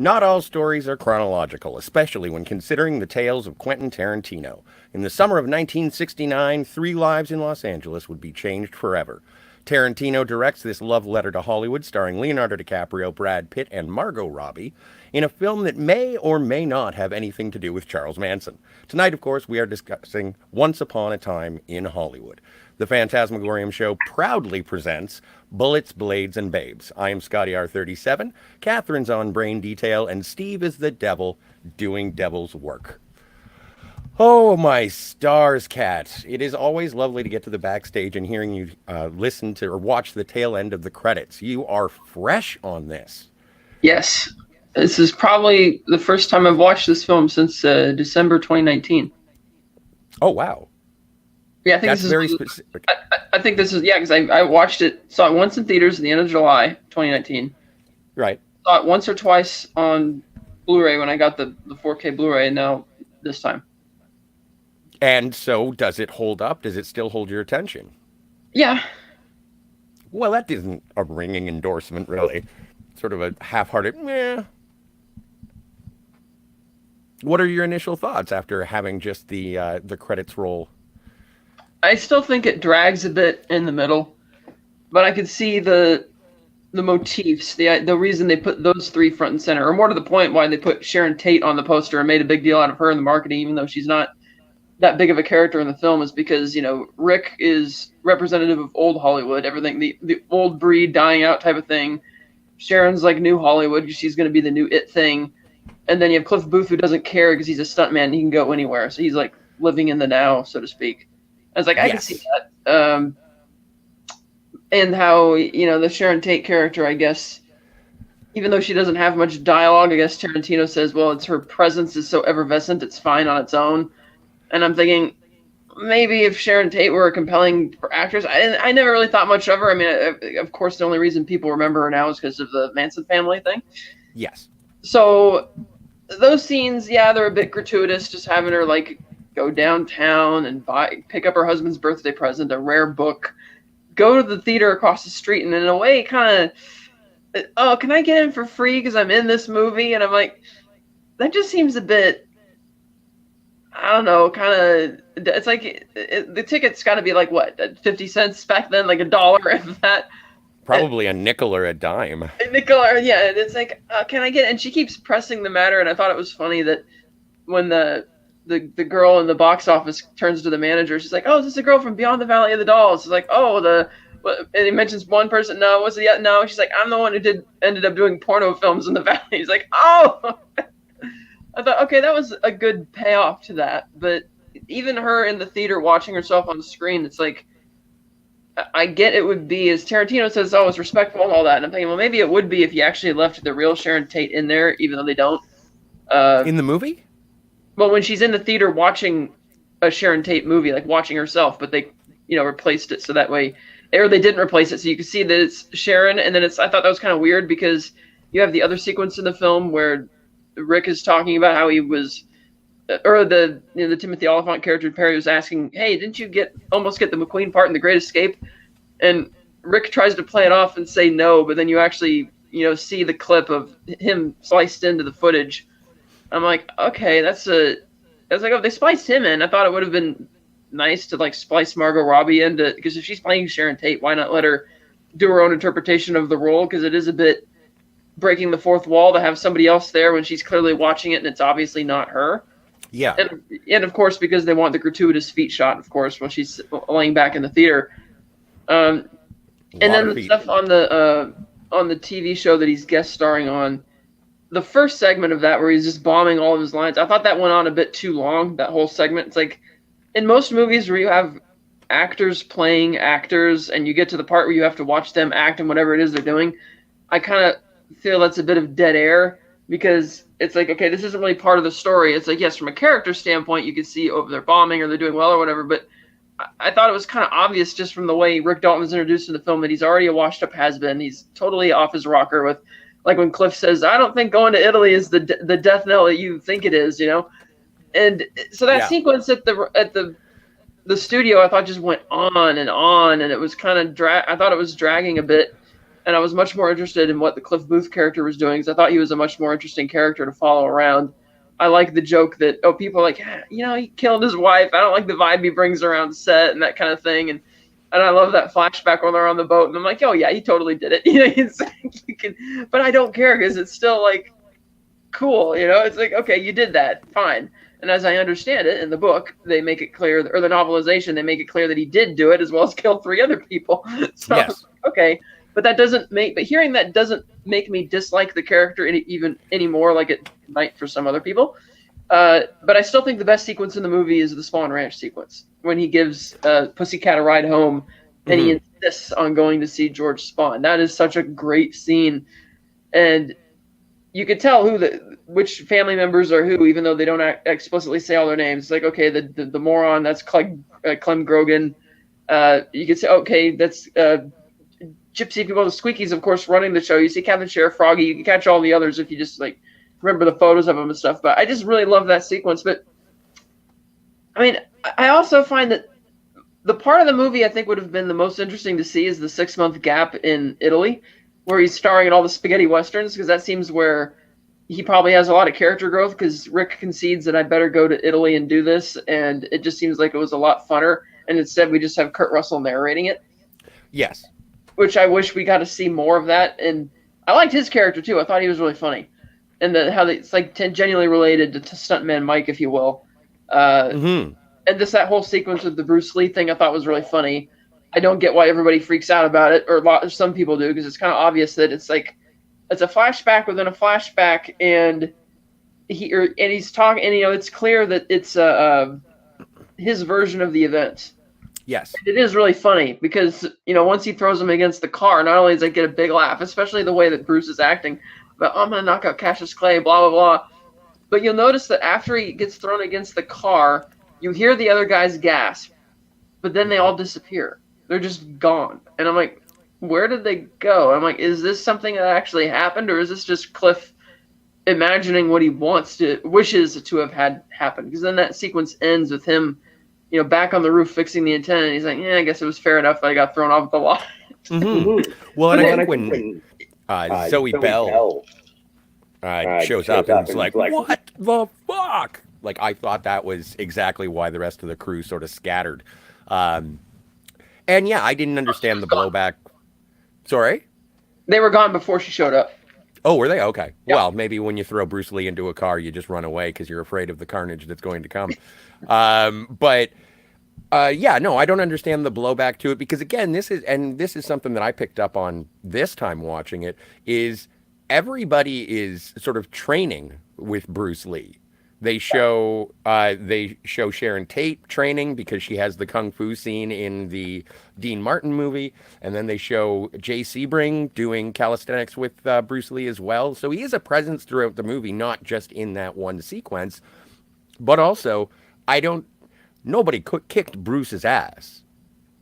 Not all stories are chronological, especially when considering the tales of Quentin Tarantino. In the summer of 1969, 3 lives in Los Angeles would be changed forever. Tarantino directs this love letter to Hollywood starring Leonardo DiCaprio, Brad Pitt, and Margot Robbie in a film that may or may not have anything to do with Charles Manson. Tonight, of course, we are discussing Once Upon a Time in Hollywood. The Fantasmagorium show proudly presents Bullets, Blades, and Babes. I am Scotty R37, Catherine's on brain detail, and Steve is the devil doing devil's work. Oh, my stars, Cat. It is always lovely to get to the backstage and hearing you listen to or watch the tail end of the credits. You are fresh on this. Yes. This is probably the first time I've watched this film since December 2019. Oh, wow. Yeah, I think That's this is very specific. I think this is, yeah, because I watched it, saw it once in theaters at the end of July 2019. Right. Saw it once or twice on Blu-ray when I got the 4K Blu-ray, and now this time. And so, does it hold up? Does it still hold your attention? Yeah. Well, that isn't a ringing endorsement, really. Sort of a half-hearted, meh. What are your initial thoughts after having just the credits roll? I still think it drags a bit in the middle, but I could see the motifs, the reason they put those three front and center, or more to the point, why they put Sharon Tate on the poster and made a big deal out of her in the marketing, even though she's not that big of a character in the film, is because, you know, Rick is representative of old Hollywood, everything, the old breed dying out type of thing. Sharon's like new Hollywood, she's going to be the new it thing. And then you have Cliff Booth, who doesn't care because he's a stuntman and he can go anywhere. So he's like living in the now, so to speak. I was like, I can see that. And how, you know, the Sharon Tate character, I guess, even though she doesn't have much dialogue, I guess Tarantino says, well, it's her presence is so effervescent, it's fine on its own. And I'm thinking, maybe if Sharon Tate were a compelling actress, I never really thought much of her. I mean, of course, the only reason people remember her now is because of the Manson family thing. Yes. So those scenes, yeah, they're a bit gratuitous, just having her, like, go downtown and pick up her husband's birthday present, a rare book, go to the theater across the street, and in a way kind of, oh, can I get in for free because I'm in this movie? And I'm like, that just seems a bit, I don't know, kind of, it's like, the ticket's got to be like, what, 50 cents back then, like $1, if that. Probably a nickel or a dime. A nickel, or, yeah, and it's like, can I get, and she keeps pressing the matter, and I thought it was funny that when the girl in the box office turns to the manager, she's like, oh, is this a girl from Beyond the Valley of the Dolls? She's like, oh, and he mentions one person, no, was it yet? No, she's like, I'm the one who ended up doing porno films in the Valley. He's like, oh! I thought, okay, that was a good payoff to that, but even her in the theater watching herself on the screen, it's like, I get it would be, as Tarantino says, oh, it's respectful and all that, and I'm thinking, well, maybe it would be if you actually left the real Sharon Tate in there, even though they don't. In the movie? Well, when she's in the theater watching a Sharon Tate movie, like watching herself, but they, you know, replaced it so that way, or they didn't replace it, so you can see that it's Sharon, and then I thought that was kind of weird because you have the other sequence in the film where Rick is talking about how he was, or the Timothy Olyphant character Perry was asking, hey, didn't you almost get the McQueen part in The Great Escape? And Rick tries to play it off and say no, but then you actually, you know, see the clip of him sliced into the footage. I'm like, okay, I was like, oh, they spliced him in. I thought it would have been nice to, like, splice Margot Robbie into, because if she's playing Sharon Tate, why not let her do her own interpretation of the role? Because it is a bit breaking the fourth wall to have somebody else there when she's clearly watching it and it's obviously not her. Yeah. And of course, because they want the gratuitous feet shot, of course, while she's laying back in the theater. And then the stuff on the TV show that he's guest starring on, the first segment of that where he's just bombing all of his lines, I thought that went on a bit too long, that whole segment. It's like, in most movies where you have actors playing actors and you get to the part where you have to watch them act and whatever it is they're doing, I kind of feel that's a bit of dead air, because it's like, okay, this isn't really part of the story. It's like, yes, from a character standpoint, you can see, oh, they're bombing or they're doing well or whatever, but I thought it was kind of obvious just from the way Rick Dalton was introduced in the film that he's already a washed-up has-been. He's totally off his rocker with, like, when Cliff says, I don't think going to Italy is the death knell that you think it is, you know? And so that sequence at the studio, I thought just went on, and it was kind of I thought it was dragging a bit. and I was much more interested in what the Cliff Booth character was doing because I thought he was a much more interesting character to follow around. I like the joke that people are like, he killed his wife. I don't like the vibe he brings around set and that kind of thing, and I love that flashback when they're on the boat, and I'm like, oh yeah, he totally did it. It's like, you can, but I don't care because it's still like cool. It's like, okay, you did that, fine. And as I understand it, in the book, they make it clear, or the novelization, they make it clear that he did do it as well as kill 3 other people. So Yes. okay, but hearing that doesn't make me dislike the character even anymore, like it might for some other people. But I still think the best sequence in the movie is the Spawn Ranch sequence when he gives Pussycat a ride home, and he insists on going to see George Spawn. That is such a great scene, and you could tell which family members are who, even though they don't explicitly say all their names. It's like, okay, the moron, that's Clem Grogan. You could say, okay, that's Gypsy people, the Squeakies, of course, running the show. You see Captain Sheriff Froggy. You can catch all the others if you just like remember the photos of them and stuff. But I just really love that sequence. But I mean, I also find that the part of the movie I think would have been the most interesting to see is the 6-month gap in Italy, where he's starring in all the spaghetti westerns, because that seems where he probably has a lot of character growth, because Rick concedes that I better go to Italy and do this, and it just seems like it was a lot funner, and instead we just have Kurt Russell narrating it. Yes. Which I wish we got to see more of that, and I liked his character too. I thought he was really funny, and it's like genuinely related to Stuntman Mike, if you will. And that whole sequence with the Bruce Lee thing I thought was really funny. I don't get why everybody freaks out about it, or some people do, because it's kind of obvious that it's like it's a flashback within a flashback, and he's talking, and it's clear that it's his version of the event. Yes. And it is really funny because once he throws him against the car, not only does it get a big laugh, especially the way that Bruce is acting, but I'm gonna knock out Cassius Clay, blah blah blah. But you'll notice that after he gets thrown against the car, you hear the other guys gasp, but then they all disappear. They're just gone. And I'm like, where did they go? I'm like, is this something that actually happened, or is this just Cliff imagining what he wishes to have had happen? Because then that sequence ends with him, back on the roof fixing the antenna, and he's like, yeah, I guess it was fair enough that I got thrown off the lot. Well, and I think when Zoe Bell shows up and it's like, what the fuck? Like, I thought that was exactly why the rest of the crew sort of scattered. And yeah, I didn't understand the blowback. Sorry? They were gone before she showed up. Oh, were they? Okay. Yeah. Well, maybe when you throw Bruce Lee into a car, you just run away because you're afraid of the carnage that's going to come. Yeah, no, I don't understand the blowback to it, because again, this is something that I picked up on this time watching it, is everybody is sort of training with Bruce Lee. They show Sharon Tate training because she has the kung fu scene in the Dean Martin movie, and then they show Jay Sebring doing calisthenics with Bruce Lee as well. So he is a presence throughout the movie, not just in that one sequence, but also nobody kicked Bruce's ass.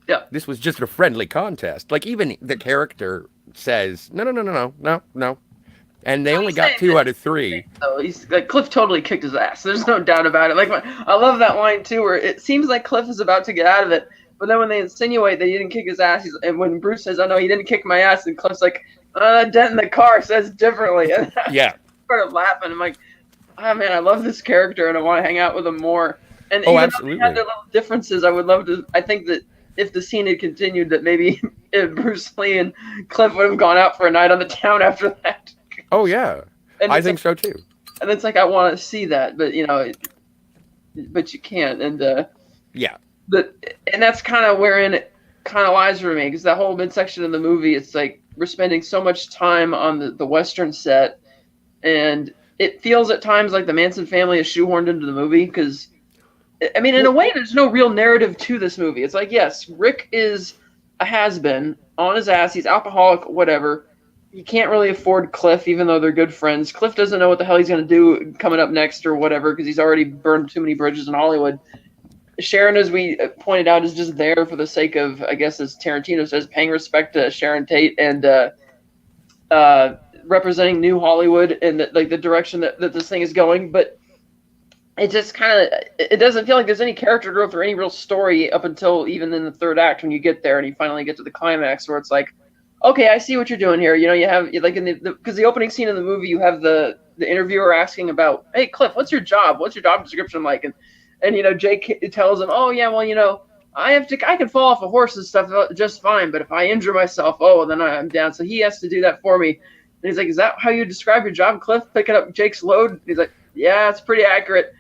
Yeah, this was just a friendly contest. Like, even the character says no. And they only got 2 out of 3. So he's like, Cliff totally kicked his ass. There's no doubt about it. Like, I love that line too, where it seems like Cliff is about to get out of it, but then when they insinuate that he didn't kick his ass, and when Bruce says, "Oh no, he didn't kick my ass," and Cliff's like, "That dent in the car says differently." And Yeah. I started laughing. I'm like, "Oh man, I love this character, and I want to hang out with him more." And Oh, even absolutely. though they had their little differences, I would love to. I think that if the scene had continued, that maybe Bruce Lee and Cliff would have gone out for a night on the town after that. Oh yeah. I think so too. And it's like, I want to see that, but but you can't. And yeah. And that's kind of wherein it kind of lies for me, because that whole midsection of the movie, it's like we're spending so much time on the Western set, and it feels at times like the Manson family is shoehorned into the movie, because, I mean, in a way, there's no real narrative to this movie. It's like, yes, Rick is a has-been, on his ass, he's alcoholic, whatever. He can't really afford Cliff, even though they're good friends. Cliff doesn't know what the hell he's going to do coming up next or whatever, because he's already burned too many bridges in Hollywood. Sharon, as we pointed out, is just there for the sake of, I guess, as Tarantino says, paying respect to Sharon Tate and representing New Hollywood and the direction that this thing is going. But it just it doesn't feel like there's any character growth or any real story up until even in the third act when you get there and you finally get to the climax, where it's like, okay, I see what you're doing here. You know, you have like in the because the opening scene of the movie, you have the interviewer asking about, hey Cliff, what's your job? What's your job description like? And you know, Jake tells him, oh yeah, well you know, I can fall off a horse and stuff just fine, but if I injure myself, oh then I'm down. So he has to do that for me. And he's like, is that how you describe your job, Cliff? Picking up Jake's load? He's like, yeah, it's pretty accurate.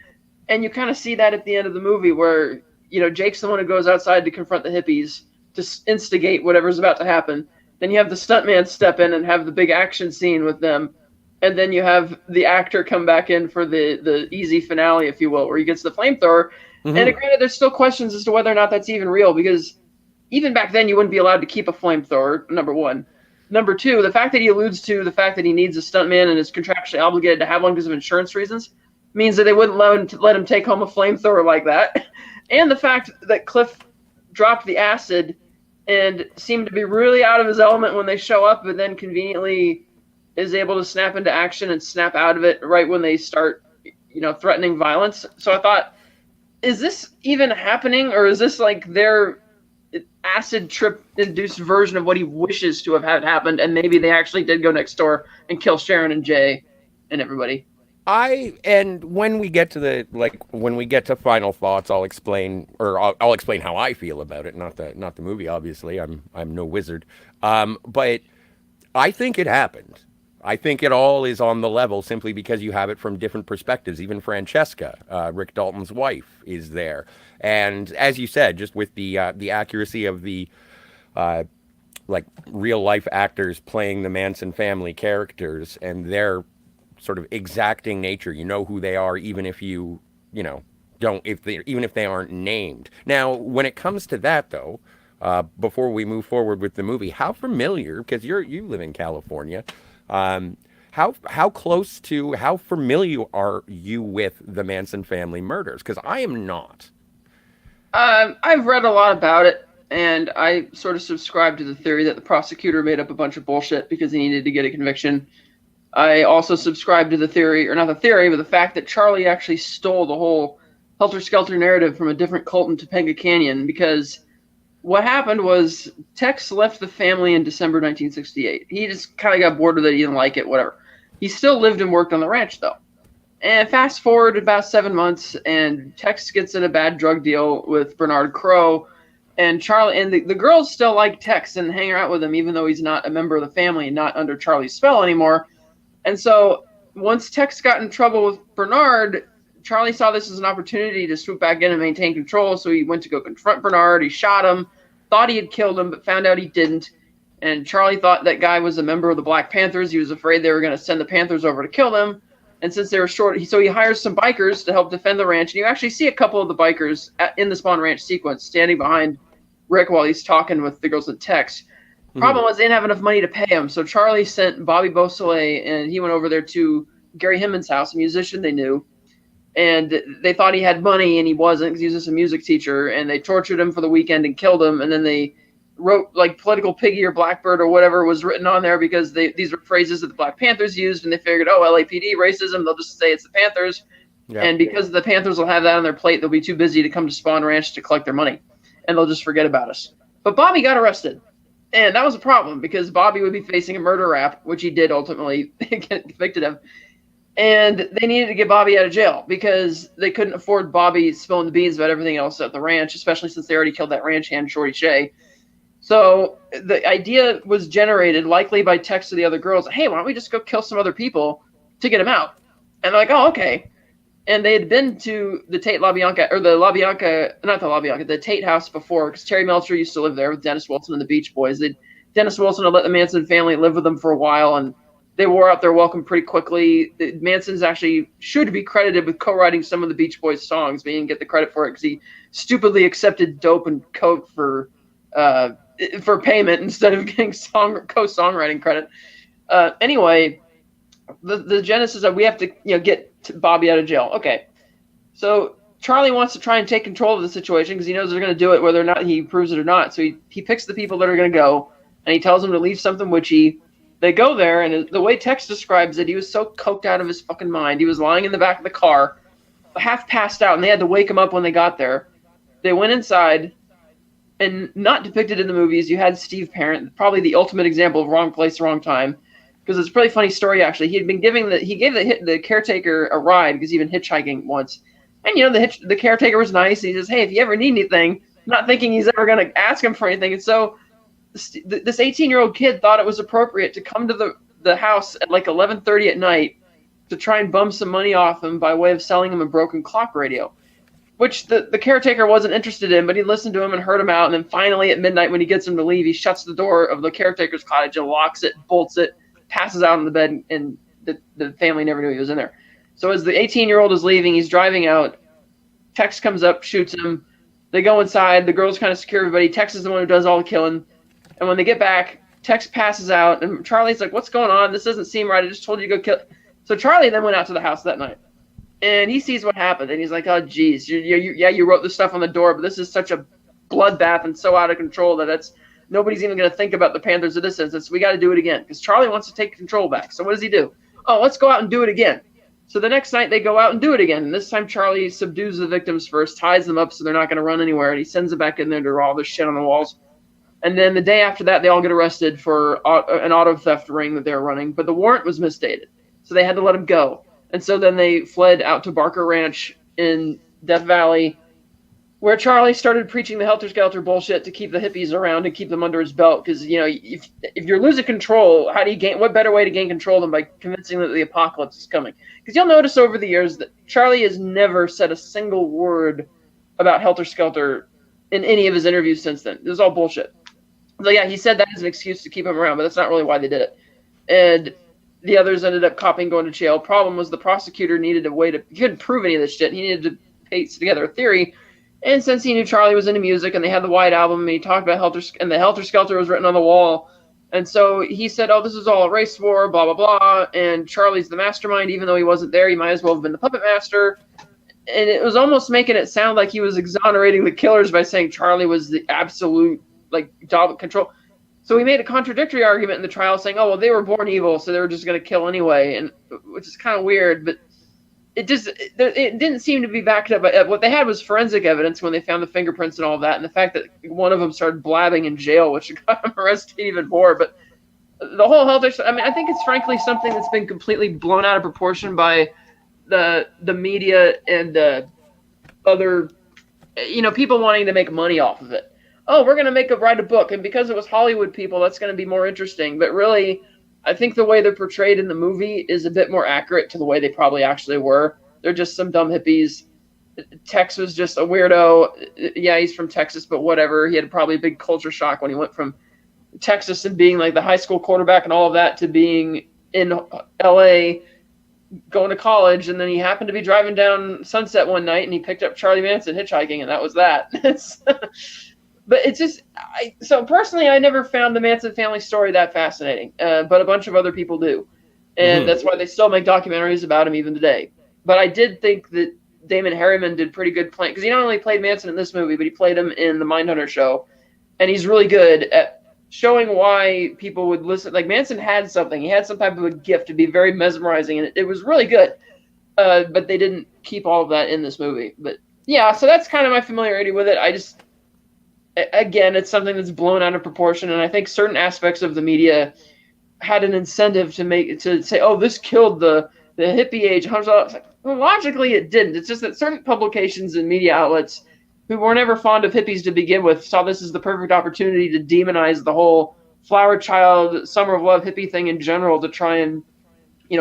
And you kind of see that at the end of the movie where you know Jake's the one who goes outside to confront the hippies to instigate whatever's about to happen. Then you have the stuntman step in and have the big action scene with them, and then you have the actor come back in for the easy finale, if you will, where he gets the flamethrower. And granted, there's still questions as to whether or not that's even real, because even back then you wouldn't be allowed to keep a flamethrower. Number one. Number two, the fact that he alludes to the fact that he needs a stuntman and is contractually obligated to have one because of insurance reasons means that they wouldn't let him take home a flamethrower like that. And the fact that Cliff dropped the acid and seemed to be really out of his element when they show up, but then conveniently is able to snap into action and snap out of it right when they start, you know, threatening violence. So I thought, is this even happening, or is this like their acid trip induced version of what he wishes to have had happened, and maybe they actually did go next door and kill Sharon and Jay and everybody? And when we get to when we get to final thoughts, I'll explain, or I'll explain how I feel about it. Not the movie, obviously. I'm no wizard. But I think it happened. I think it all is on the level simply because you have it from different perspectives. Even Francesca, Rick Dalton's wife, is there, and as you said, just with the accuracy of the like real life actors playing the Manson family characters and their sort of exacting nature. You know who they are, even if you know, don't, even if they aren't named. Now, when it comes to that, though, before we move forward with the movie, how familiar? Because you live in California. How close to, how familiar are you with the Manson family murders? Because I am not. I've read a lot about it, and I sort of subscribe to the theory that the prosecutor made up a bunch of bullshit because he needed to get a conviction. I also subscribe to the theory, or not the theory, but the fact that Charlie actually stole the whole helter-skelter narrative from a different cult in Topanga Canyon, because what happened was Tex left the family in December 1968. He just kind of got bored with it. He didn't like it, whatever. He still lived and worked on the ranch, though. And fast forward about 7 months, and Tex gets in a bad drug deal with Bernard Crow, and Charlie and the girls still like Tex and hang out with him, even though he's not a member of the family and not under Charlie's spell anymore. And so once Tex got in trouble with Bernard, Charlie saw this as an opportunity to swoop back in and maintain control. So he went to go confront Bernard. He shot him, thought he had killed him, but found out he didn't. And Charlie thought that guy was a member of the Black Panthers. He was afraid they were going to send the Panthers over to kill them. And since they were short, so he hires some bikers to help defend the ranch. And you actually see a couple of the bikers in the Spawn Ranch sequence standing behind Rick while he's talking with the girls and Tex. Problem was they didn't have enough money to pay him. So Charlie sent Bobby Beausoleil, and he went over there to Gary Himmon's house, a musician they knew. And they thought he had money, and he wasn't, because he was just a music teacher. And they tortured him for the weekend and killed him. And then they wrote like political piggy or blackbird or whatever was written on there, because these were phrases that the Black Panthers used, and they figured, oh, LAPD, racism, they'll just say it's the Panthers. Yeah. And because the Panthers will have that on their plate, they'll be too busy to come to Spawn Ranch to collect their money, and they'll just forget about us. But Bobby got arrested. And that was a problem, because Bobby would be facing a murder rap, which he did ultimately get convicted of. And they needed to get Bobby out of jail, because they couldn't afford Bobby spilling the beans about everything else at the ranch, especially since they already killed that ranch hand, Shorty Shea. So the idea was generated, likely by Tex to the other girls, hey, why don't we just go kill some other people to get him out? And they're like, oh, okay. And they had been to the Tate LaBianca, or the Tate house before, because Terry Melcher used to live there with Dennis Wilson and the Beach Boys. Dennis Wilson had let the Manson family live with them for a while, and they wore out their welcome pretty quickly. Manson's actually should be credited with co-writing some of the Beach Boys songs, but he didn't get the credit for it because he stupidly accepted dope and coke for payment instead of getting co-songwriting credit. Anyway, the genesis of we have to get Bobby out of jail. Okay, so Charlie wants to try and take control of the situation because he knows they're going to do it whether or not he proves it or not. So he picks the people that are going to go, and he tells them to leave something witchy. They go there, and the way Tex describes it, he was so coked out of his fucking mind. He was lying in the back of the car, half passed out, and they had to wake him up when they got there. They went inside, and not depicted in the movies, you had Steve Parent, probably the ultimate example of wrong place, wrong time. Because it's a pretty funny story, actually. He gave the caretaker a ride because he'd been hitchhiking once, and the caretaker was nice. He says, "Hey, if you ever need anything," not thinking he's ever going to ask him for anything. And so this 18-year-old kid thought it was appropriate to come to the house at like 11:30 at night to try and bum some money off him by way of selling him a broken clock radio, which the caretaker wasn't interested in, but he listened to him and heard him out. And then finally at midnight, when he gets him to leave, he shuts the door of the caretaker's cottage and locks it, bolts it, passes out on the bed, and the family never knew he was in there. So as the 18-year-old is leaving, he's driving out. Tex comes up, shoots him. They go inside. The girls kind of secure everybody. Tex is the one who does all the killing. And when they get back, Tex passes out, and Charlie's like, "What's going on? This doesn't seem right. I just told you to go kill." So Charlie then went out to the house that night, and he sees what happened, and he's like, "Oh, geez, you wrote this stuff on the door, but this is such a bloodbath and so out of control that nobody's even going to think about the Panthers of this instance. We got to do it again," because Charlie wants to take control back. So what does he do? Oh, let's go out and do it again. So the next night they go out and do it again. And this time Charlie subdues the victims first, ties them up so they're not going to run anywhere, and he sends them back in there to draw all this shit on the walls. And then the day after that, they all get arrested for an auto theft ring that they were running, but the warrant was misstated, so they had to let them go. And so then they fled out to Barker Ranch in Death Valley, where Charlie started preaching the helter-skelter bullshit to keep the hippies around and keep them under his belt. Because, if you're losing control, what better way to gain control than by convincing them that the apocalypse is coming? Because you'll notice over the years that Charlie has never said a single word about helter-skelter in any of his interviews since then. It was all bullshit. So yeah, he said that as an excuse to keep him around, but that's not really why they did it. And the others ended up copying going to jail. Problem was the prosecutor needed a way he couldn't prove any of this shit. He needed to piece together a theory. And since he knew Charlie was into music and they had the White Album and he talked about and the Helter Skelter was written on the wall. And so he said, "Oh, this is all a race war, blah, blah, blah. And Charlie's the mastermind. Even though he wasn't there, he might as well have been the puppet master." And it was almost making it sound like he was exonerating the killers by saying Charlie was the absolute job control. So he made a contradictory argument in the trial saying, "Oh, well, they were born evil, so they were just going to kill anyway," and which is kind of weird, but it didn't seem to be backed up. What they had was forensic evidence when they found the fingerprints and all of that, and the fact that one of them started blabbing in jail, which got him arrested even more. But the whole I think it's frankly something that's been completely blown out of proportion by the media and other people wanting to make money off of it. Oh, we're going to write a book, and because it was Hollywood people, that's going to be more interesting. But really, I think the way they're portrayed in the movie is a bit more accurate to the way they probably actually were. They're just some dumb hippies. Tex was just a weirdo. Yeah, he's from Texas, but whatever. He had probably a big culture shock when he went from Texas and being like the high school quarterback and all of that to being in L.A., going to college, and then he happened to be driving down Sunset one night, and he picked up Charlie Manson hitchhiking, and that was that. But it's just, so personally, I never found the Manson family story that fascinating, but a bunch of other people do. And that's why they still make documentaries about him even today. But I did think that Damon Harriman did pretty good playing, because he not only played Manson in this movie, but he played him in the Mindhunter show. And he's really good at showing why people would listen. Like, Manson had something. He had some type of a gift to be very mesmerizing, and it was really good. But they didn't keep all of that in this movie. But yeah, so that's kind of my familiarity with it. Again, it's something that's blown out of proportion, and I think certain aspects of the media had an incentive to say, "Oh, this killed the hippie age." Well, logically, it didn't. It's just that certain publications and media outlets who were never fond of hippies to begin with saw this as the perfect opportunity to demonize the whole flower child, summer of love hippie thing in general to try and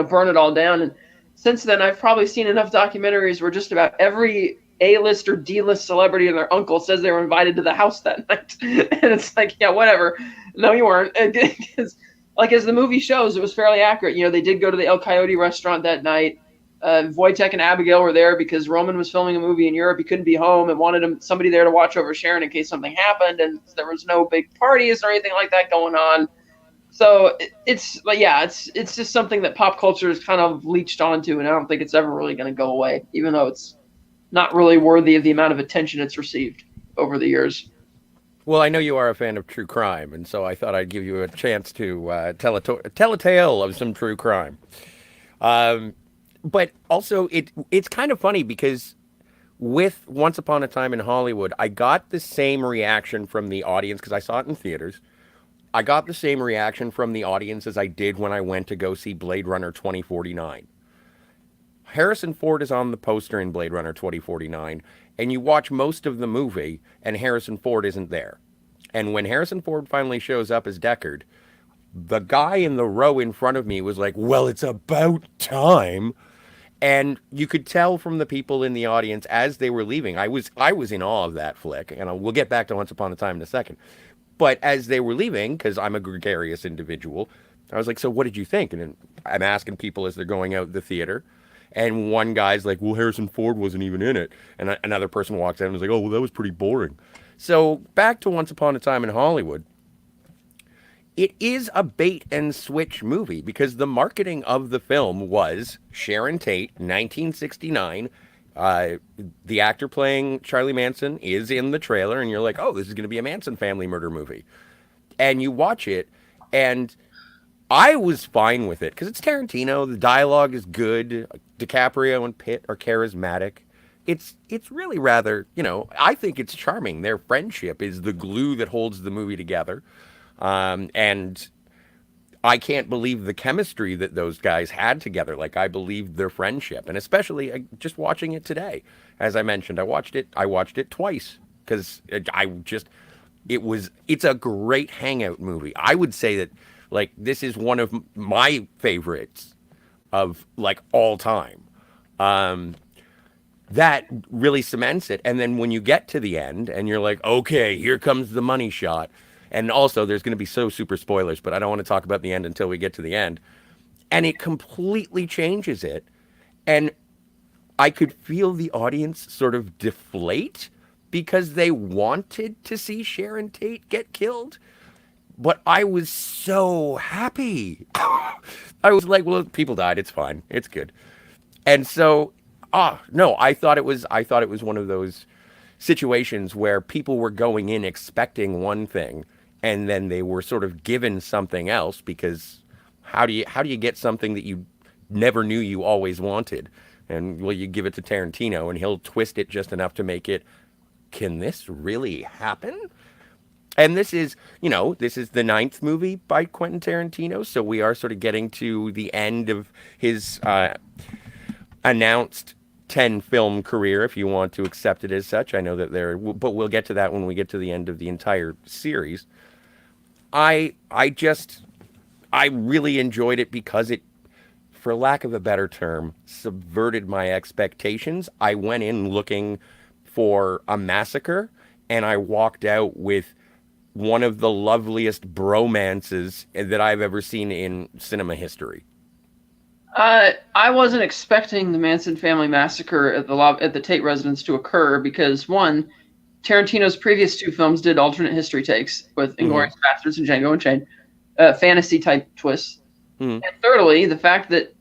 burn it all down. And since then, I've probably seen enough documentaries where just about every A-list or D-list celebrity and their uncle says they were invited to the house that night. And it's like, yeah, whatever. No, you weren't. Because, as the movie shows, it was fairly accurate. They did go to the El Coyote restaurant that night. Wojtek and Abigail were there because Roman was filming a movie in Europe. He couldn't be home and wanted somebody there to watch over Sharon in case something happened. And there was no big parties or anything like that going on. So it's just something that pop culture is kind of leached onto, and I don't think it's ever really going to go away, even though it's not really worthy of the amount of attention it's received over the years. Well, I know you are a fan of true crime, and so I thought I'd give you a chance to tell a tale of some true crime. But also, it's kind of funny because with Once Upon a Time in Hollywood, I got the same reaction from the audience because I saw it in theaters. I got the same reaction from the audience as I did when I went to go see Blade Runner 2049. Harrison Ford is on the poster in Blade Runner 2049, and you watch most of the movie, and Harrison Ford isn't there. And when Harrison Ford finally shows up as Deckard, the guy in the row in front of me was like, "Well, it's about time." And you could tell from the people in the audience as they were leaving. I was in awe of that flick, and we'll get back to Once Upon a Time in a second. But as they were leaving, because I'm a gregarious individual, I was like, "So what did you think?" And then I'm asking people as they're going out the theater, and one guy's like, "Well, Harrison Ford wasn't even in it," and another person walks out and was like, "Oh, well, that was pretty boring." So back to Once Upon a Time in Hollywood. It is a bait and switch movie because the marketing of the film was Sharon Tate, 1969. The actor playing Charlie Manson is in the trailer, and you're like, "Oh, this is going to be a Manson family murder movie." And you watch it, and I was fine with it because it's Tarantino. The dialogue is good. DiCaprio and Pitt are charismatic. It's really rather, I think it's charming. Their friendship is the glue that holds the movie together. And I can't believe the chemistry that those guys had together. Like, I believed their friendship, and especially just watching it today. As I mentioned, I watched it twice because it's a great hangout movie. I would say that, like, this is one of my favorites of, like, all time. That really cements it. And then when you get to the end and you're like, "Okay, here comes the money shot." And also, there's going to be so super spoilers, but I don't want to talk about the end until we get to the end. And it completely changes it. And I could feel the audience sort of deflate because they wanted to see Sharon Tate get killed. But I was so happy. I was like, "Well, people died. It's fine. It's good." And so, no, I thought it was one of those situations where people were going in expecting one thing, and then they were sort of given something else because how do you get something that you never knew you always wanted? And well, you give it to Tarantino, and he'll twist it just enough to make it. Can this really happen? And this is the ninth movie by Quentin Tarantino, so we are sort of getting to the end of his announced 10 film career, if you want to accept it as such. I know that but we'll get to that when we get to the end of the entire series. I really enjoyed it because it, for lack of a better term, subverted my expectations. I went in looking for a massacre, and I walked out with one of the loveliest bromances that I've ever seen in cinema history. I wasn't expecting the Manson family massacre at the Tate residence to occur because, one, Tarantino's previous two films did alternate history takes with Inglourious Basterds and Django Unchained, fantasy type twists. And thirdly, the fact that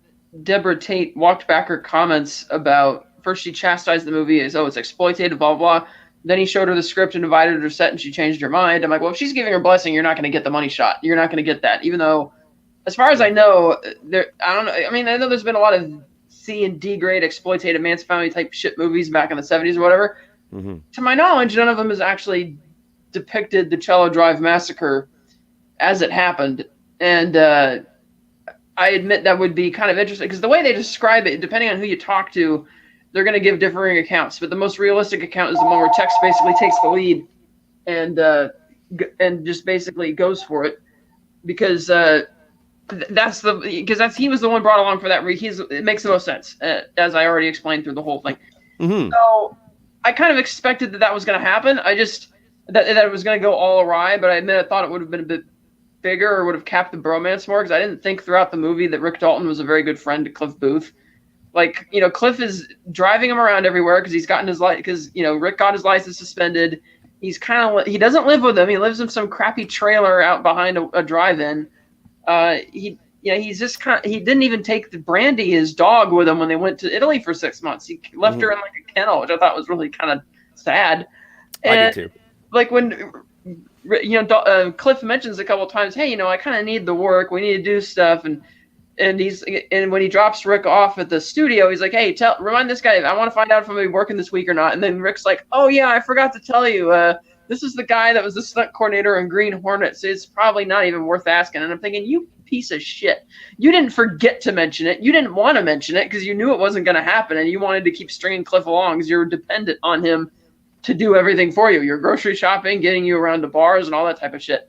Deborah Tate walked back her comments about, first she chastised the movie as, "Oh, it's exploitative, blah, blah, blah." Then he showed her the script and invited her to set, and she changed her mind. I'm like, well, if she's giving her blessing, you're not going to get the money shot. You're not going to get that, even though, as far as I know, I don't know. I mean, I know there's been a lot of C and D grade exploitative Manson family type shit movies back in the 70s or whatever. To my knowledge, none of them has actually depicted the Cello Drive massacre as it happened. And I admit that would be kind of interesting because the way they describe it, depending on who you talk to, they're going to give differing accounts. But the most realistic account is the one where Tex basically takes the lead and just basically goes for it because he was the one brought along for that. It makes the most sense, as I already explained through the whole thing. So I kind of expected that was going to happen. I just that it was going to go all awry, but I admit I thought it would have been a bit bigger or would have capped the bromance more because I didn't think throughout the movie that Rick Dalton was a very good friend to Cliff Booth. Like, Cliff is driving him around everywhere because he's gotten his because Rick got his license suspended. He's he doesn't live with him. He lives in some crappy trailer out behind a drive-in. He's just he didn't even take the Brandy, his dog, with him when they went to Italy for 6 months. He left her in like a kennel, which I thought was really kind of sad. And I did too. Like when Cliff mentions a couple of times, "Hey, I kind of need the work. We need to do stuff," and and when he drops Rick off at the studio, he's like, "Hey, remind this guy. I want to find out if I'm gonna be working this week or not." And then Rick's like, "Oh yeah, I forgot to tell you. This is the guy that was the stunt coordinator in Green Hornet, so it's probably not even worth asking." And I'm thinking, you piece of shit. You didn't forget to mention it. You didn't want to mention it because you knew it wasn't going to happen, and you wanted to keep stringing Cliff along because you're dependent on him to do everything for you. Your grocery shopping, getting you around to bars, and all that type of shit.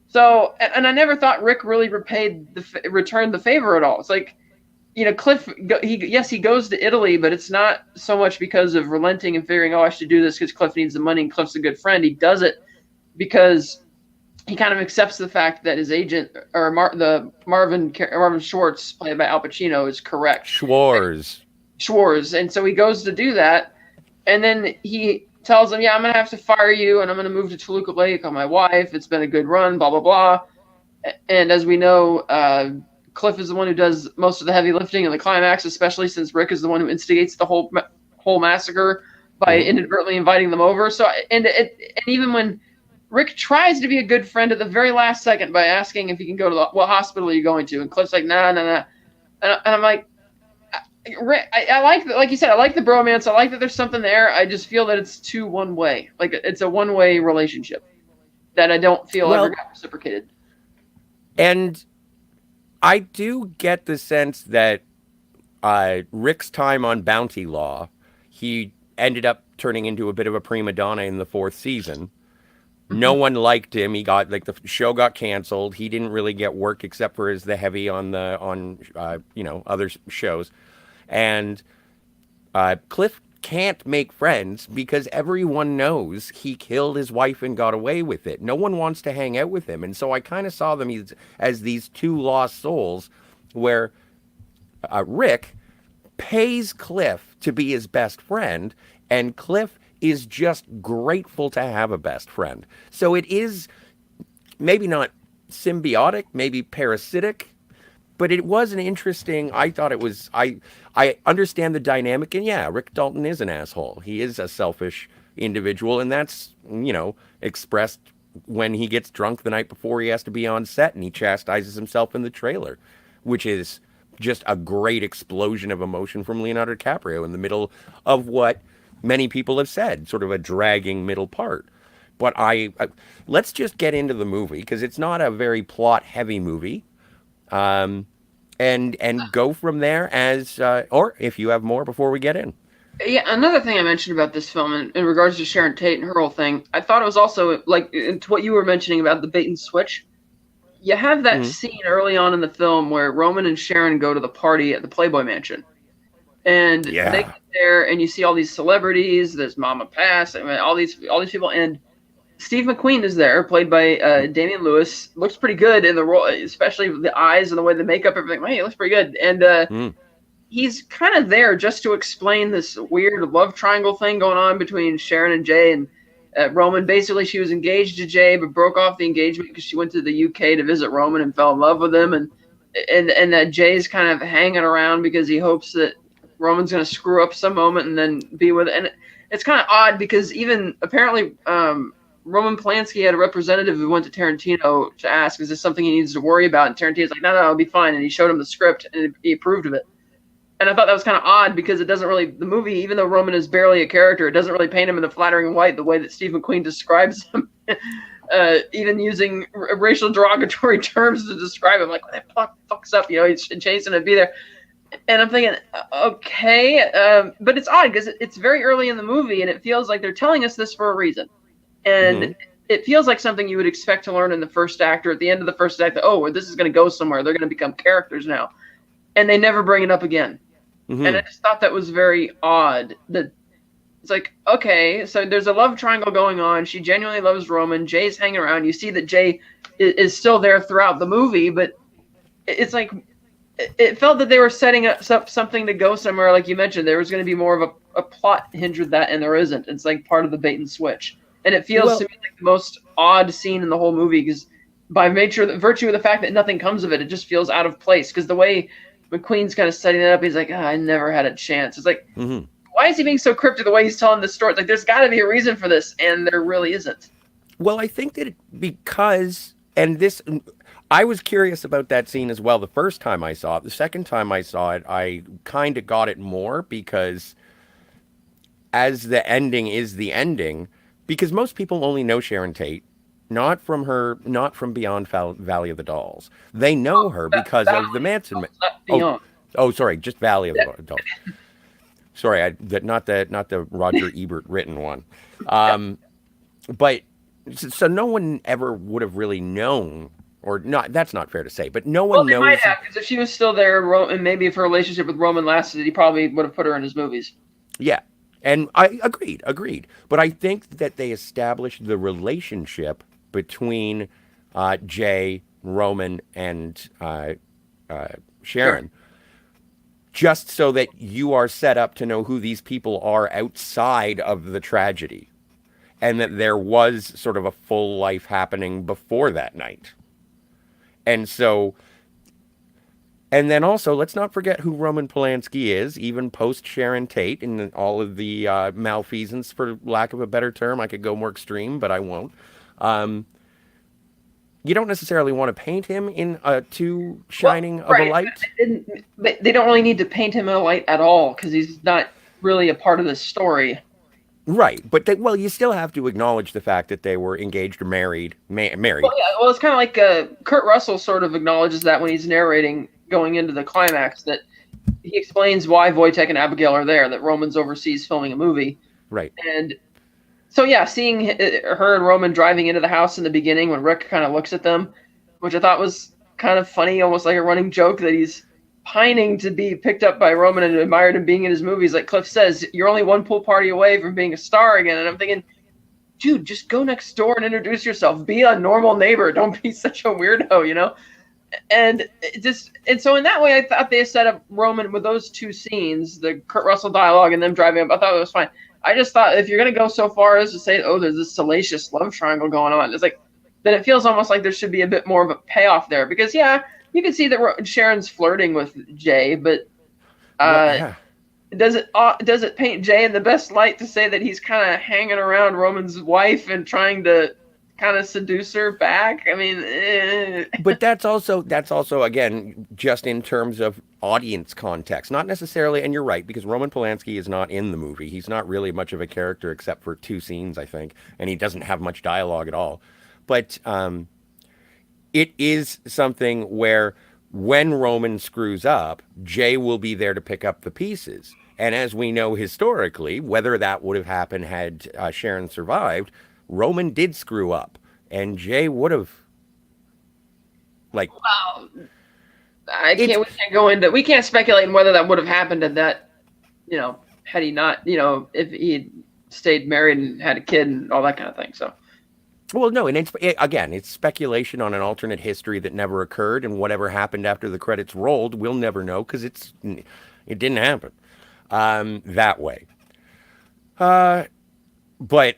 So, and I never thought Rick really returned the favor at all. It's like, Cliff, he goes to Italy, but it's not so much because of relenting and figuring, I should do this because Cliff needs the money and Cliff's a good friend. He does it because he kind of accepts the fact that his agent, or Marvin Schwartz, played by Al Pacino, is correct. Schwartz. And so he goes to do that, and then he tells him, "Yeah, I'm going to have to fire you, and I'm going to move to Toluca Lake on my wife. It's been a good run, blah, blah, blah." And as we know, Cliff is the one who does most of the heavy lifting in the climax, especially since Rick is the one who instigates the whole massacre by inadvertently inviting them over. So, and even when Rick tries to be a good friend at the very last second by asking if he can go to what hospital are you going to, and Cliff's like, nah. And I'm like, Rick, I like you said, I like the bromance. I like that there's something there. I just feel that it's too one way. Like it's a one way relationship that I don't feel ever got reciprocated. And I do get the sense that Rick's time on Bounty Law, he ended up turning into a bit of a prima donna in the 4th season. No one liked him. He got the show got canceled. He didn't really get work except for as the heavy on other shows. And Cliff can't make friends because everyone knows he killed his wife and got away with it. No one wants to hang out with him. And so I kind of saw them as these two lost souls where Rick pays Cliff to be his best friend, and Cliff is just grateful to have a best friend. So it is maybe not symbiotic, maybe parasitic, but it was an interesting, I thought it was, I understand the dynamic, and yeah, Rick Dalton is an asshole. He is a selfish individual, and that's, expressed when he gets drunk the night before he has to be on set and he chastises himself in the trailer, which is just a great explosion of emotion from Leonardo DiCaprio in the middle of what many people have said, sort of a dragging middle part. But let's just get into the movie because it's not a very plot-heavy movie. And go from there or if you have more before we get in. Yeah, another thing I mentioned about this film in regards to Sharon Tate and her whole thing, I thought it was also, like, it's what you were mentioning about the bait and switch. You have that scene early on in the film where Roman and Sharon go to the party at the Playboy Mansion. And they get there, and you see all these celebrities, there's Mama Pass, all these people, and Steve McQueen is there, played by Damian Lewis. Looks pretty good in the role, especially the eyes and the way the makeup, everything. Hey, he looks pretty good. And he's kind of there just to explain this weird love triangle thing going on between Sharon and Jay. And Roman, basically, she was engaged to Jay, but broke off the engagement because she went to the UK to visit Roman and fell in love with him. And that Jay's kind of hanging around because he hopes that Roman's going to screw up some moment and then be with it. And it's kind of odd because even apparently Roman Polanski had a representative who went to Tarantino to ask, is this something he needs to worry about? And Tarantino's like, no, it'll be fine. And he showed him the script and he approved of it. And I thought that was kind of odd because it doesn't really, the movie, even though Roman is barely a character, it doesn't really paint him in the flattering light the way that Steve McQueen describes him, even using racial derogatory terms to describe him. Like, what the fuck's up? He's chasing to be there. And I'm thinking, okay, but it's odd because it's very early in the movie and it feels like they're telling us this for a reason. And it feels like something you would expect to learn in the first act or at the end of the first act, that, this is going to go somewhere. They're going to become characters now. And they never bring it up again. And I just thought that was very odd. That it's like, okay, so there's a love triangle going on. She genuinely loves Roman. Jay's hanging around. You see that Jay is still there throughout the movie, but it's like, it felt that they were setting up something to go somewhere. Like you mentioned, there was going to be more of a plot hinge with that, and there isn't. It's like part of the bait and switch. And it feels to me like the most odd scene in the whole movie because by virtue of the fact that nothing comes of it, it just feels out of place. Because the way McQueen's kind of setting it up, he's like, I never had a chance. It's like, why is he being so cryptic the way he's telling this story? It's like, there's got to be a reason for this, and there really isn't. Well, I think that because, and this, I was curious about that scene as well the first time I saw it. The second time I saw it, I kind of got it more because as the ending is the ending, because most people only know Sharon Tate not from Beyond Valley of the Dolls. They know her because Valley, of the Manson. not Oh, Beyond. oh, sorry, just Valley of Yeah. the Dolls. Sorry, not the Roger Ebert written one. But so no one ever would have really known, or not. That's not fair to say, but no Well, one they might knows. have, because if she was still there, and maybe if her relationship with Roman lasted, he probably would have put her in his movies. Yeah, and I agreed. But I think that they established the relationship between Jay, Roman, and Sure. Sharon, just so that you are set up to know who these people are outside of the tragedy, and that there was sort of a full life happening before that night. And so, and then also, let's not forget who Roman Polanski is, even post Sharon Tate and all of the malfeasance, for lack of a better term. I could go more extreme, but I won't. Um, you don't necessarily want to paint him in too Well, shining of a right. light. They don't really need to paint him in a light at all because he's not really a part of the story. Right. But, well, you still have to acknowledge the fact that they were engaged or married. Well, Married. yeah. Well, it's kind of like Kurt Russell sort of acknowledges that when he's narrating going into the climax, that he explains why Wojtek and Abigail are there. That Roman's overseas filming a movie, Right. and so yeah, seeing her and Roman driving into the house in the beginning when Rick kind of looks at them, which I thought was kind of funny, almost like a running joke that he's pining to be picked up by Roman and admired him being in his movies. Like Cliff says, you're only one pool party away from being a star again. And I'm thinking, dude, just go next door and introduce yourself. Be a normal neighbor. Don't be such a weirdo, you know? And so in that way, I thought they set up Roman with those two scenes, the Kurt Russell dialogue and them driving up. I thought it was fine. I just thought if you're gonna go so far as to say, oh, there's this salacious love triangle going on, it's like then it feels almost like there should be a bit more of a payoff there because yeah, you can see that Sharon's flirting with Jay, but Well, uh, yeah. does it paint Jay in the best light to say that he's kind of hanging around Roman's wife and trying to kind of seduce her back? I mean, But that's also again just in terms of audience context, not necessarily. And you're right because Roman Polanski is not in the movie. He's not really much of a character except for two scenes, I think, and he doesn't have much dialogue at all. But it is something where when Roman screws up, Jay will be there to pick up the pieces. And as we know historically, whether that would have happened had Sharon survived, Roman did screw up, and Jay would have like wow, I it's can't. We can't speculate on whether that would have happened at that. Had he not, if he had stayed married and had a kid and all that kind of thing. So well, no, and again, it's speculation on an alternate history that never occurred, and whatever happened after the credits rolled, we'll never know because it didn't happen that way. But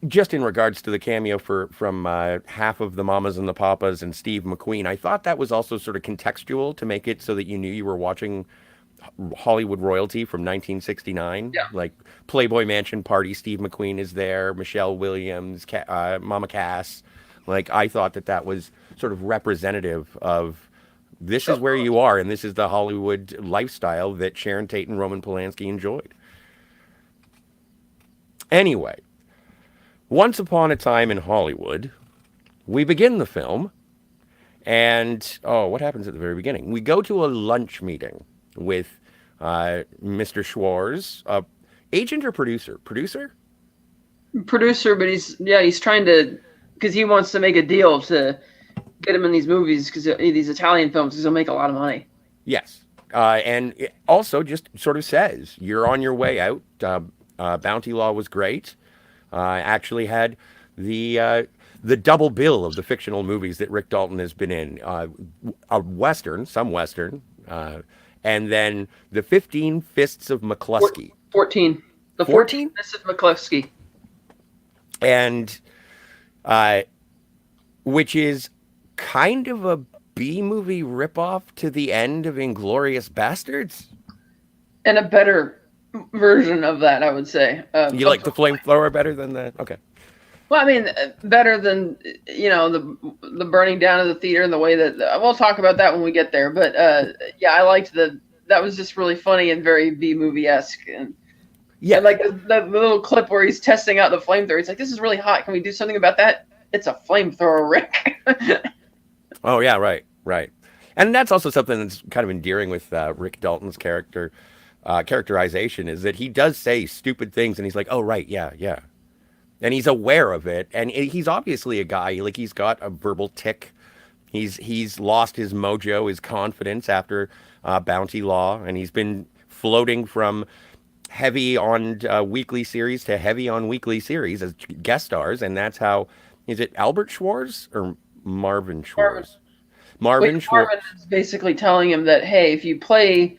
just in regards to the cameo from half of the Mamas and the Papas and Steve McQueen, I thought that was also sort of contextual to make it so that you knew you were watching Hollywood royalty from 1969. yeah, Like Playboy Mansion party, Steve McQueen is there, Michelle Williams, Mama Cass. Like I thought that was sort of representative of this is where you are, and this is the Hollywood lifestyle that Sharon Tate and Roman Polanski enjoyed. Anyway, once upon a time in Hollywood, we begin the film, and oh, what happens at the very beginning? We go to a lunch meeting with Mr. Schwartz, agent or producer? producer, but he's trying to because he wants to make a deal to get him in these movies because these Italian films because he'll make a lot of money. Yes. And it also just sort of says, you're on your way out. Bounty Law was great. Actually had the double bill of the fictional movies that Rick Dalton has been in. A Western, some Western, and then the 15 Fists of McCluskey. 14. The 14 14? Miss of McCluskey. And which is kind of a B movie ripoff to the end of Inglorious Bastards. And a better version of that, I would say. You like the flamethrower better than the? Okay. Well, I mean, better than the burning down of the theater and the way that we'll talk about that when we get there. But yeah, I liked that was just really funny and very B movie esque, and Yes. like the little clip where he's testing out the flamethrower. He's like, "This is really hot. Can we do something about that?" It's a flamethrower, Rick. Oh yeah, right, right. And that's also something that's kind of endearing with Rick Dalton's characterization is that he does say stupid things, and he's like, "Oh right, yeah, yeah," and he's aware of it, and he's obviously a guy like he's got a verbal tick. He's lost his mojo, his confidence after Bounty Law, and he's been floating from heavy on weekly series to heavy on weekly series as guest stars, and that's how is it Albert Schwartz or Marvin Marvin, Schwartz? wait, Marvin Marvin Schwartz. is basically telling him that, hey, if you play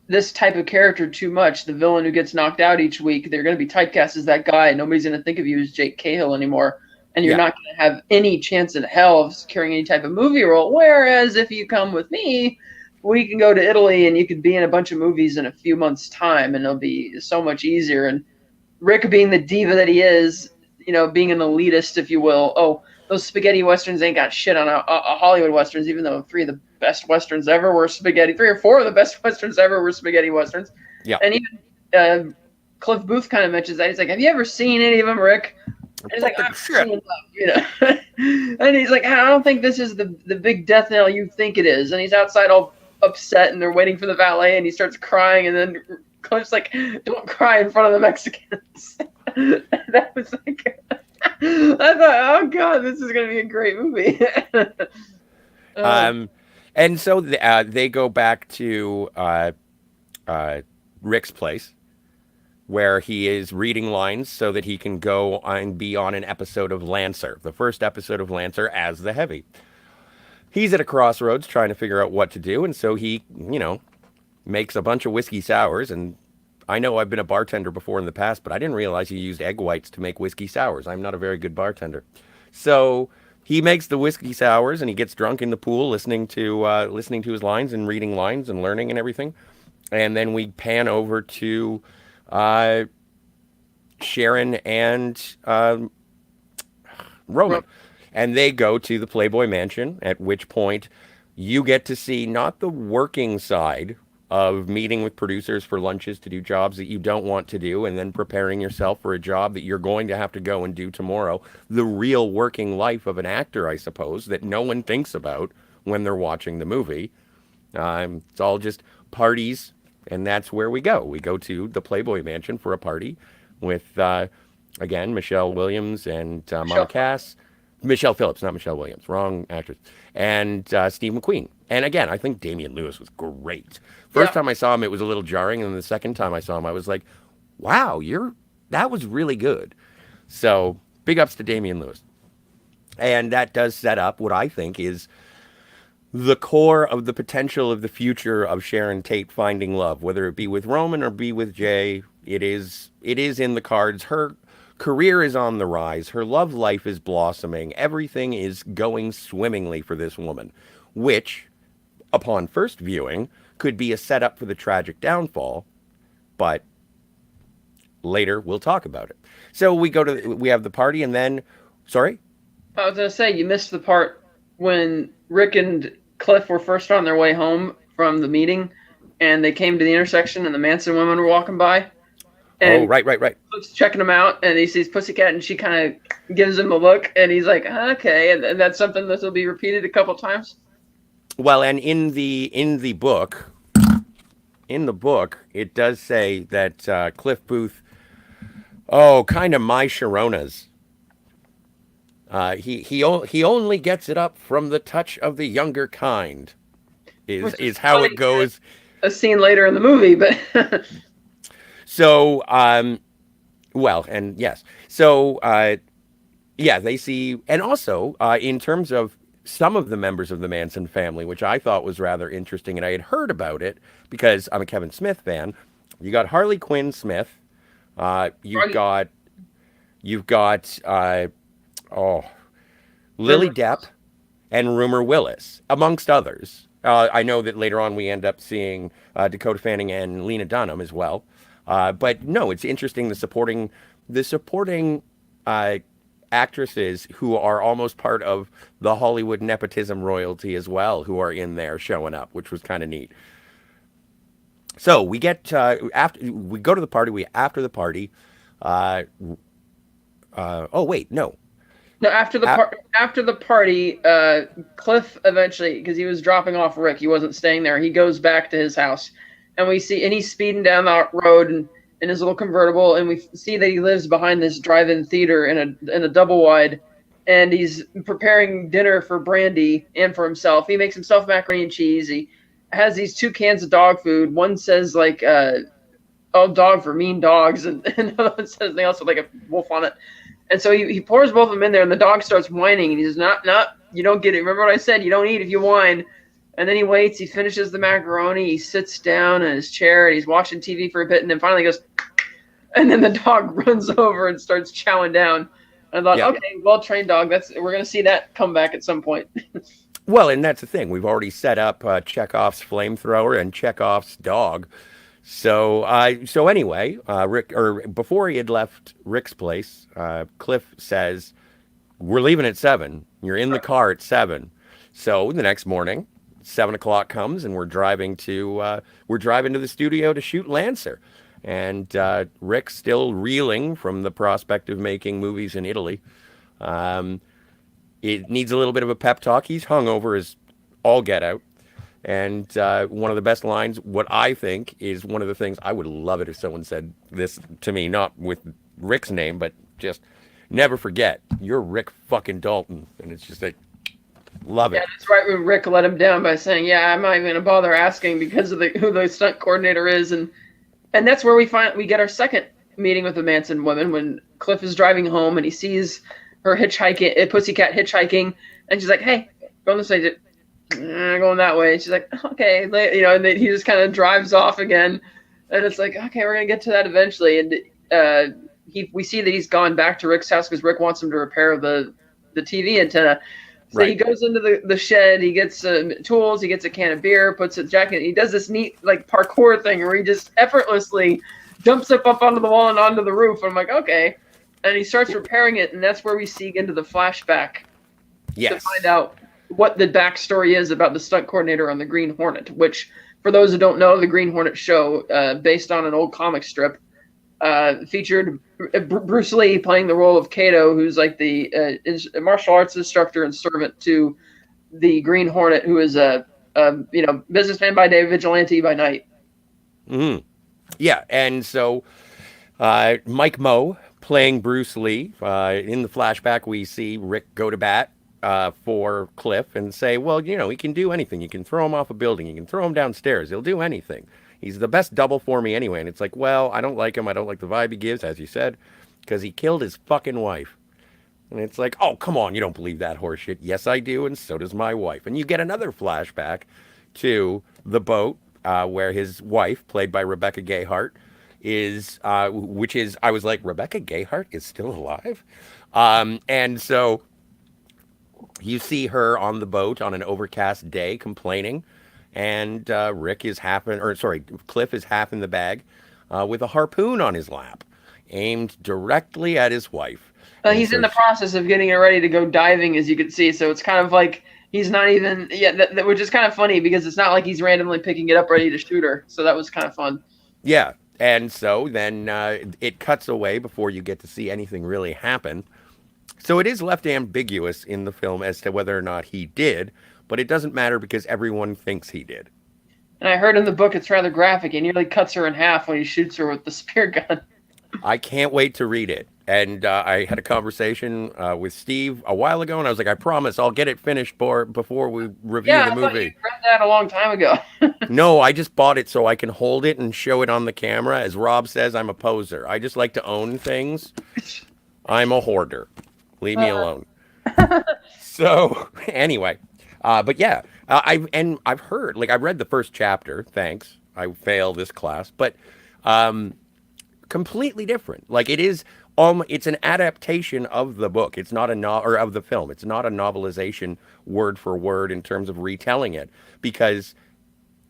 this type of character too much, the villain who gets knocked out each week, they're going to be typecast as that guy. Nobody's going to think of you as Jake Cahill anymore, and you're Yeah, not going to have any chance in hell of securing any type of movie role. Whereas if you come with me, we can go to Italy and you could be in a bunch of movies in a few months' time, and it'll be so much easier. And Rick, being the diva that he is, being an elitist, if you will. Oh, those spaghetti westerns ain't got shit on a Hollywood westerns, even though three of the best westerns ever were spaghetti. Three or four of the best westerns ever were spaghetti westerns. yeah. And even Cliff Booth kind of mentions that. He's like, "Have you ever seen any of them, Rick?" And he's like, Fucking "I've shit. seen them, And he's like, "I don't think this is the big death knell you think it is." And he's outside all upset, and they're waiting for the valet, and he starts crying, and then Cliff's like, "Don't cry in front of the Mexicans." That was like, I thought, oh god, this is gonna be a great movie. uh, Um, and so they go back to uh, Rick's place where he is reading lines so that he can go and be on an episode of Lancer, the first episode of Lancer as the Heavy. He's at a crossroads trying to figure out what to do, and so he, makes a bunch of whiskey sours. And I know I've been a bartender before in the past, but I didn't realize you used egg whites to make whiskey sours. I'm not a very good bartender. So he makes the whiskey sours and he gets drunk in the pool listening to his lines and reading lines and learning and everything. And then we pan over to uh, Sharon and Roman. And they go to the Playboy Mansion, at which point you get to see not the working side of meeting with producers for lunches to do jobs that you don't want to do and then preparing yourself for a job that you're going to have to go and do tomorrow. The real working life of an actor, I suppose, that no one thinks about when they're watching the movie. It's all just parties, and that's where we go. We go to the Playboy Mansion for a party with, again, Michelle Williams and Mama Michelle, Cass. Michelle Phillips, not Michelle Williams, wrong actress. And Steve McQueen. And again, I think Damian Lewis was great. First yeah, time I saw him, it was a little jarring, and the second time I saw him, I was like, "Wow, that was really good." So big ups to Damian Lewis, and that does set up what I think is the core of the potential of the future of Sharon Tate finding love, whether it be with Roman or be with Jay. It is in the cards. Her career is on the rise. Her love life is blossoming. Everything is going swimmingly for this woman, which, upon first viewing, could be a setup for the tragic downfall. But later we'll talk about it. So we have the party, and then, sorry. I was gonna say you missed the part when Rick and Cliff were first on their way home from the meeting, and they came to the intersection, and the Manson women were walking by, Oh, and right, right, right. Cliff's checking them out, and he sees Pussycat, and she kind of gives him a look, and he's like, okay, and that's something that will be repeated a couple times. Well, and in the book, it does say that Cliff Booth, oh, kind of my Sharonas. He only gets it up from the touch of the younger kind. Is Which is is how funny, it goes. a scene later in the movie, but So, well, and yes. So, yeah, they see, and also in terms of some of the members of the Manson family, which I thought was rather interesting, and I had heard about it because I'm a Kevin Smith fan. You got Harley Quinn Smith. You've got oh, Lily Depp and Rumor Willis, amongst others. I know that later on we end up seeing Dakota Fanning and Lena Dunham as well. But no, it's interesting the supporting uh, actresses who are almost part of the Hollywood nepotism royalty as well, who are in there showing up, which was kind of neat. So we get after we go to the party. We after the party. Uh, oh wait, no. No, Ap- after the party, Cliff eventually, because he was dropping off Rick, he wasn't staying there. He goes back to his house, and he's speeding down the road in his little convertible, and we see that he lives behind this drive-in theater in a double wide, and he's preparing dinner for Brandy and for himself. He makes himself macaroni and cheese. He has these two cans of dog food. One says like "Oh, dog for mean dogs," and another one says something else with like a wolf on it. And so he pours both of them in there, and the dog starts whining. And he says, "Not, you don't get it. Remember what I said? You don't eat if you whine." And then he waits. He finishes the macaroni. He sits down in his chair, and he's watching TV for a bit, and then finally goes, and then the dog runs over and starts chowing down. And I thought, yeah. okay, well trained dog. We're gonna see that come back at some point. Well, and that's the thing. We've already set up Chekhov's flamethrower and Chekhov's dog. So anyway, Rick, or before he had left Rick's place, Cliff says, "We're leaving at 7. You're in the car at 7." So the next morning, 7 o'clock comes, and we're driving to the studio to shoot Lancer, and Rick's still reeling from the prospect of making movies in Italy. Um, it needs a little bit of a pep talk. He's hungover as all get out. And one of the best lines, what I think is one of the things I would love it if someone said this to me, not with Rick's name, but just never forget, you're Rick fucking Dalton. And it's just like, love Yeah, it. that's right. When Rick let him down by saying, "Yeah, I'm not even gonna bother asking because of who the stunt coordinator is," and that's where we get our second meeting with the Manson woman when Cliff is driving home and he sees her hitchhiking, Pussycat hitchhiking, and she's like, "Hey, go on this way." Going that way. And she's like, "Okay," and then he just kind of drives off again, and it's like, "Okay, we're gonna get to that eventually." And we see that he's gone back to Rick's house because Rick wants him to repair the TV antenna. So he Right. goes into the shed, he gets tools, he gets a can of beer, puts a jacket, he does this neat like parkour thing where he just effortlessly jumps up onto the wall and onto the roof. I'm like, okay. And he starts repairing it, and that's where we see into the flashback to find Yes. out what the backstory is about the stunt coordinator on the Green Hornet, which, for those who don't know, the Green Hornet show, based on an old comic strip, featured Bruce Lee playing the role of Kato, who's like the martial arts instructor and servant to the Green Hornet, who is a businessman by day, vigilante by night. Hmm. Yeah. And so Mike Moe playing Bruce Lee. In the flashback, we see Rick go to bat for Cliff and say, well, he can do anything. You can throw him off a building. You can throw him downstairs. He'll do anything. He's the best double for me anyway. And it's like, well, I don't like him. I don't like the vibe he gives, as you said, because he killed his fucking wife. And it's like, oh, come on. You don't believe that horseshit. Yes, I do. And so does my wife. And you get another flashback to the boat where his wife, played by Rebecca Gayheart, I was like, Rebecca Gayheart is still alive? And so you see her on the boat on an overcast day complaining, and Cliff is half in the bag with a harpoon on his lap, aimed directly at his wife. And He's in so, the process of getting it ready to go diving, as you can see. So it's kind of like he's not even which is kind of funny because it's not like he's randomly picking it up ready to shoot her. So that was kind of fun. yeah. And so then it cuts away before you get to see anything really happen. So it is left ambiguous in the film as to whether or not he did, but it doesn't matter because everyone thinks he did. And I heard in the book it's rather graphic. He nearly cuts her in half when he shoots her with the spear gun. I can't wait to read it. And I had a conversation with Steve a while ago, and I was like, I promise I'll get it finished before we review Yeah, the I thought you movie. read that a long time ago. No, I just bought it so I can hold it and show it on the camera. As Rob says, I'm a poser. I just like to own things. I'm a hoarder. Leave me alone. So anyway, but yeah, I've heard, like, I've read the first chapter. Thanks, I failed this class, but completely different. Like it's an adaptation of the book. It's not or of the film. It's not a novelization word for word in terms of retelling it, because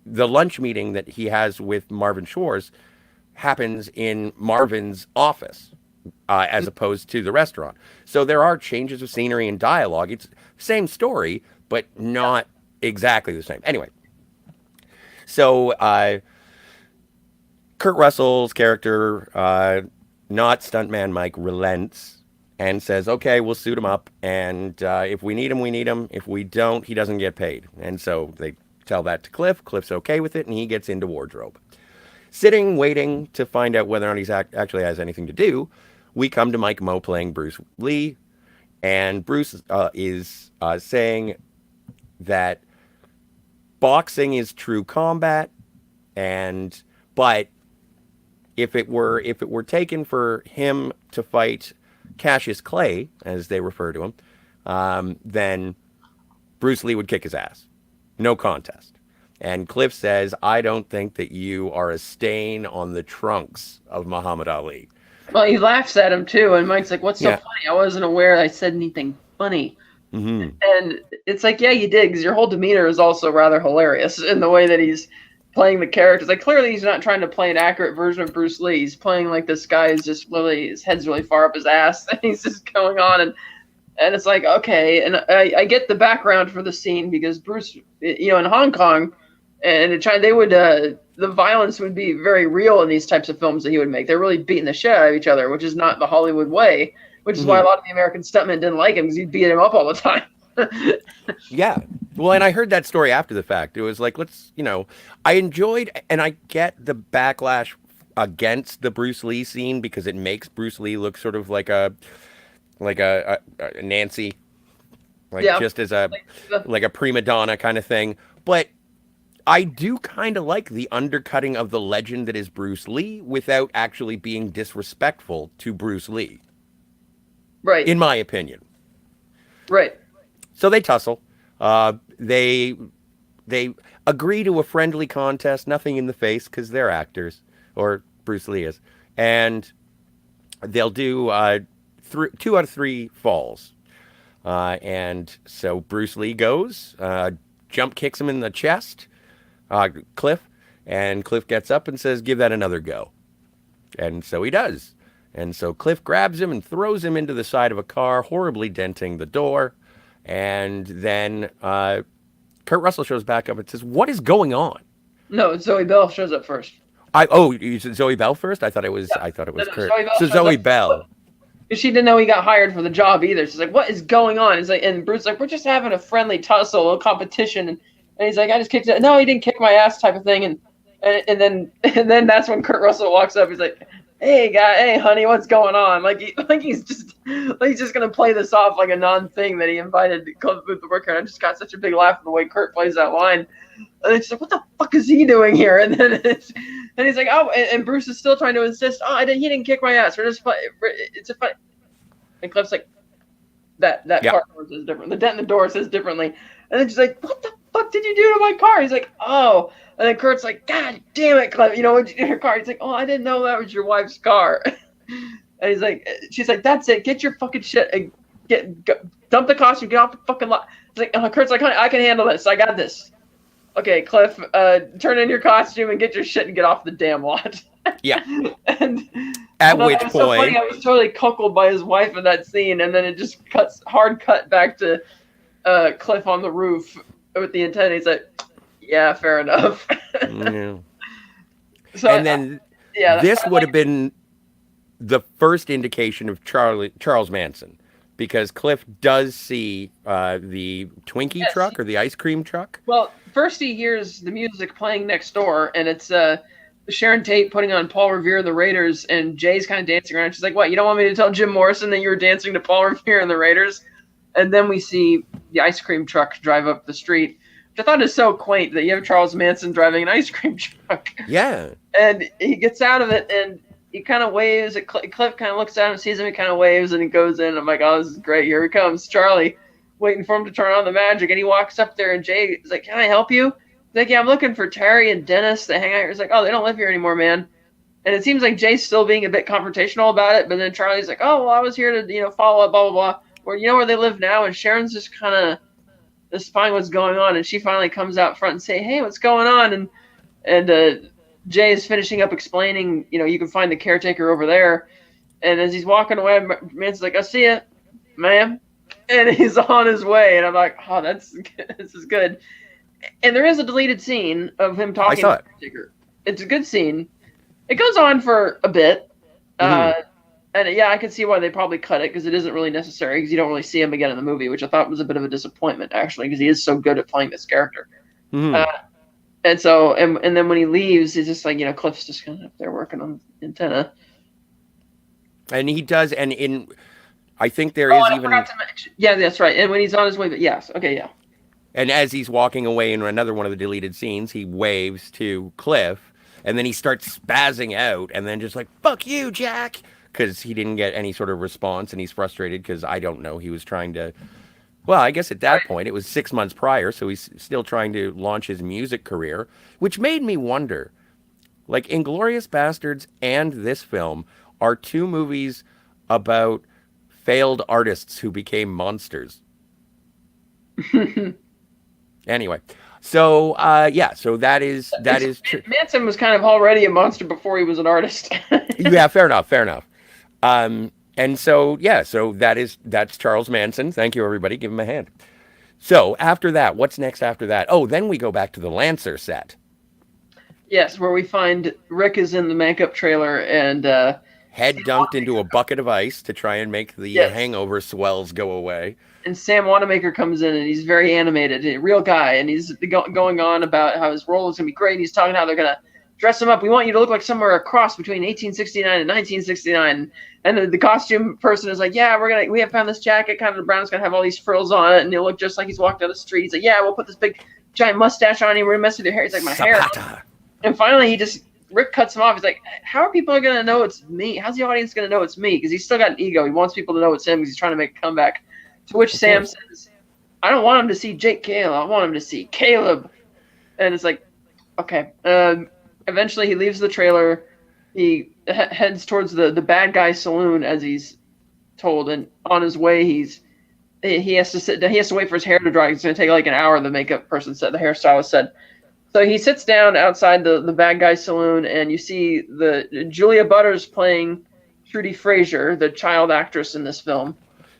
the lunch meeting that he has with Marvin Shores happens in Marvin's office. as opposed to the restaurant. So there are changes of scenery and dialogue. It's same story, but not exactly the same. Anyway, so Kurt Russell's character, not stuntman Mike, relents and says, "Okay, we'll suit him up, and if we need him, we need him. If we don't, he doesn't get paid." And so they tell that to Cliff. Cliff's okay with it, and he gets into wardrobe. Sitting, waiting to find out whether or not he actually has anything to do, we come to Mike Moe playing Bruce Lee, and Bruce is saying that boxing is true combat, but if it were taken for him to fight Cassius Clay, as they refer to him, then Bruce Lee would kick his ass. No contest. And Cliff says, "I don't think that you are a stain on the trunks of Muhammad Ali." Well, he laughs at him too, and Mike's like, "What's so funny? I wasn't aware I said anything funny." Mm-hmm. And it's like, yeah, you did, because your whole demeanor is also rather hilarious in the way that he's playing the characters. Like, clearly he's not trying to play an accurate version of Bruce Lee. He's playing like this guy is just really, his head's really far up his ass, and he's just going on, and it's like, okay. And I get the background for the scene, because Bruce, in Hong Kong and in China, they would, the violence would be very real in these types of films that he would make. They're really beating the shit out of each other, which is not the Hollywood way, which is why a lot of the American stuntmen didn't like him, because he'd beat him up all the time. Yeah. Well, and I heard that story after the fact. It was like, I enjoyed, and I get the backlash against the Bruce Lee scene, because it makes Bruce Lee look sort of like a Nancy, just as a prima donna kind of thing. But I do kind of like the undercutting of the legend that is Bruce Lee without actually being disrespectful to Bruce Lee. Right. In my opinion. Right. So they tussle. They agree to a friendly contest, nothing in the face, because they're actors, or Bruce Lee is. And they'll do 2 out of 3 falls. And so Bruce Lee goes, jump kicks him in the chest, Cliff, and Cliff gets up and says, "Give that another go." And so he does. And so Cliff grabs him and throws him into the side of a car, horribly denting the door. And then Kurt Russell shows back up and says, "What is going on?" No, Zoe Bell shows up first. You said Zoe Bell first? I thought it was Kurt. Zoe Bell. She didn't know he got hired for the job either. She's like, "What is going on?" He's like, and Bruce's like, "We're just having a friendly tussle, a competition." And he's like, "I just kicked it." "No, he didn't kick my ass," type of thing. And then that's when Kurt Russell walks up. He's like, hey honey, what's going on?" He's just gonna play this off like a non-thing that he invited to come with the worker. And I just got such a big laugh at the way Kurt plays that line. And it's like, what the fuck is he doing here? And then he's like, "Oh," and Bruce is still trying to insist, "Oh, he didn't kick my ass. We're just it's a fight." And Cliff's like, that car door says different. The dent in the door says differently. And then she's like, "What the fuck did you do to my car?" He's like, "Oh." And then Kurt's like, "God damn it, Cliff. What'd you do to your car?" He's like, "Oh, I didn't know that was your wife's car." And she's like, "That's it. Get your fucking shit and dump the costume. Get off the fucking lot." He's like, Kurt's like, "Honey, I can handle this. I got this." "Okay, Cliff, turn in your costume and get your shit and get off the damn lot." Yeah. And at which point, so funny, I was totally cuckolded by his wife in that scene, and then it just hard cut back to Cliff on the roof with the antenna. He's like, "Yeah, fair enough." Yeah. So, and then this would have been the first indication of Charles Manson, because Cliff does see the Twinkie truck or the ice cream truck. Well, first he hears the music playing next door, and it's Sharon Tate putting on Paul Revere and the Raiders, and Jay's kind of dancing around. She's like, "What, you don't want me to tell Jim Morrison that you were dancing to Paul Revere and the Raiders?" And then we see the ice cream truck drive up the street, which I thought is so quaint that you have Charles Manson driving an ice cream truck. Yeah. And he gets out of it, and he kind of waves. Cliff kind of looks at him, sees him, he kind of waves, and he goes in. I'm like, "Oh, this is great. Here he comes, Charlie, waiting for him to turn on the magic." And he walks up there, and Jay is like, "Can I help you?" He's like, "Yeah, I'm looking for Terry and Dennis. They hang out here." He's like, "Oh, they don't live here anymore, man." And it seems like Jay's still being a bit confrontational about it, but then Charlie's like, "Oh, well, I was here to, follow up, blah, blah, blah. Where they live now?" And Sharon's just kind of spying what's going on, and she finally comes out front and say, "Hey, what's going on?" And Jay is finishing up explaining, you can find the caretaker over there. And as he's walking away, Manson's like, "I'll see you, ma'am," and he's on his way. And I'm like, "Oh, this is good." And there is a deleted scene of him I talking saw to it. the caretaker. It's a good scene. It goes on for a bit. And yeah, I can see why they probably cut it because it isn't really necessary because you don't really see him again in the movie, which I thought was a bit of a disappointment actually because he is so good at playing this character. Mm-hmm. And so, and then when he leaves, he's just like, Cliff's just kind of up there working on the antenna. And he does, and I think there is I even. forgot to mention. Yeah, that's right. And when he's on his way, but yes, okay, yeah. And as he's walking away in another one of the deleted scenes, he waves to Cliff, and then he starts spazzing out, and then just like, fuck you, Jack, because he didn't get any sort of response, and he's frustrated because I don't know, he was trying to. Well, I guess at that point, it was 6 months prior, so he's still trying to launch his music career, which made me wonder. Like, Inglourious Bastards and this film are two movies about failed artists who became monsters. Anyway, so yeah, so that is true. Manson was kind of already a monster before he was an artist. Yeah, fair enough, fair enough. And so yeah, so that's Charles Manson. Thank you, everybody. Give him a hand. So after that, what's next after that? Oh, then we go back to the Lancer set. Yes, where we find Rick is in the makeup trailer and Head dunked into a bucket of ice to try and make the hangover swells go away. And Sam Wanamaker comes in and he's very animated, a real guy, and he's going on about how his role is going to be great. And he's talking how they're going to dress him up. We want you to look like somewhere a cross between 1869 and 1969. And the costume person is like, yeah, we have found this jacket, kind of brown's going to have all these frills on it, and he'll look just like he's walked down the street. He's like, yeah, we'll put this big giant mustache on you. We're going to mess with your hair. He's like, my Zapata. hair. And finally, Rick cuts him off. He's like, how are people going to know it's me? How's the audience going to know it's me? Because he's still got an ego. He wants people to know it's him because he's trying to make a comeback. To which Sam says, I don't want him to see Jake Gale. I want him to see Caleb. And it's like, okay. Eventually, he leaves the trailer. He heads towards the bad guy saloon, as he's told. And on his way, he has to wait for his hair to dry. It's going to take like an hour, the makeup person said, the hairstylist said. So he sits down outside the bad guy saloon, and you see the Julia Butters playing Trudy Frazier, the child actress in this film.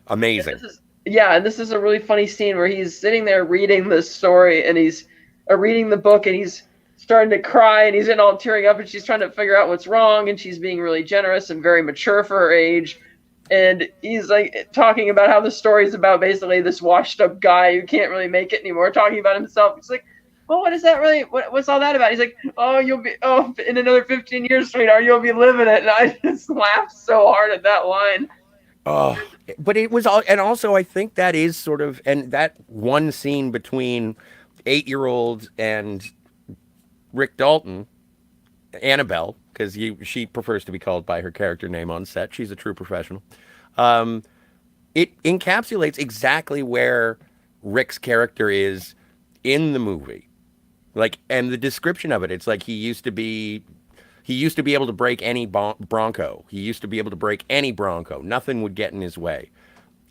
Amazing. And this is a really funny scene where he's sitting there reading the story, and he's reading the book, and he's starting to cry, and he's all tearing up, and she's trying to figure out what's wrong, and she's being really generous and very mature for her age. And he's like talking about how the story is about basically this washed up guy who can't really make it anymore, talking about himself. He's like, well, what is that really? What's all that about? He's like, in another 15 years, sweetheart, you'll be living it. And I just laughed so hard at that line. Oh, but it was all, and also I think that is sort of, and that one scene between 8-year-old and Rick Dalton, Annabelle, because she prefers to be called by her character name on set. She's a true professional. It encapsulates exactly where Rick's character is in the movie. Like, and the description of it, it's like he used to be able to break any bronco. He used to be able to break any bronco. Nothing would get in his way.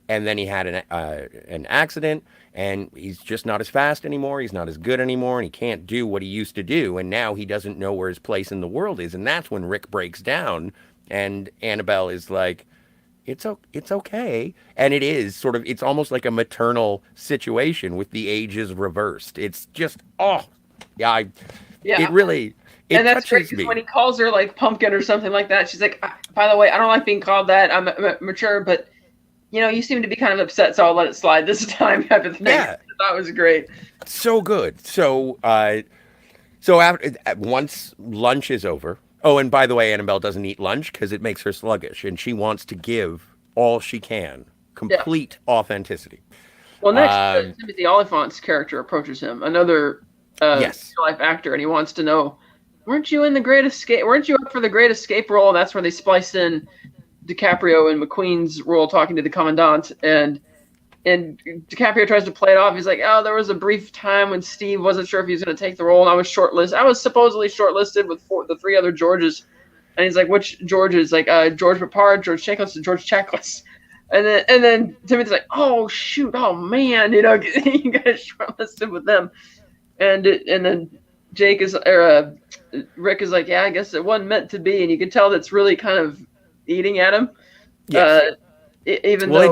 And then he had an accident, and he's just not as fast anymore. He's not as good anymore, and he can't do what he used to do. And now he doesn't know where his place in the world is. And that's when Rick breaks down, and Annabelle is like, it's okay. And it is sort of, it's almost like a maternal situation with the ages reversed. It's just, it really... It and that's great because when he calls her like pumpkin or something like that, she's like, by the way, I don't like being called that. I'm mature, but you seem to be kind of upset, so I'll let it slide this time type of thing. Yeah. That was great. So good. So after once lunch is over. Oh, and by the way, Annabelle doesn't eat lunch because it makes her sluggish, and she wants to give all she can. Complete authenticity. Well, next, Timothy Oliphant's character approaches him, another real-life actor, and he wants to know, weren't you in the Great Escape? Weren't you up for the Great Escape role? And that's where they splice in DiCaprio and McQueen's role talking to the Commandant. And DiCaprio tries to play it off. He's like, there was a brief time when Steve wasn't sure if he was going to take the role, and I was shortlisted. I was supposedly shortlisted with the 3 other Georges. And he's like, which Georges? Like George Papard, George Chaklis, and George Chaklis. And then Timothy's like, oh, shoot, oh, man, you got shortlisted with them. And then Rick is like, yeah, I guess it wasn't meant to be. And you can tell that's really kind of eating at him. Yes. Uh, even Well, though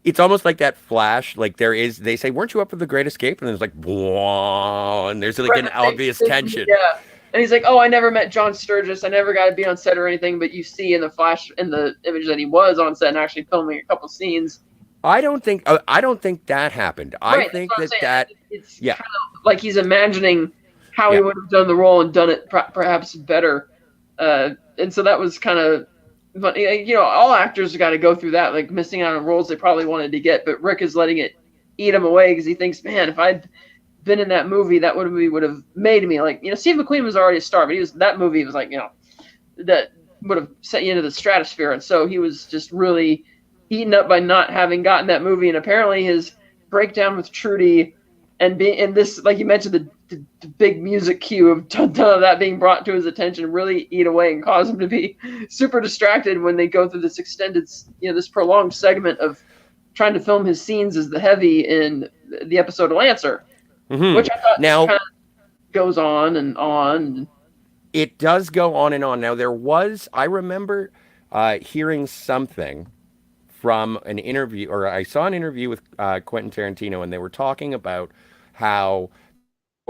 it's almost like that Flash. Like there is, they say, "Weren't you up for the Great Escape?" And there's like, "Whoa," and there's like an obvious tension. yeah, and he's like, "Oh, I never met John Sturgis. I never got to be on set or anything." But you see in the flash, in the image, that he was on set and actually filming a couple scenes. I don't think that happened. I Right, that's think what I'm that saying. It's yeah, kind of like he's imagining how he yeah. would have done the role and done it perhaps better. And so that was kind of, but all actors got to go through that, like missing out on roles they probably wanted to get. But Rick is letting it eat him away because he thinks, man, if I'd been in that movie, that would have made me like, Steve McQueen was already a star, but that movie was like, that would have sent you into the stratosphere. And so he was just really eaten up by not having gotten that movie. And apparently his breakdown with Trudy and being in this, like you mentioned, the big music cue of that being brought to his attention really eat away and cause him to be super distracted when they go through this extended, this prolonged segment of trying to film his scenes as the heavy in the episode of Lancer, which I thought just Now kind of goes on and on. it does go on and on. Now I remember hearing something from an interview, or I saw an interview with Quentin Tarantino, and they were talking about how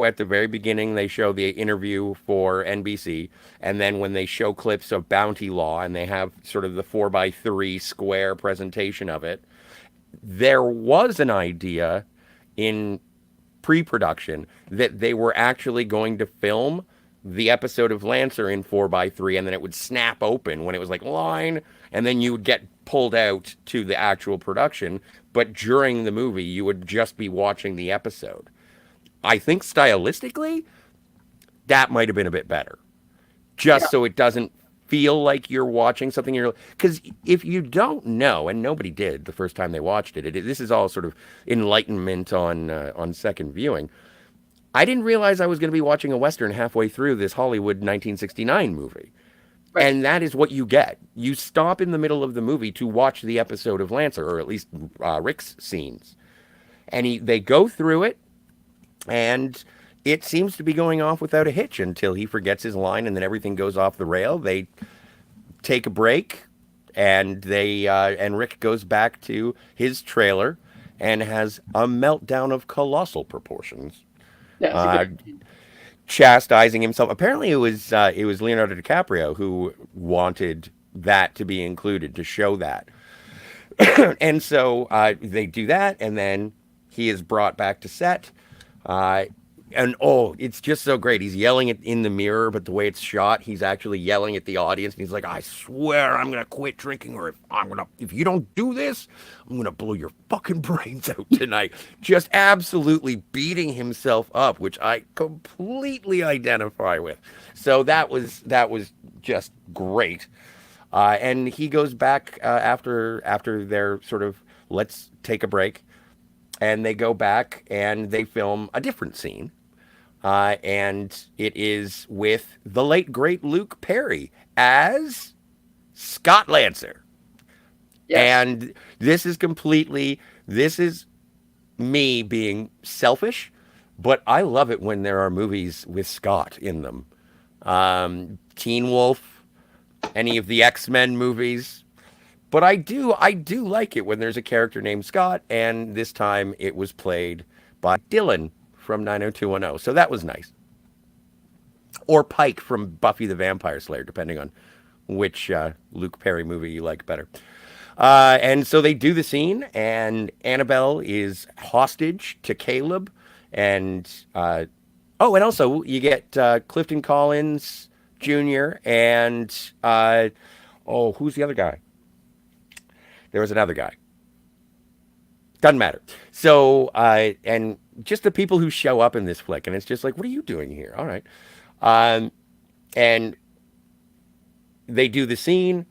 at the very beginning they show the interview for NBC, and then when they show clips of Bounty Law and they have sort of the 4x3 square presentation of it, there was an idea in pre-production that they were actually going to film the episode of Lancer in 4x3, and then it would snap open when it was like line, and then you would get pulled out to the actual production. But during the movie, you would just be watching the episode. I think stylistically, that might have been a bit better, Yeah. just so it doesn't feel like you're watching something you're, because if you don't know, and nobody did the first time they watched this is all sort of enlightenment on second viewing. I didn't realize I was going to be watching a Western halfway through this Hollywood 1969 movie. Right. And that is what you get. You stop in the middle of the movie to watch the episode of Lancer, or at least Rick's scenes. And they go through it, and it seems to be going off without a hitch until he forgets his line, and then everything goes off the rail. They take a break, and and Rick goes back to his trailer and has a meltdown of colossal proportions, Yeah. It's a uh, good. chastising himself. Apparently, it was Leonardo DiCaprio who wanted that to be included to show that, and so they do that, and then he is brought back to set. Uh, and oh, it's just so great. He's yelling it in the mirror, but the way it's shot, he's actually yelling at the audience. And he's like, "I swear, I'm gonna quit drinking, or if you don't do this, I'm gonna blow your fucking brains out tonight." Just absolutely beating himself up, which I completely identify with. So that was just great. And he goes back after their sort of let's take a break, and they go back and they film a different scene. And it is with the late great Luke Perry as Scott Lancer. Yes. And this is me being selfish, but I love it when there are movies with Scott in them. Teen Wolf, any of the X-Men movies. But I do like it when there's a character named Scott, and this time it was played by Dylan from 90210. So that was nice. Or Pike from Buffy the Vampire Slayer, depending on which Luke Perry movie you like better. And so they do the scene, and Annabelle is hostage to Caleb. And oh, and also you get Clifton Collins Jr. and oh, who's the other guy? There was another guy. Doesn't matter. So, and just the people who show up in this flick, and it's just like, what are you doing here? All right. Um, and they do the scene,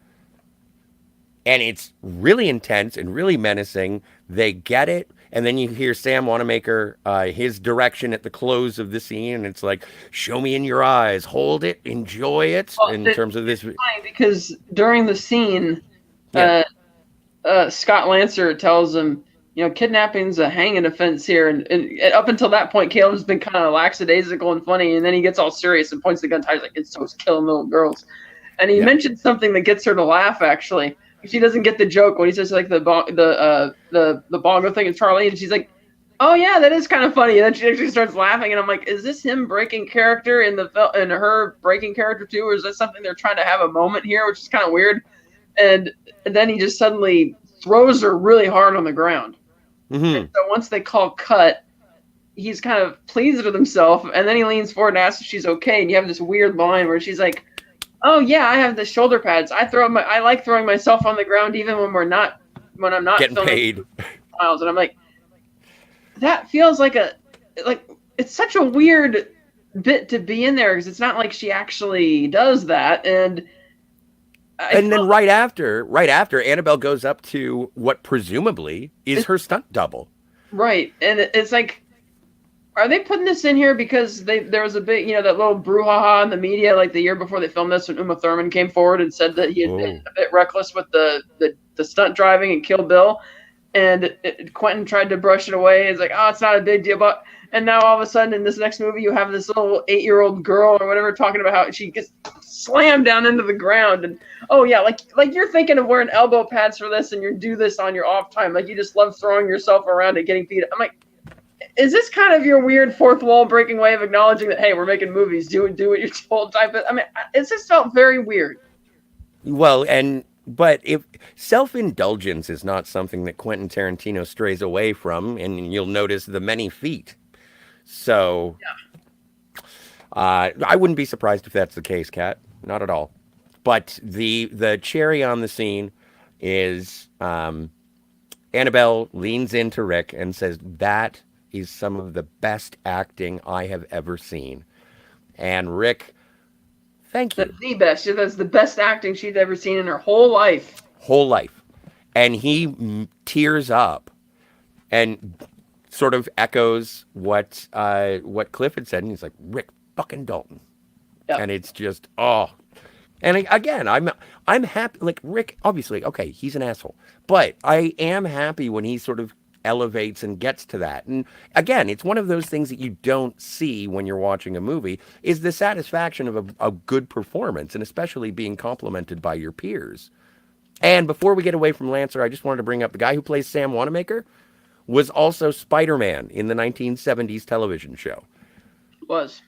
and it's really intense and really menacing. They get it. And then you hear Sam Wanamaker, his direction at the close of the scene, and it's like, show me in your eyes, hold it, enjoy it, Well, in terms of this. funny because during the scene, Yeah. Scott Lancer tells him, kidnapping's a hanging offense here, and up until that point, Caleb's been kind of lackadaisical and funny, and then he gets all serious and points the gun. He's like, "It's killing little girls," And he mentioned something that gets her to laugh. Actually, she doesn't get the joke when he says like the bongo thing is Charlie, and she's like, "Oh yeah, that is kind of funny." And then she actually starts laughing, and I'm like, "Is this him breaking character in and her breaking character too, or is that something they're trying to have a moment here, which is kind of weird?" And then he just suddenly throws her really hard on the ground. Mm-hmm. And so once they call cut, he's kind of pleased with himself, and then he leans forward and asks if she's okay. And you have this weird line where she's like, "Oh yeah, I have the shoulder pads. I like throwing myself on the ground even when I'm not getting paid." Miles." And I'm like, that feels like it's such a weird bit to be in there because it's not like she actually does that. And then right after Annabelle goes up to what presumably is her stunt double. Right, and it's like, are they putting this in here because there was a big, that little brouhaha in the media like the year before they filmed this when Uma Thurman came forward and said that he had been a bit reckless with the stunt driving and Kill Bill, and Quentin tried to brush it away. It's like, oh, it's not a big deal, and now all of a sudden in this next movie you have this little 8-year-old girl or whatever talking about how she gets slammed down into the ground, and oh yeah, like you're thinking of wearing elbow pads for this, and you do this on your off time, like you just love throwing yourself around and getting beat. I'm like, is this kind of your weird fourth wall breaking way of acknowledging that, hey, we're making movies, do what you're told type of? I mean, it just felt very weird. Well, but if self-indulgence is not something that Quentin Tarantino strays away from, and you'll notice the many feet. So, I wouldn't be surprised if that's the case, Kat. Not at all. But the cherry on the scene is Annabelle leans into Rick and says, "That is some of the best acting I have ever seen." And Rick, thank you. That's the best. That's the best acting she'd ever seen in her whole life. Whole life. And he tears up and sort of echoes what Cliff had said. And he's like, "Rick fucking Dalton." Yep. And it's just, oh. And again, I'm happy. Like, Rick, obviously, okay, he's an asshole. But I am happy when he sort of elevates and gets to that. And again, it's one of those things that you don't see when you're watching a movie, is the satisfaction of a good performance, and especially being complimented by your peers. And before we get away from Lancer, I just wanted to bring up the guy who plays Sam Wanamaker was also Spider-Man in the 1970s television show. Was.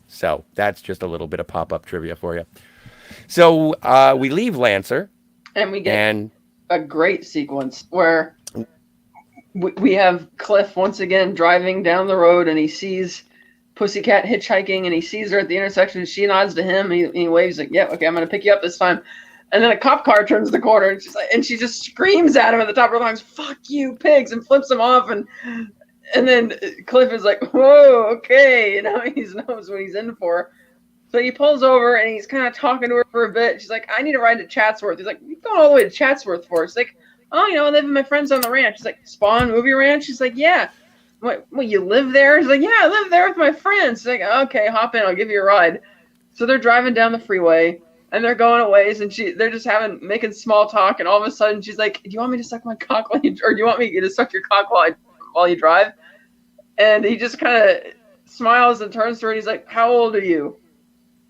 So that's just a little bit of pop-up trivia for you. So we leave Lancer. And we get a great sequence where we have Cliff once again driving down the road, and he sees Pussycat hitchhiking, and he sees her at the intersection, and she nods to him, and he waves like, "Yeah, okay, I'm going to pick you up this time." And then a cop car turns the corner, and she just screams at him at the top of her lungs, "Fuck you, pigs," and flips him off. And then Cliff is like, "Whoa, okay," he knows what he's in for. So he pulls over, and he's kind of talking to her for a bit. She's like, "I need to ride to Chatsworth." He's like, "You're going all the way to Chatsworth for?" She's like, "Oh, I live with my friends on the ranch." She's like, "Spawn Movie Ranch?" She's like, "Yeah." What, you live there? He's like, "Yeah, I live there with my friends." She's like, "Okay, hop in, I'll give you a ride." So they're driving down the freeway, and they're going a ways, and they're just making small talk, and all of a sudden she's like, "Do you want me to suck my cock or do you want me to suck your cock while you drive?" And he just kind of smiles and turns to her, and he's like, "How old are you?"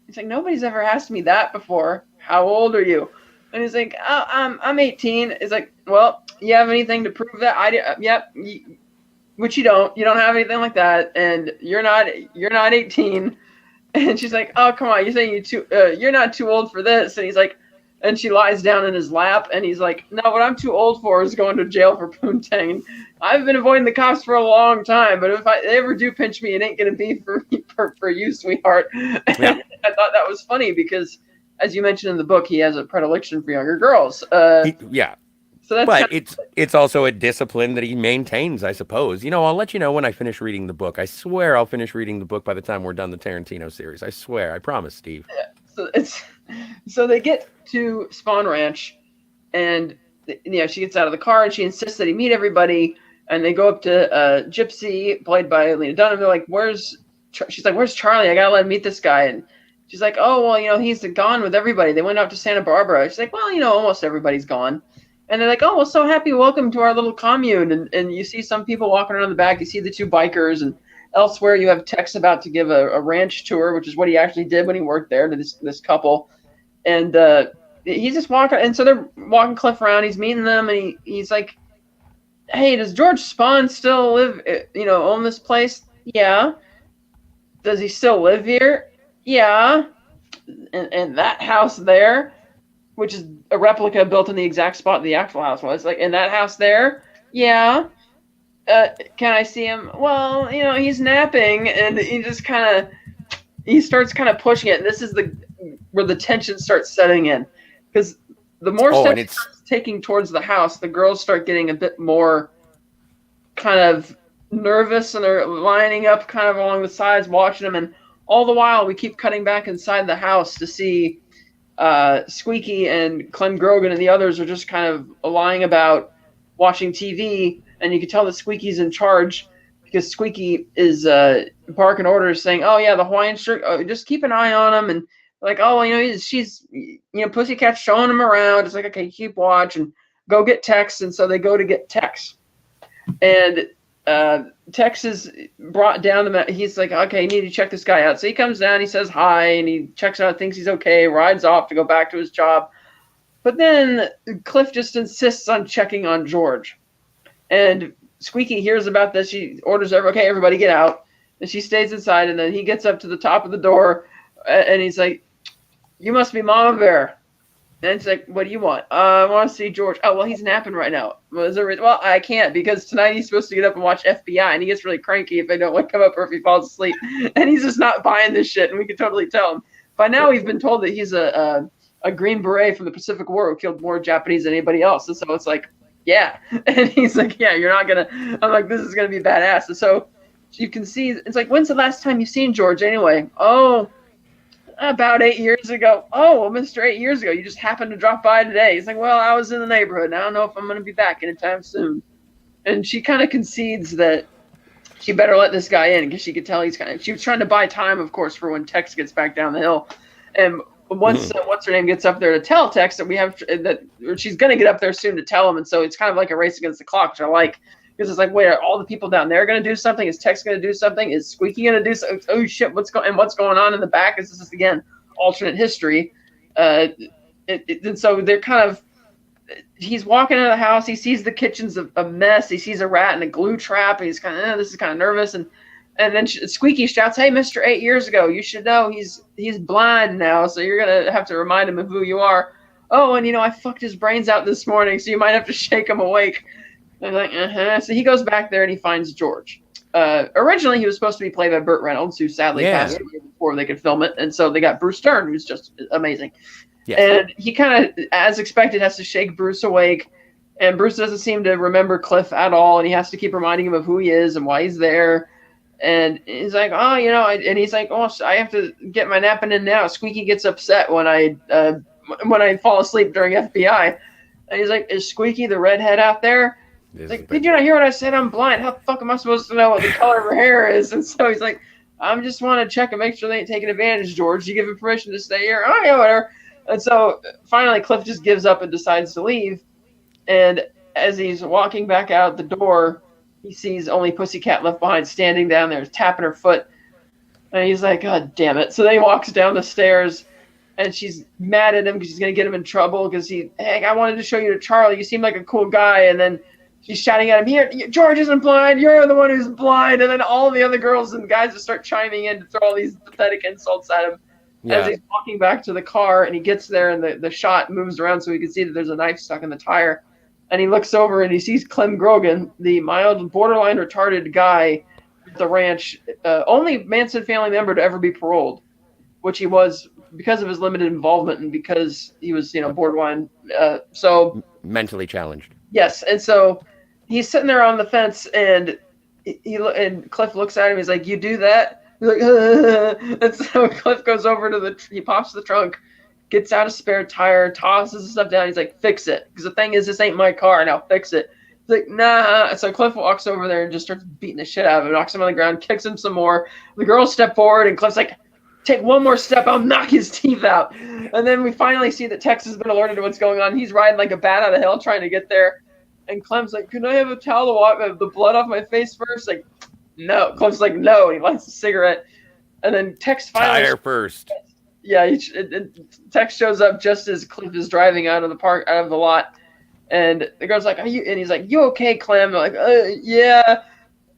He's like, "Nobody's ever asked me that before. How old are you?" And he's like, "Oh, I'm 18. He's like, "Well, you have anything to prove that?" Yep. Which you don't. You don't have anything like that, and you're not 18. And she's like, "Oh, come on, you're saying you're not too old for this?" And he's like, and she lies down in his lap, and he's like, "No, what I'm too old for is going to jail for poontang. I've been avoiding the cops for a long time, but if they ever do pinch me, it ain't gonna be for you, sweetheart." Yeah. I thought that was funny because, as you mentioned in the book, he has a predilection for younger girls. Yeah. So but it's also a discipline that he maintains, I suppose. I'll let you know when I finish reading the book. I swear I'll finish reading the book by the time we're done the Tarantino series. I swear. I promise, Steve. Yeah. So they get to Spawn Ranch, and she gets out of the car, and she insists that he meet everybody, and they go up to Gypsy, played by Lena Dunham. They're like, she's like, "Where's Charlie? I gotta let him meet this guy." And she's like, "Oh, well, he's gone with everybody. They went out to Santa Barbara." She's like, "Well, almost everybody's gone." And they're like, "Oh, well, so happy. Welcome to our little commune." And you see some people walking around the back. You see the two bikers, and elsewhere you have Tex about to give a ranch tour, which is what he actually did when he worked there to this couple. and he's just walking, and so they're walking Cliff around. He's meeting them, and he's like, "Hey, does George Spahn still live? Own this place? Yeah. Does he still live here? Yeah. And that house there, which is a replica built in the exact spot the actual house was. Like, in that house there? Yeah. Can I see him? Well, he's napping," and he starts kind of pushing it. And this is where the tension starts setting in, because the more steps he starts taking towards the house, the girls start getting a bit more kind of nervous, and they're lining up kind of along the sides, watching him. And all the while, we keep cutting back inside the house to see Squeaky and Clem Grogan and the others are just kind of lying about, watching TV, and you can tell that Squeaky's in charge, because Squeaky is barking orders, saying, "Oh yeah, the Hawaiian shirt. Oh, just keep an eye on him." And like, "Oh, she's Pussycat's showing him around." It's like, "Okay, keep watch and go get Tex." And so they go to get Tex, and Tex is brought down. He's like, "Okay, you need to check this guy out." So he comes down, he says hi, and he checks out, thinks he's okay, rides off to go back to his job. But then Cliff just insists on checking on George. And Squeaky hears about this. She orders, "Okay, everybody get out." And she stays inside, and then he gets up to the top of the door, and he's like, "You must be Mama Bear." And it's like, "What do you want?" "I want to see George." "Oh, well, he's napping right now." "Well, I can't, because tonight he's supposed to get up and watch FBI, and he gets really cranky if I don't wake him up or if he falls asleep." And he's just not buying this shit, and we can totally tell him. By now, we've been told that he's a Green Beret from the Pacific War who killed more Japanese than anybody else. And so it's like, yeah. And he's like, "Yeah, you're not going to." I'm like, "This is going to be badass." And so you can see, it's like, "When's the last time you've seen George anyway?" "Oh, about 8 years ago." "Oh, well, Mr. 8 years ago, you just happened to drop by today." He's like, "Well, I was in the neighborhood, and I don't know if I'm going to be back anytime soon." And she kind of concedes that she better let this guy in, because she could tell she was trying to buy time, of course, for when Tex gets back down the hill. And once what's her name gets up there to tell Tex that she's going to get up there soon to tell him. And so it's kind of like a race against the clock, which I like, because it's like, wait, are all the people down there going to do something? Is Tex going to do something? Is Squeaky going to do something? Oh shit, what's going on in the back? Is this again alternate history? And so they're kind of, he's walking into the house, he sees the kitchen's a mess, he sees a rat in a glue trap, and he's kind of, this is kind of nervous. And then Squeaky shouts, "Hey, Mr. 8 years ago, you should know he's blind now, so you're going to have to remind him of who you are. Oh, and I fucked his brains out this morning, so you might have to shake him awake." And like, So he goes back there and he finds George. Originally, he was supposed to be played by Burt Reynolds, who sadly passed away before they could film it. And so they got Bruce Dern, who's just amazing. Yes. And he kind of, as expected, has to shake Bruce awake. And Bruce doesn't seem to remember Cliff at all, and he has to keep reminding him of who he is and why he's there. And he's like, "Oh, and he's like, "Oh, I have to get my napping in now." Squeaky gets upset when I fall asleep during FBI. And he's like, "Is Squeaky the redhead out there?" He's like, "Did you not hear what I said? I'm blind. How the fuck am I supposed to know what the color of her hair is?" And so he's like, "I just want to check and make sure they ain't taking advantage, George. You give him permission to stay here?" "Oh, yeah, whatever." And so finally Cliff just gives up and decides to leave. And as he's walking back out the door, he sees only Pussycat left behind, standing down there, tapping her foot. And he's like, "God damn it." So then he walks down the stairs, and she's mad at him because she's going to get him in trouble, because "Hey, I wanted to show you to Charlie. You seem like a cool guy." And then she's shouting at him, "Here, George isn't blind. You're the one who's blind." And then all the other girls and guys just start chiming in to throw all these pathetic insults at him. Yeah. As he's walking back to the car, and he gets there, and the shot moves around so he can see that there's a knife stuck in the tire. And he looks over and he sees Clem Grogan, the mild, borderline retarded guy at the ranch, only Manson family member to ever be paroled, which he was because of his limited involvement and because he was, borderline. So mentally challenged. Yes, and so he's sitting there on the fence, and and Cliff looks at him. He's like, "You do that?" He's like, and so Cliff goes over he pops the trunk, gets out a spare tire, tosses the stuff down. He's like, "Fix it." Because the thing is, this ain't my car. Now fix it. He's like, "Nah." So Cliff walks over there and just starts beating the shit out of him, knocks him on the ground, kicks him some more. The girls step forward, and Cliff's like, "Take one more step, I'll knock his teeth out." And then we finally see that Tex has been alerted to what's going on. He's riding like a bat out of hell trying to get there. And Clem's like, "Can I have a towel to wipe the blood off my face first?" Like, no. Clem's like, no. And he lights a cigarette. And then Tex finally... Tire first. Yeah, Tex shows up just as Cliff is driving out of the lot, and the girl's like, "Are you?" And he's like, "You okay, Clem?" I'm like, yeah.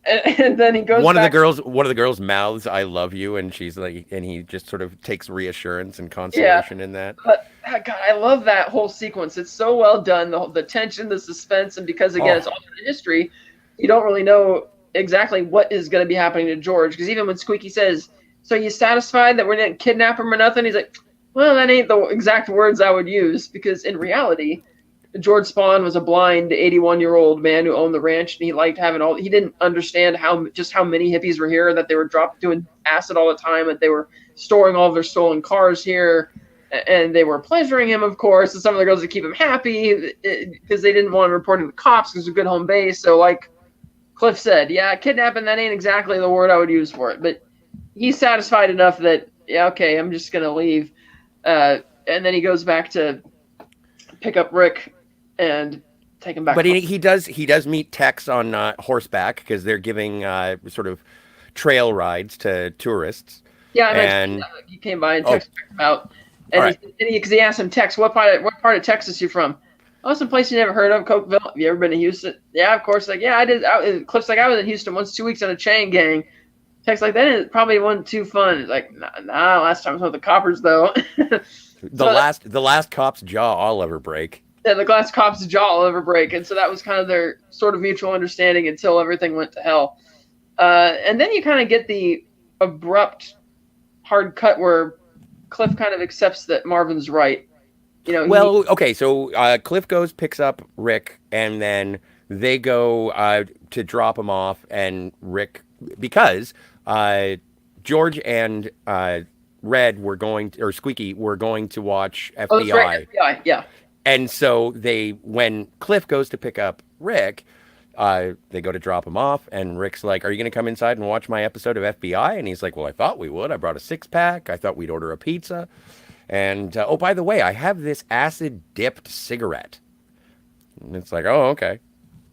And then he goes back. One of the girls mouths "I love you," and she's like, and he just sort of takes reassurance and Yeah, consolation in that. but God, I love that whole sequence. It's so well done. The tension, the suspense, and because again, Oh, it's all in history, you don't really know exactly what is going to be happening to George. Because even when Squeaky says, "So you satisfied that we didn't kidnap him or nothing?" He's like, "Well, that ain't the exact words I would use." Because in reality, George Spawn was a blind 81-year-old man who owned the ranch, and he liked having all. He didn't understand how many hippies were here, that they were doing acid all the time, that they were storing all of their stolen cars here, and they were pleasuring him, of course. And some of the girls to keep him happy because they didn't want him reporting to the cops because it's a good home base. So, like Cliff said, yeah, kidnapping, that ain't exactly the word I would use for it, but he's satisfied enough that yeah, okay, I'm just gonna leave. And then he goes back to pick up Rick and take him back but home. he does meet Tex on horseback because they're giving sort of trail rides to tourists. Yeah, I mentioned And he came by and oh, Tex checked him out, all and right, because he asked him, Tex, what part of Texas you from? Oh, some place you never heard of, Cokeville. Have you ever been to Houston? Yeah, of course. Like, yeah, I did. Cliff's like, I was in Houston once, 2 weeks on a chain gang. Tex like, that probably wasn't too fun. It's like, nah, last time I was with the coppers though. So the last cop's jaw I'll ever break. yeah, the glass cop's jaw will ever break, and so that was kind of their sort of mutual understanding until everything went to hell. And then you kind of get the abrupt hard cut where Cliff kind of accepts that Marvin's right. You know, he Well, okay, so Cliff goes, picks up Rick, and then they go to drop him off, and Rick, because George and Red were going to, or Squeaky were going to watch oh, that's right, FBI. FBI, yeah. And so when Cliff goes to pick up Rick, they go to drop him off, and Rick's like, "Are you going to come inside and watch my episode of FBI?" And he's like, "Well, I thought we would. I brought a 6-pack. I thought we'd order a pizza. And oh, by the way, I have this acid dipped cigarette." And it's like, "Oh, okay.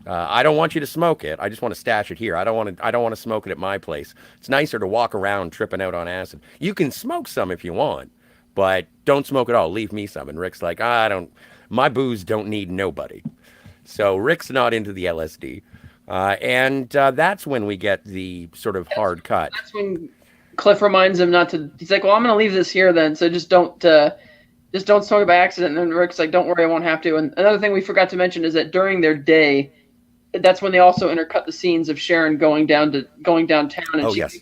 I don't want you to smoke it. I just want to stash it here. I don't want to smoke it at my place. It's nicer to walk around tripping out on acid. You can smoke some if you want, but don't smoke it all. Leave me some." And Rick's like, "I don't. My booze don't need nobody." So Rick's not into the LSD. And that's when we get the sort of hard cut. That's when Cliff reminds him not to. He's like, "Well, I'm going to leave this here then, so just don't smoke it by accident." And then Rick's like, "Don't worry, I won't have to." And another thing we forgot to mention is that during their day, that's when they also intercut the scenes of Sharon going downtown, and Oh, yes.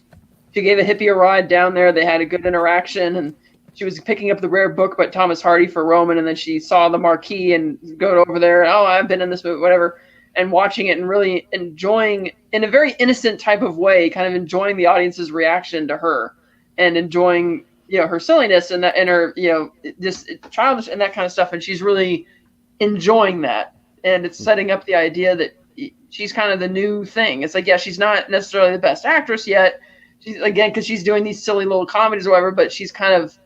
she gave a hippie a ride down there. They had a good interaction, and she was picking up the rare book by Thomas Hardy for Roman, and then she saw the marquee and go over there. Oh, I've been in this movie, whatever, and watching it and really enjoying in a very innocent type of way, kind of enjoying the audience's reaction to her, and enjoying her silliness and that and her just childish and that kind of stuff. And she's really enjoying that, and it's setting up the idea that she's kind of the new thing. It's like, yeah, she's not necessarily the best actress yet. She's again because she's doing these silly little comedies or whatever, but she's kind of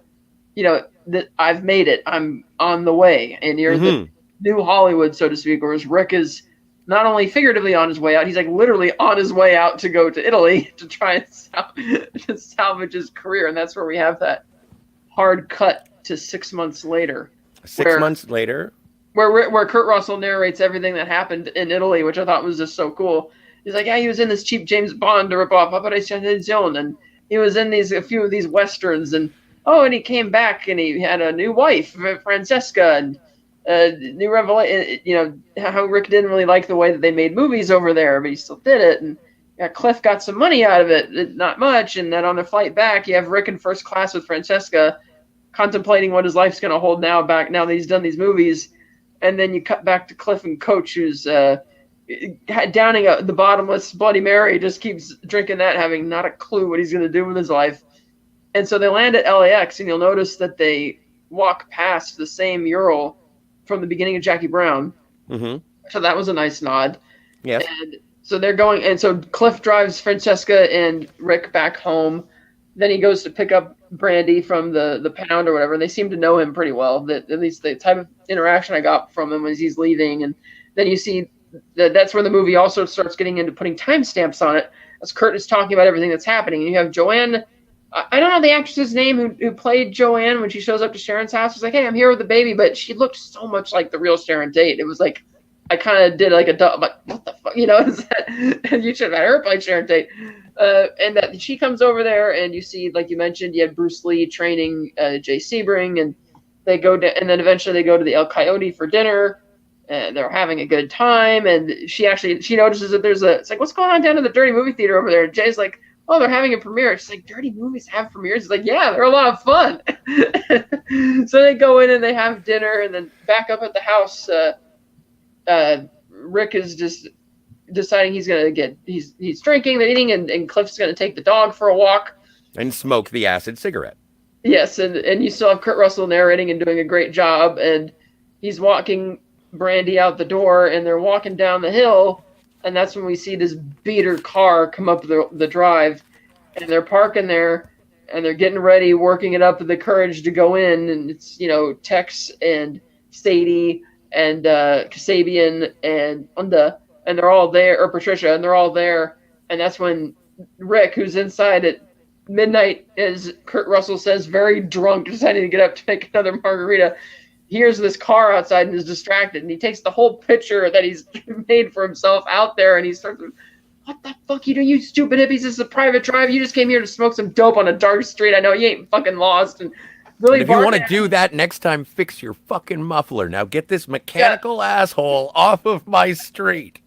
that I've made it. I'm on the way, and you're the new Hollywood, so to speak. Whereas Rick is not only figuratively on his way out, he's like literally on his way out to go to Italy to try and to salvage his career, and that's where we have that hard cut to 6 months later. 6 months later. Where Kurt Russell narrates everything that happened in Italy, which I thought was just so cool. He's like, yeah, he was in this cheap James Bond to rip off Operazione, and he was in a few of these westerns, and and he came back and he had a new wife, Francesca, and new revelation. How Rick didn't really like the way that they made movies over there, but he still did it, and Cliff got some money out of it, not much. And then on the flight back, you have Rick in first class with Francesca, contemplating what his life's going to hold now that he's done these movies. And then you cut back to Cliff and Coach, who's downing the bottomless Bloody Mary, just keeps drinking that, having not a clue what he's going to do with his life. And so they land at LAX, and you'll notice that they walk past the same mural from the beginning of Jackie Brown. Mm-hmm. So that was a nice nod. Yes. And so they're going, and so Cliff drives Francesca and Rick back home. Then he goes to pick up Brandy from the pound or whatever. And they seem to know him pretty well. That at least the type of interaction I got from him as he's leaving. And then you see that's where the movie also starts getting into putting timestamps on it, as Kurt is talking about everything that's happening. And you have Joanne I don't know the actress's name who played Joanne when she shows up to Sharon's house. She's like, hey, I'm here with the baby, but she looked so much like the real Sharon Tate. It was like, I kind of did like I'm like, what the fuck, is that? And you should have had her play Sharon Tate. And that she comes over there, and you see, like you mentioned, you had Bruce Lee training Jay Sebring, and they go to, and then eventually they go to the El Coyote for dinner, and they're having a good time. And she notices that it's like, what's going on down in the dirty movie theater over there? And Jay's like, oh, they're having a premiere. She's like, dirty movies have premieres? It's like, yeah, they're a lot of fun. So they go in and they have dinner, and then back up at the house, Rick is just deciding he's drinking, they're eating, and Cliff's going to take the dog for a walk. And smoke the acid cigarette. Yes, and you still have Kurt Russell narrating and doing a great job, and he's walking Brandy out the door, and they're walking down the hill, and that's when we see this beater car come up the drive, and they're parking there, and they're getting ready, working it up with the courage to go in, and it's, Tex and Sadie and Kasabian and Unda, and they're all there, or Patricia, and they're all there, and that's when Rick, who's inside at midnight, as Kurt Russell says, very drunk, deciding to get up to make another margarita, hears this car outside and is distracted, and he takes the whole picture that he's made for himself out there, and he starts, what the fuck you do, you stupid hippies? This is a private drive. You just came here to smoke some dope on a dark street. I know you ain't fucking lost. And really, and if you want to do that next time, fix your fucking muffler. Now get this mechanical asshole off of my street.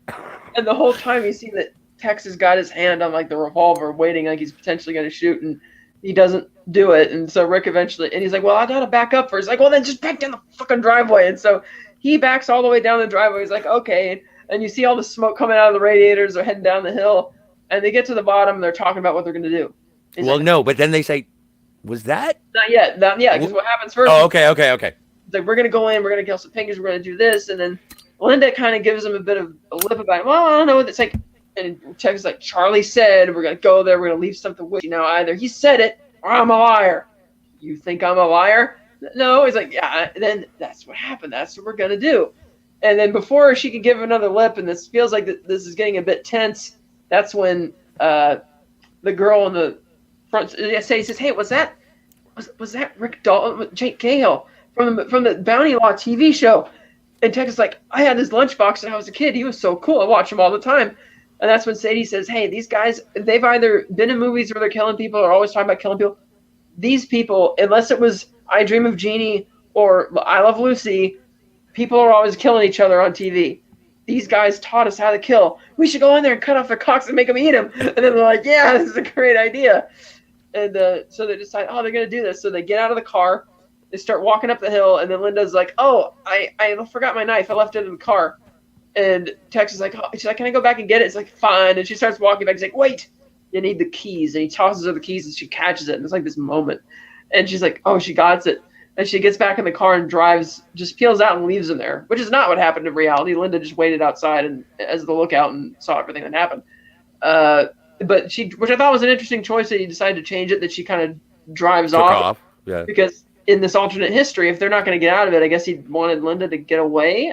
And the whole time you see that Tex has got his hand on like the revolver, waiting like he's potentially going to shoot, and he doesn't do it. And so Rick eventually, and he's like, well, I got to back up first. Like, well, then just back down the fucking driveway. And so he backs all the way down the driveway. He's like, okay. And you see all the smoke coming out of the radiators. They're heading down the hill, and they get to the bottom, and they're talking about what they're going to do. He's well, like, no, but then they say, was that? Not yet. Because what happens first? Oh, okay. It's like, we're going to go in, we're going to kill some piggies, we're going to do this. And then Linda kind of gives him a bit of a lip about it. Well, I don't know what it's like. And Tex is like, Charlie said, we're going to go there, we're going to leave something with you. Now, either he said it, or I'm a liar. You think I'm a liar? No. He's like, yeah, then that's what happened. That's what we're going to do. And then before she could give another lip, and this feels like this is getting a bit tense, that's when the girl in the front says, hey, was that Rick Dalton, Jake Cahill from the Bounty Law TV show? And Tex is like, I had his lunchbox when I was a kid. He was so cool. I watch him all the time. And that's when Sadie says, hey, these guys, they've either been in movies where they're killing people or always talking about killing people. These people, unless it was I Dream of Jeannie or I Love Lucy, people are always killing each other on TV. These guys taught us how to kill. We should go in there and cut off their cocks and make them eat them. And then they're like, yeah, this is a great idea. And so they decide, they're going to do this. So they get out of the car. They start walking up the hill. And then Linda's like, oh, I forgot my knife. I left it in the car. And Tex is like, she's like, can I go back and get it? It's like, fine. And she starts walking back. He's like, wait, you need the keys. And he tosses her the keys, and she catches it. And it's like this moment. And she's like, oh, she got it. And she gets back in the car and drives, just peels out and leaves him there, which is not what happened in reality. Linda just waited outside and as the lookout and saw everything that happened. But which I thought was an interesting choice that he decided to change it, that she kind of drives off. Yeah. Because in this alternate history, if they're not going to get out of it, I guess he wanted Linda to get away.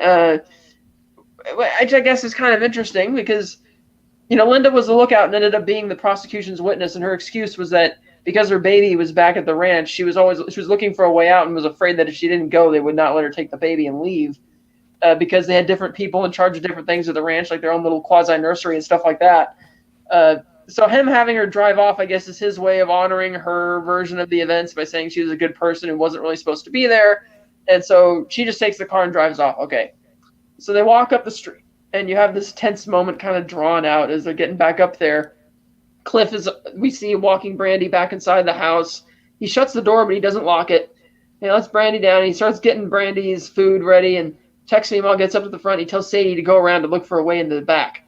I guess is kind of interesting because, Linda was the lookout and ended up being the prosecution's witness, and her excuse was that because her baby was back at the ranch, she was looking for a way out and was afraid that if she didn't go, they would not let her take the baby and leave, because they had different people in charge of different things at the ranch, like their own little quasi nursery and stuff like that. So him having her drive off, I guess, is his way of honoring her version of the events by saying she was a good person and wasn't really supposed to be there. And so she just takes the car and drives off. Okay. So they walk up the street, and you have this tense moment kind of drawn out as they're getting back up there. Cliff we see walking Brandy back inside the house. He shuts the door, but he doesn't lock it. He lets Brandy down, and he starts getting Brandy's food ready, and Tex meanwhile gets up to the front. He tells Sadie to go around to look for a way into the back.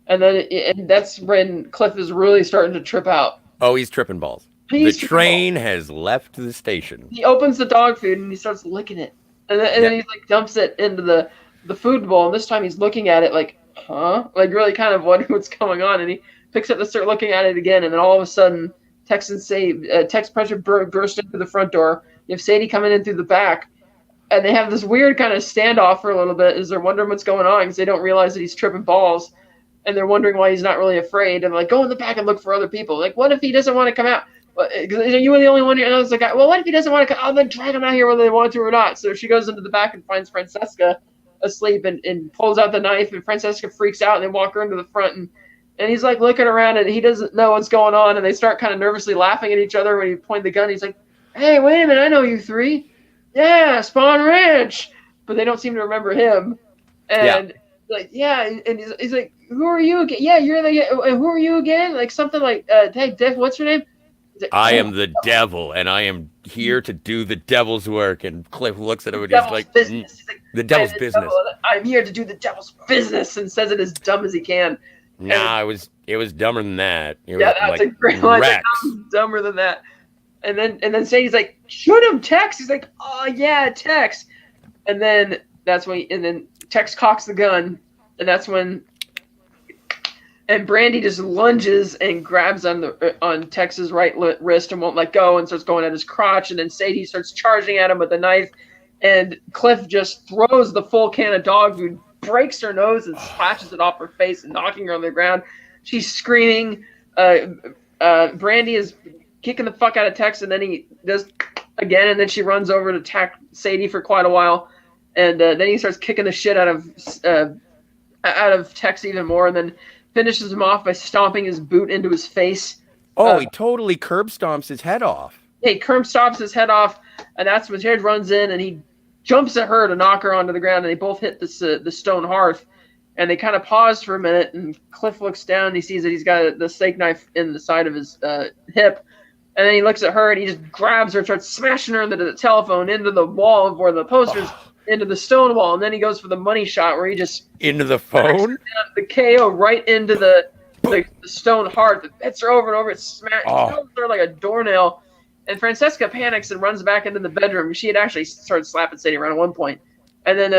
And that's when Cliff is really starting to trip out. Oh, he's tripping balls. The train has left the station. He opens the dog food, and he starts licking it. And then he like dumps it into the food bowl, and this time he's looking at it like, huh? Like really kind of wondering what's going on, and he picks up to start looking at it again, and then all of a sudden, Tex pressure burst into the front door. You have Sadie coming in through the back, and they have this weird kind of standoff for a little bit as they're wondering what's going on because they don't realize that he's tripping balls, and they're wondering why he's not really afraid, and like, go in the back and look for other people. Like, what if he doesn't want to come out? You were the only one here. And I was like, well, what if he doesn't want to come? I'll then drag him out here whether they want to or not. So she goes into the back and finds Francesca asleep and pulls out the knife. And Francesca freaks out and they walk her into the front. And he's like looking around and he doesn't know what's going on. And they start kind of nervously laughing at each other when he points the gun. He's like, hey, wait a minute. I know you three. Yeah, Spawn Ranch. But they don't seem to remember him. And like, yeah. And he's like, who are you again? Yeah, you're the, who are you again? Like something like, hey, Dick, what's your name? Like, I am the devil, and I am here to do the devil's work. And Cliff looks at him and he's like, the devil's business. I'm here to do the devil's business, and says it as dumb as he can. Nah, it was dumber than that. That's a great line. Like, dumber than that. And then Sadie's like, shoot him, Tex. He's like, oh yeah, Tex. And then Tex cocks the gun, and that's when. And Brandy just lunges and grabs on Tex's right wrist and won't let go and starts going at his crotch. And then Sadie starts charging at him with a knife. And Cliff just throws the full can of dog food, breaks her nose and splashes it off her face, knocking her on the ground. She's screaming. Brandy is kicking the fuck out of Tex, and then he does again. And then she runs over to attack Sadie for quite a while. And then he starts kicking the shit out of Tex even more. And then finishes him off by stomping his boot into his face. Oh, he totally curb stomps his head off. He curb stomps his head off, and that's when Jared runs in, and he jumps at her to knock her onto the ground, and they both hit the stone hearth. And they kind of pause for a minute, and Cliff looks down, and he sees that he's got the steak knife in the side of his hip. And then he looks at her, and he just grabs her and starts smashing her into the telephone, into the wall of where the posters... into the stone wall, and then he goes for the money shot where he just into the phone, the KO right into the stone heart that hits her over and over. It smashes her like a doornail, and Francesca panics and runs back into the bedroom. She had actually started slapping Sadie around at one point, and then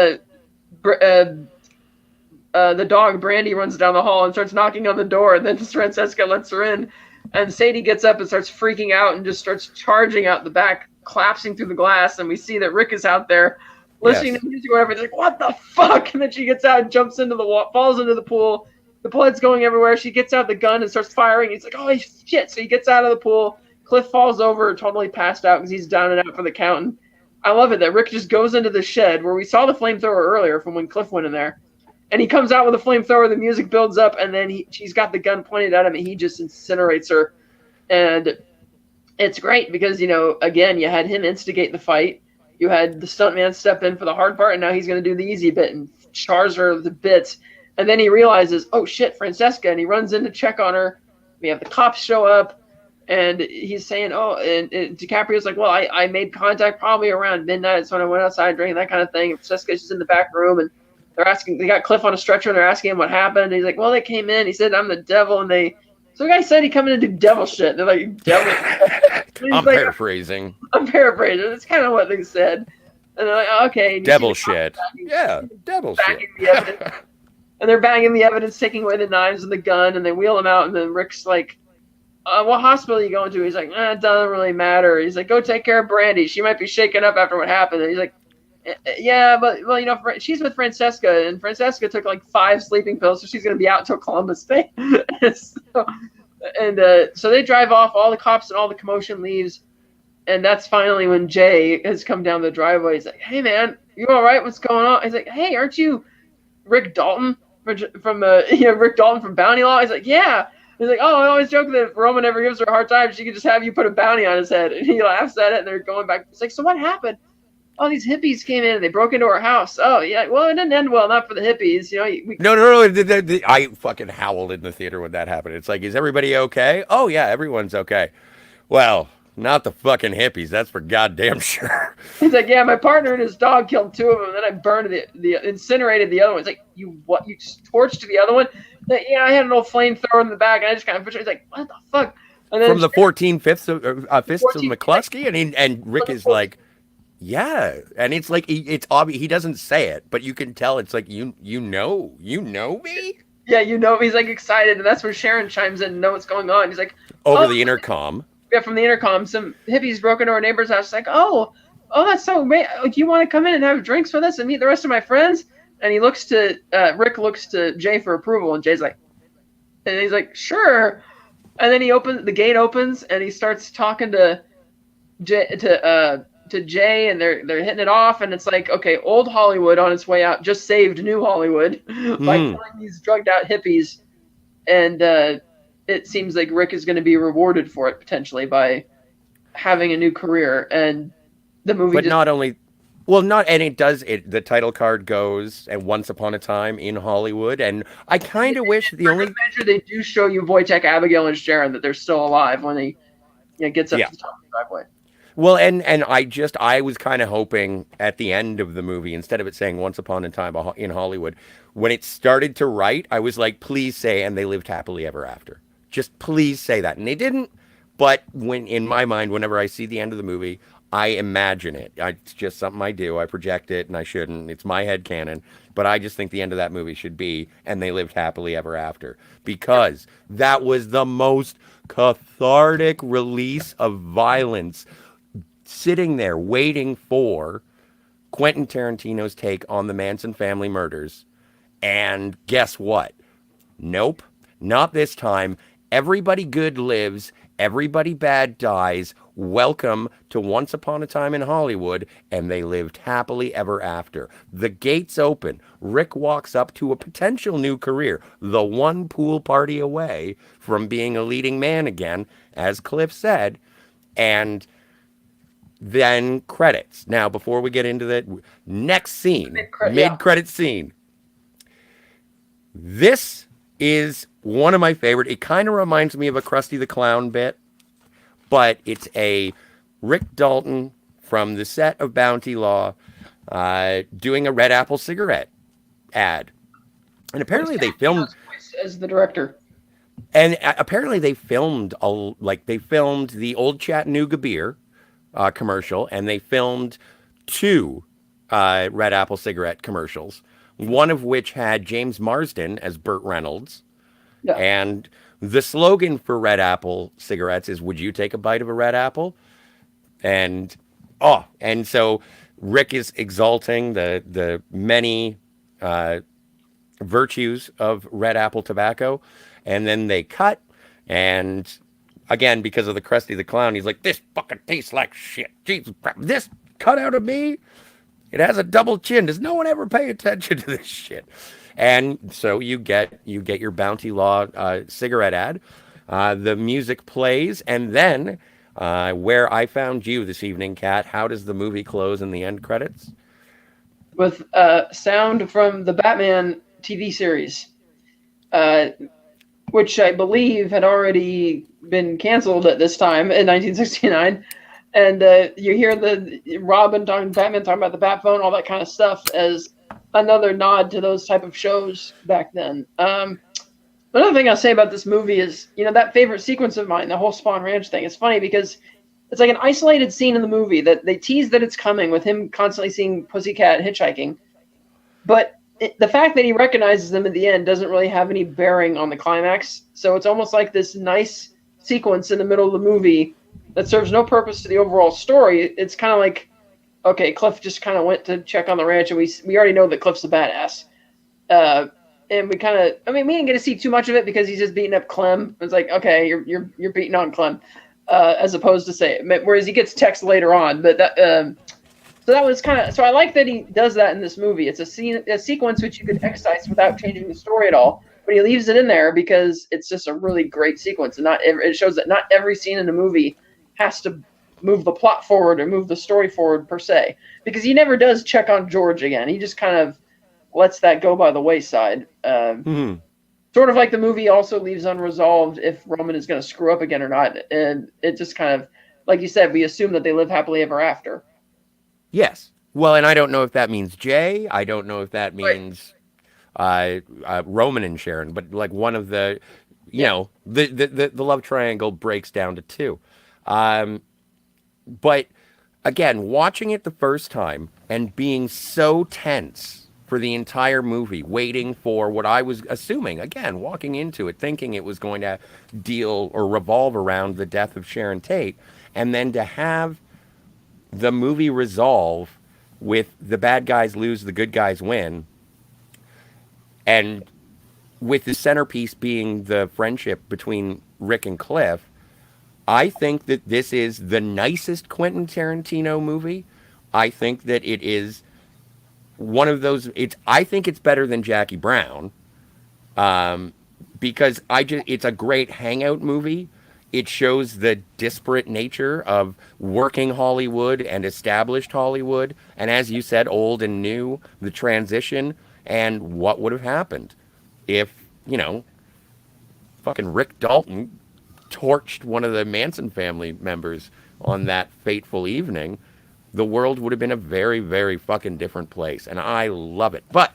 the dog Brandy runs down the hall and starts knocking on the door, and then Francesca lets her in, and Sadie gets up and starts freaking out and just starts charging out the back, collapsing through the glass, and we see that Rick is out there listening to music or whatever. It's like, what the fuck? And then she gets out and jumps into the wall, falls into the pool. The blood's going everywhere. She gets out the gun and starts firing. He's like, holy shit. So he gets out of the pool. Cliff falls over, totally passed out because he's down and out for the count. And I love it that Rick just goes into the shed where we saw the flamethrower earlier from when Cliff went in there. And he comes out with a flamethrower. The music builds up, and then she's got the gun pointed at him, and he just incinerates her. And it's great because, again, you had him instigate the fight. You had the stuntman step in for the hard part, and now he's going to do the easy bit and chars her to bits. And then he realizes, oh, shit, Francesca, and he runs in to check on her. We have the cops show up, and he's saying, and DiCaprio's like, well, I made contact probably around midnight. It's when I went outside drinking, that kind of thing. And Francesca's just in the back room, and they got Cliff on a stretcher, and they're asking him what happened. And he's like, well, they came in. He said, I'm the devil, and so the guy said he come in to do devil shit. They're like, devil. I'm paraphrasing. That's kind of what they said. And they're like, okay. Devil shit. Yeah, devil shit. And they're banging the evidence, taking away the knives and the gun, and they wheel him out. And then Rick's like, what hospital are you going to? He's like, it doesn't really matter. He's like, go take care of Brandy. She might be shaken up after what happened. And he's like, yeah, but, she's with Francesca, and Francesca took like 5 sleeping pills, so she's going to be out until Columbus Day. So they drive off, all the cops and all the commotion leaves, and that's finally when Jay has come down the driveway. He's like, hey, man, you all right? What's going on? He's like, hey, aren't you Rick Dalton from Rick Dalton from Bounty Law? He's like, yeah. He's like, oh, I always joke that if Roman ever gives her a hard time, she could just have you put a bounty on his head. And he laughs at it, and they're going back. It's like, so what happened? Oh, these hippies came in and they broke into our house. Oh, yeah. Well, it didn't end well, not for the hippies. No. I fucking howled in the theater when that happened. It's like, is everybody okay? Oh, yeah, everyone's okay. Well, not the fucking hippies. That's for goddamn sure. He's like, yeah, my partner and his dog killed 2 of them. And then I burned incinerated the other one. It's like, you what? You torched the other one? Like, yeah, I had an old flamethrower in the back, and I just kind of pushed it. He's like, what the fuck? And then from the 14 Fists of McCluskey, and Rick is like, yeah, and it's like it's obvious he doesn't say it, but you can tell it's like you know me. Yeah, he's like excited, and that's where Sharon chimes in and know what's going on. He's like over the intercom. Yeah, from the intercom, some hippies broke into our neighbor's house. It's like, oh, that's so great. Do you want to come in and have drinks with us and meet the rest of my friends? And he looks to Rick looks to Jay for approval, and Jay's like, and he's like, sure. And then the gate opens, and he starts talking to Jay, and they're hitting it off, and it's like, okay, old Hollywood on its way out just saved new Hollywood by Hmm. killing these drugged out hippies, and it seems like Rick is going to be rewarded for it potentially by having a new career, and the movie But just not only, well, not, and it does, it, the title card goes, and Once Upon a Time in Hollywood, and I kind of wish the for Good only, Measure they do show you Wojtek, Abigail, and Sharon that they're still alive when he gets up yeah. to the top of the driveway. Well, and I was kind of hoping at the end of the movie, instead of it saying Once Upon a Time in Hollywood, when it started to write, I was like, please say, and they lived happily ever after. Just please say that. And they didn't. But when in my mind, whenever I see the end of the movie, I imagine it. It's just something I do. I project it, and I shouldn't. It's my head canon. But I just think the end of that movie should be, and they lived happily ever after. Because that was the most cathartic release of violence, sitting there waiting for Quentin Tarantino's take on the Manson family murders. And guess what? Nope, not this time. Everybody good lives, everybody bad dies. Welcome to Once Upon a Time in Hollywood, and they lived happily ever after. The gates open. Rick walks up to a potential new career, the one pool party away from being a leading man again, as Cliff said, and then credits. Now, before we get into that, next scene, Yeah, mid-credit scene. This is one of my favorite. It kind of reminds me of a Krusty the Clown bit, but it's a Rick Dalton from the set of Bounty Law doing a Red Apple cigarette ad. And what's apparently they filmed Tarantino's voice as the director? apparently they filmed they filmed the old Chattanooga beer commercial, and they filmed two Red Apple cigarette commercials, one of which had James Marsden as Burt Reynolds. Yeah, And the slogan for Red Apple cigarettes is, "Would you take a bite of a red apple?" And and so Rick is exalting the many virtues of Red Apple tobacco, and then they cut, and again, because of the Krusty the Clown, he's like, "This fucking tastes like shit. Jesus, this cut out of me, it has a double chin. Does no one ever pay attention to this shit?" And so you get your Bounty Law cigarette ad. The music plays, and then where I found you this evening, Kat. How does the movie close in the end credits? with sound from the Batman TV series, uh, which I believe had already been canceled at this time in 1969. And you hear the Batman talking about the Bat phone, all that kind of stuff, as another nod to those type of shows back then. Another thing I'll say about this movie is, that favorite sequence of mine, the whole Spawn Ranch thing. It's funny because it's like an isolated scene in the movie that they tease that it's coming with him constantly seeing Pussycat hitchhiking, but the fact that he recognizes them at the end doesn't really have any bearing on the climax. So it's almost like this nice sequence in the middle of the movie that serves no purpose to the overall story. It's kind of like, okay, Cliff just kind of went to check on the ranch, and we already know that Cliff's a badass. And we we didn't get to see too much of it because he's just beating up Clem. It's like, okay, you're beating on Clem, as opposed to say, whereas he gets text later on. But so that was so I like that he does that in this movie. It's a sequence which you could excise without changing the story at all, but he leaves it in there because it's just a really great sequence, and it shows that not every scene in the movie has to move the plot forward or move the story forward per se, because he never does check on George again. He just kind of lets that go by the wayside. Hmm. Sort of like the movie also leaves unresolved if Roman is going to screw up again or not. And it just kind of, like you said, we assume that they live happily ever after. Yes. Well, and I don't know if that means Jay. I don't know if that Right. means Roman and Sharon, but like one of the, Yeah. the love triangle breaks down to two. Um, but again, watching it the first time and being so tense for the entire movie, waiting for what I was assuming, again, walking into it, thinking it was going to deal or revolve around the death of Sharon Tate, and then to have the movie resolve with the bad guys lose, the good guys win, and with the centerpiece being the friendship between Rick and Cliff, I think that this is the nicest Quentin Tarantino movie. I think that it is one of those. I think it's better than Jackie Brown, because it's a great hangout movie. It shows the disparate nature of working Hollywood and established Hollywood, and as you said, old and new, the transition, and what would have happened if, fucking Rick Dalton torched one of the Manson family members on that fateful evening. The world would have been a very, very fucking different place, and I love it. But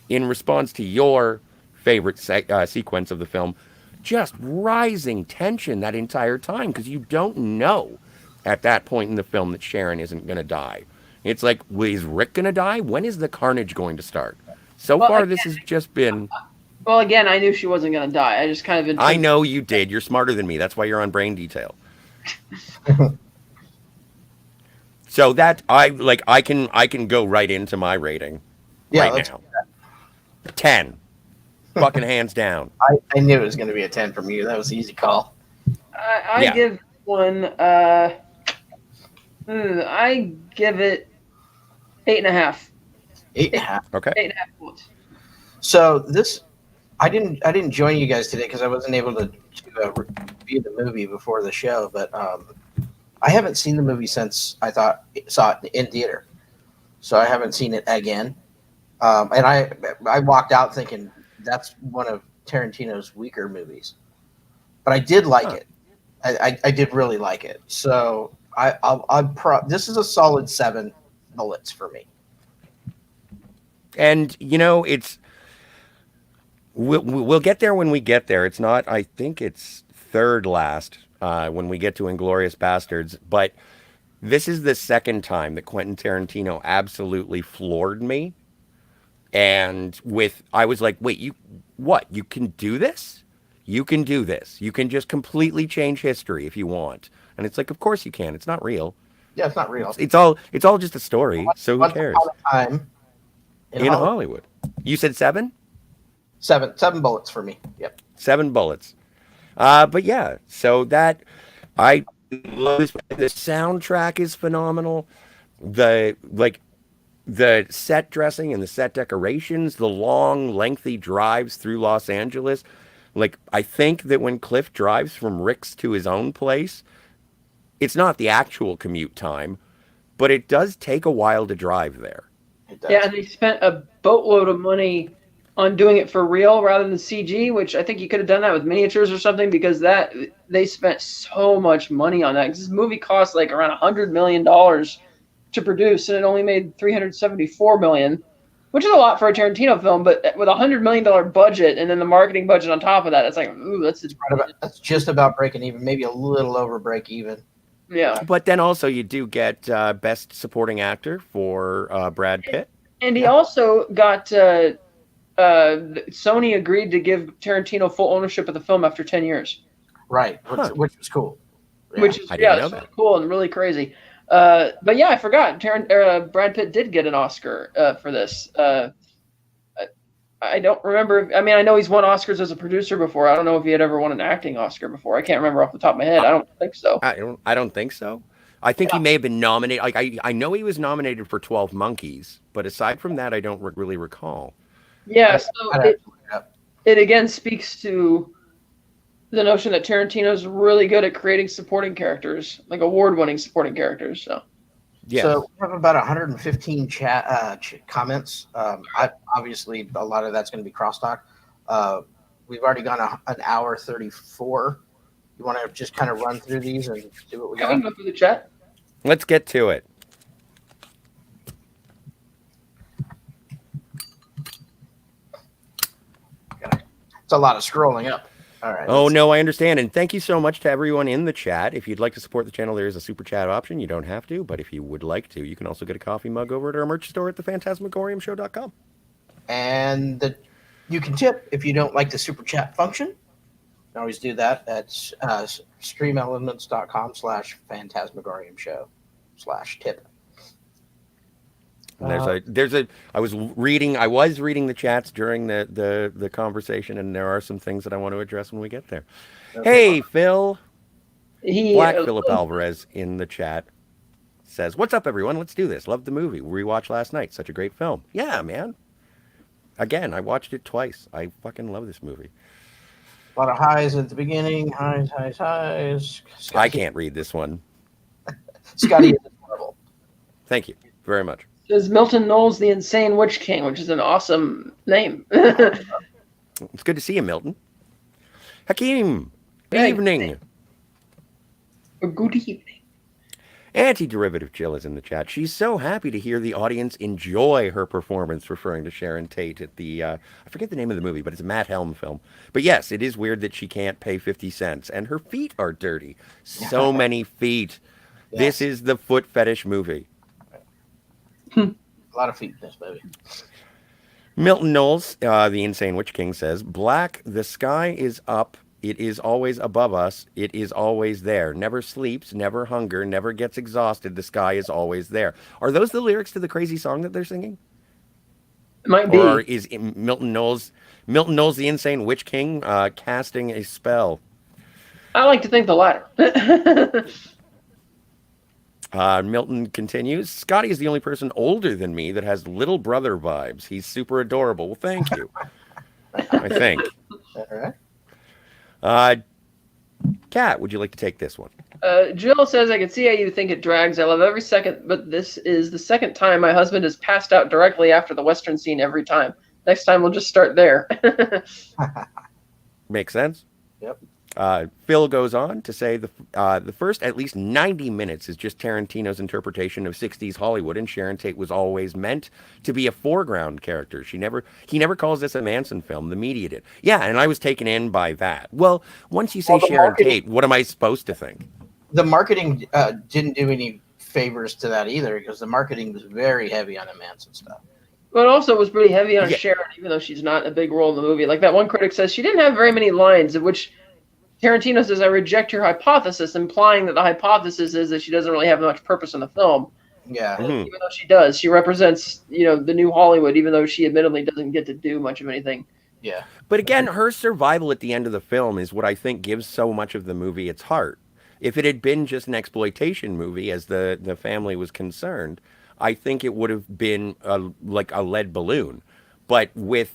in response to your favorite sequence of the film, just rising tension that entire time, because you don't know at that point in the film that Sharon isn't going to die. It's like, well, is Rick going to die? When is the carnage going to start? So Well, far, this has just been. Well, again, I knew she wasn't going to die. I just kind of. I know you did. You're smarter than me. That's why you're on brain detail. So that I can go right into my rating right now. 10. Fucking hands down. I knew it was going to be a 10 from you. That was an easy call. I give one. I give it 8.5. 8.5. Okay. 8.5 points. So this, I didn't join you guys today because I wasn't able to review the movie before the show. But I haven't seen the movie since I saw it in theater, so I haven't seen it again. And I walked out thinking that's one of Tarantino's weaker movies, but I did like it. I did really like it. So this is a solid 7 bullets for me. And it's we'll get there when we get there. It's not. I think it's third last when we get to Inglourious Bastards. But this is the second time that Quentin Tarantino absolutely floored me. And I was like, wait, you can do this? You can do this. You can just completely change history if you want. And it's like, of course you can. It's not real. Yeah, it's not real. It's all just a story. So who cares? Once upon a time in Hollywood. You said 7? 7 bullets for me. Yep. 7 bullets. But yeah, so that I love this. The soundtrack is phenomenal. The set dressing and the set decorations, the long, lengthy drives through Los Angeles. Like, I think that when Cliff drives from Rick's to his own place, it's not the actual commute time, but it does take a while to drive there. It does. Yeah, and they spent a boatload of money on doing it for real rather than CG, which I think you could have done that with miniatures or something, because they spent so much money on that. Because this movie cost like around $100 million to produce, and it only made $374 million, which is a lot for a Tarantino film. But with $100 million budget and then the marketing budget on top of that, it's like, ooh, that's just about breaking even, maybe a little over break even. Yeah. But then also you do get Best Supporting Actor for Brad Pitt. And he also got Sony agreed to give Tarantino full ownership of the film after 10 years. Right, which was cool. Yeah. Which is really cool and really crazy. But yeah, I forgot. Brad Pitt did get an Oscar for this. I don't remember. I mean, I know he's won Oscars as a producer before. I don't know if he had ever won an acting Oscar before. I can't remember off the top of my head. I don't think so. I don't think so. I think he may have been nominated. Like I know he was nominated for 12 Monkeys, but aside from that, I don't really recall. Yeah, so it again speaks to the notion that Tarantino's really good at creating supporting characters, like award-winning supporting characters. So. Yes. So we have about 115 comments. Obviously, a lot of that's going to be crosstalk. We've already gone an hour 34. You want to just kind of run through these and do what we got? Can we go through the chat? Let's get to it. It's a lot of scrolling up. All right. Oh, no, I understand. And thank you so much to everyone in the chat. If you'd like to support the channel, there is a super chat option. You don't have to, but if you would like to, you can also get a coffee mug over at our merch store at thefantasmagoriumshow.com. And you can tip if you don't like the super chat function. You can always do that at streamelements.com/phantasmagoriumshow/tip. And I was reading the chats during the conversation, and there are some things that I want to address when we get there. Okay. Hey, Phil. He Black Philip Alvarez in the chat says, "What's up, everyone? Let's do this. Loved the movie. Rewatched last night. Such a great film. Yeah, man. Again, I watched it twice. I fucking love this movie. A lot of highs at the beginning. Highs. I can't read this one. Scotty is adorable. Thank you very much. says Milton Knowles, the Insane Witch King, which is an awesome name. It's good to see you, Milton. Hakeem, good Hey. evening. Good evening. Anti-derivative Jill is in the chat. She's so happy to hear the audience enjoy her performance, referring to Sharon Tate at the, I forget the name of the movie, but it's a Matt Helm film. But yes, it is weird that she can't pay 50 cents, and her feet are dirty. So many feet. Yes. This is the foot fetish movie. A lot of feet in this movie. Milton Knowles, the Insane Witch King, says, "Black, the sky is up. It is always above us. It is always there. Never sleeps, never hunger, never gets exhausted. The sky is always there." Are those the lyrics to the crazy song that they're singing? It might be. Or is Milton Knowles, the Insane Witch King, casting a spell? I like to think the latter. Milton continues, "Scotty is the only person older than me that has little brother vibes. He's super adorable." Well, thank you. I think. All right. Kat, would you like to take this one? Jill says, "I can see how you think it drags. I love every second, but this is the second time my husband has passed out directly after the Western scene every time. Next time we'll just start there." Makes sense. Yep. Phil goes on to say the first at least 90 minutes is just Tarantino's interpretation of 60s Hollywood, and Sharon Tate was always meant to be a foreground character. He never calls this a Manson film. The media did. Yeah, and I was taken in by that. Well, once you say Sharon Tate, what am I supposed to think? The marketing didn't do any favors to that either, because the marketing was very heavy on the Manson stuff. But also it was pretty heavy on Yeah. Sharon, even though she's not a big role in the movie. Like that one critic says, she didn't have very many lines, of which Tarantino says, "I reject your hypothesis," implying that the hypothesis is that she doesn't really have much purpose in the film. Yeah. Mhm. Even though she does. She represents, the new Hollywood, even though she admittedly doesn't get to do much of anything. Yeah. But again, her survival at the end of the film is what I think gives so much of the movie its heart. If it had been just an exploitation movie, as the family was concerned, I think it would have been like a lead balloon. But with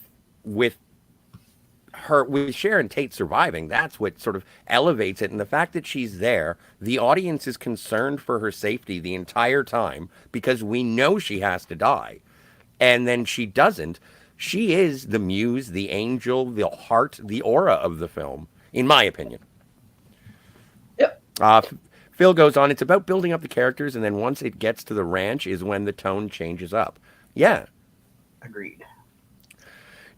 Sharon Tate surviving, that's what sort of elevates it. And the fact that she's there, the audience is concerned for her safety the entire time because we know she has to die. And then she doesn't. She is the muse, the angel, the heart, the aura of the film, in my opinion. Yep. Phil goes on, "It's about building up the characters, and then once it gets to the ranch is when the tone changes up." Yeah. Agreed.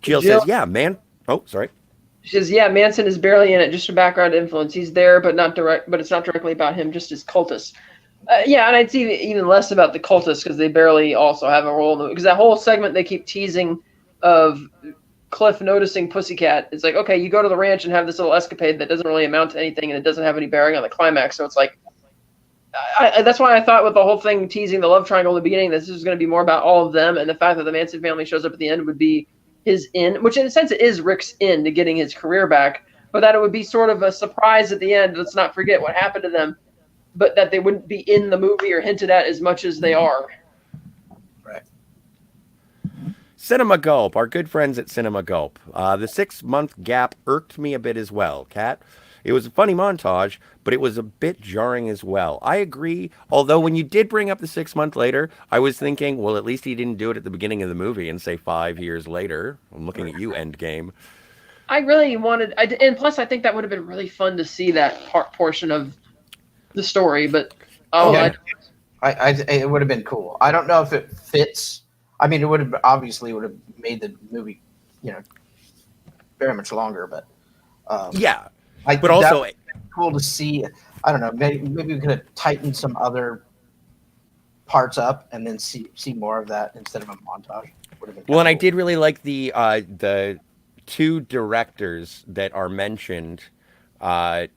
Jill says, "Yeah, man." Oh, sorry. She says, "Yeah, Manson is barely in it, just a background influence. He's there, but it's not directly about him, just his cultists." Yeah, and I'd see even less about the cultists because they barely also have a role in it. Because that whole segment they keep teasing of Cliff noticing Pussycat, it's like, okay, you go to the ranch and have this little escapade that doesn't really amount to anything, and it doesn't have any bearing on the climax. So it's like, that's why I thought with the whole thing teasing the love triangle in the beginning, this is going to be more about all of them, and the fact that the Manson family shows up at the end would be his in, which in a sense it is Rick's in to getting his career back, but that it would be sort of a surprise at the end. Let's not forget what happened to them, but that they wouldn't be in the movie or hinted at as much as they are. Right. Cinema Gulp, our good friends at Cinema Gulp. The 6-month gap irked me a bit as well, Kat. It was a funny montage, but it was a bit jarring as well. I agree, although when you did bring up the 6 month later, I was thinking, well, at least he didn't do it at the beginning of the movie and say 5 years later. I'm looking at you, Endgame. I really wanted, and plus I think that would have been really fun to see that portion of the story, but it would have been cool. I don't know if it fits. I mean, it would have made the movie, very much longer. But Yeah, but but also cool to see. I don't know. Maybe we could have tightened some other parts up and then see more of that instead of a montage. Would have been well, and I cool. did really like the two directors that are mentioned are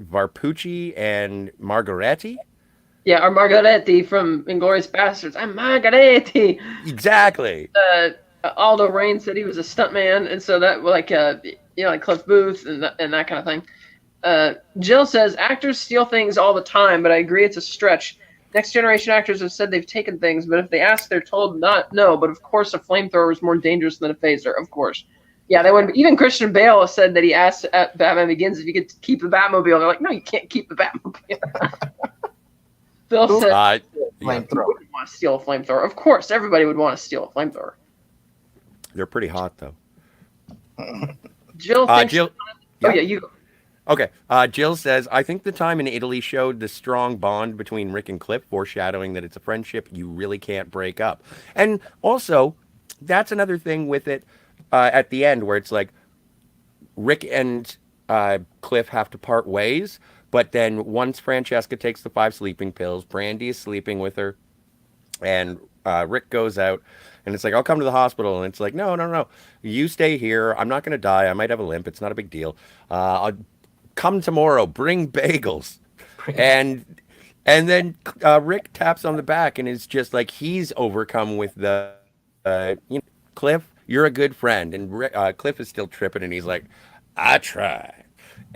Varpucci and Margaretti. Yeah, or Margaretti from Inglourious Bastards. I'm Margaretti. Exactly. Aldo Rain said he was a stuntman, and so that like Cliff Booth and that kind of thing. Jill says actors steal things all the time, but I agree it's a stretch. Next generation actors have said they've taken things, but if they ask, they're told not no. But of course, a flamethrower is more dangerous than a phaser. Of course, yeah, they would. Even Christian Bale said that he asked at Batman Begins if he could keep the Batmobile. They're like, no, you can't keep the Batmobile. Phil said, Yeah. Flamethrower. would want to steal a flamethrower. Of course, everybody would want to steal a flamethrower. They're pretty hot, though. Jill thinks. Jill. Oh yeah, you go. Okay. Jill says, I think the time in Italy showed the strong bond between Rick and Cliff, foreshadowing that it's a friendship you really can't break up. And also, that's another thing with it at the end where it's like Rick and Cliff have to part ways. But then once Francesca takes the 5 sleeping pills, Brandy is sleeping with her, and Rick goes out, and it's like, I'll come to the hospital. And it's like, no, no, no. You stay here. I'm not going to die. I might have a limp. It's not a big deal. I'll come tomorrow. Bring bagels. And then Rick taps on the back and is just like, he's overcome with the, Cliff, you're a good friend. And Cliff is still tripping, and he's like, I try.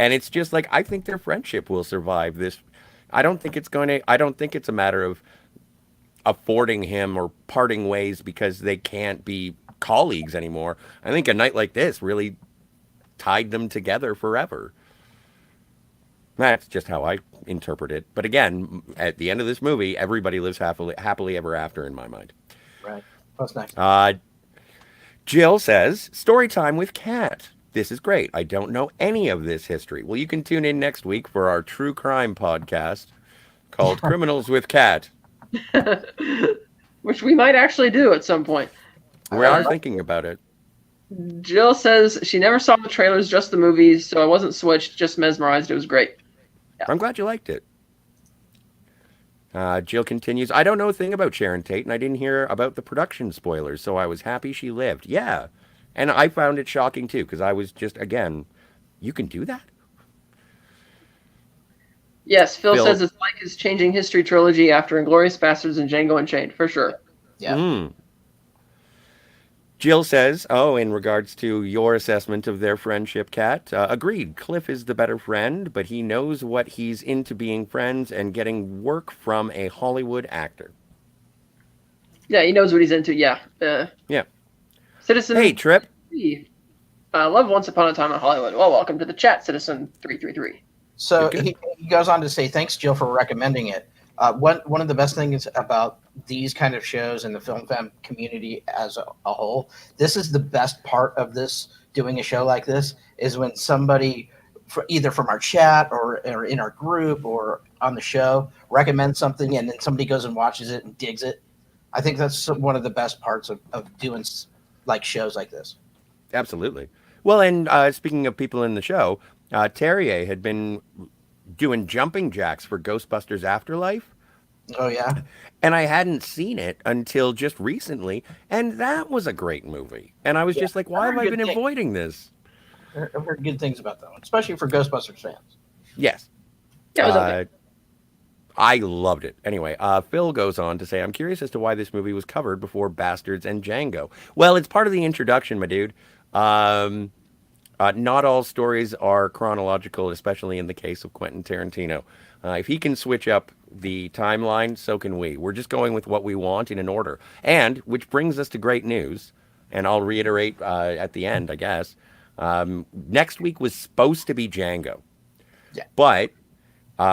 And it's just like, I think their friendship will survive this. I don't think it's a matter of affording him or parting ways because they can't be colleagues anymore. I think a night like this really tied them together forever. That's just how I interpret it. But again, at the end of this movie, everybody lives happily ever after in my mind. Right. That's nice. Jill says, story time with Kat. This is great. I don't know any of this history. Well, you can tune in next week for our true crime podcast called Criminals with Kat. Which we might actually do at some point. We are thinking about it. Jill says she never saw the trailers, just the movies, so I wasn't switched, just mesmerized. It was great. Yeah. I'm glad you liked it. Jill continues, I don't know a thing about Sharon Tate, and I didn't hear about the production spoilers, so I was happy she lived. Yeah. And I found it shocking, too, because I was just, again, you can do that? Yes, Phil says it's like his Changing History trilogy after Inglourious Bastards and Django Unchained, for sure. Yeah. Mm. Jill says, in regards to your assessment of their friendship, Kat, agreed. Cliff is the better friend, but he knows what he's into being friends and getting work from a Hollywood actor. Yeah, he knows what he's into, yeah. Yeah. Citizen... Hey, Trip. I love Once Upon a Time in Hollywood. Well, welcome to the chat, Citizen 333. So he goes on to say, thanks, Jill, for recommending it. One of the best things about these kind of shows and the film fam community as a whole, this is the best part of this, doing a show like this, is when somebody, either from our chat or in our group or on the show, recommends something and then somebody goes and watches it and digs it. I think that's one of the best parts of doing like shows like this. Absolutely. Well, and speaking of people in the show, Terrier had been doing jumping jacks for Ghostbusters Afterlife. Oh, yeah? And I hadn't seen it until just recently, and that was a great movie. And I was just like, why have I been avoiding this? I've heard good things about that one, especially for Ghostbusters fans. Yes. Yeah, it was okay. I loved it. Anyway, Phil goes on to say, I'm curious as to why this movie was covered before Bastards and Django. Well, it's part of the introduction, my dude. Not all stories are chronological, especially in the case of Quentin Tarantino. If he can switch up the timeline, so can we. We're just going with what we want in an order. And, which brings us to great news, and I'll reiterate at the end, I guess. Next week was supposed to be Django. Yeah. But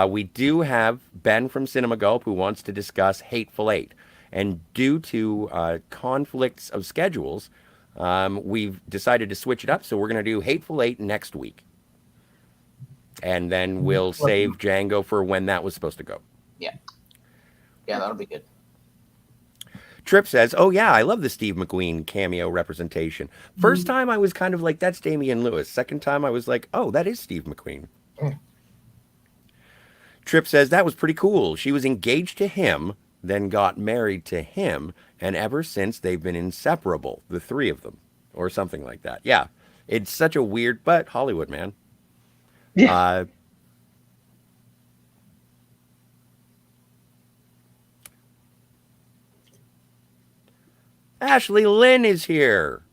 we do have Ben from Cinema Gulp who wants to discuss Hateful Eight. And due to conflicts of schedules, we've decided to switch it up, so we're going to do Hateful Eight next week. And then we'll save Django for when that was supposed to go. Yeah. Yeah, that'll be good. Trip says, oh yeah, I love the Steve McQueen cameo representation. First time I was kind of like, that's Damian Lewis. Second time I was like, oh, that is Steve McQueen. Trip says, that was pretty cool. She was engaged to him, then got married to him, and ever since they've been inseparable, the three of them, or something like that. Yeah, it's such a weird, but Hollywood, man. Yeah. Ashley Lynn is here.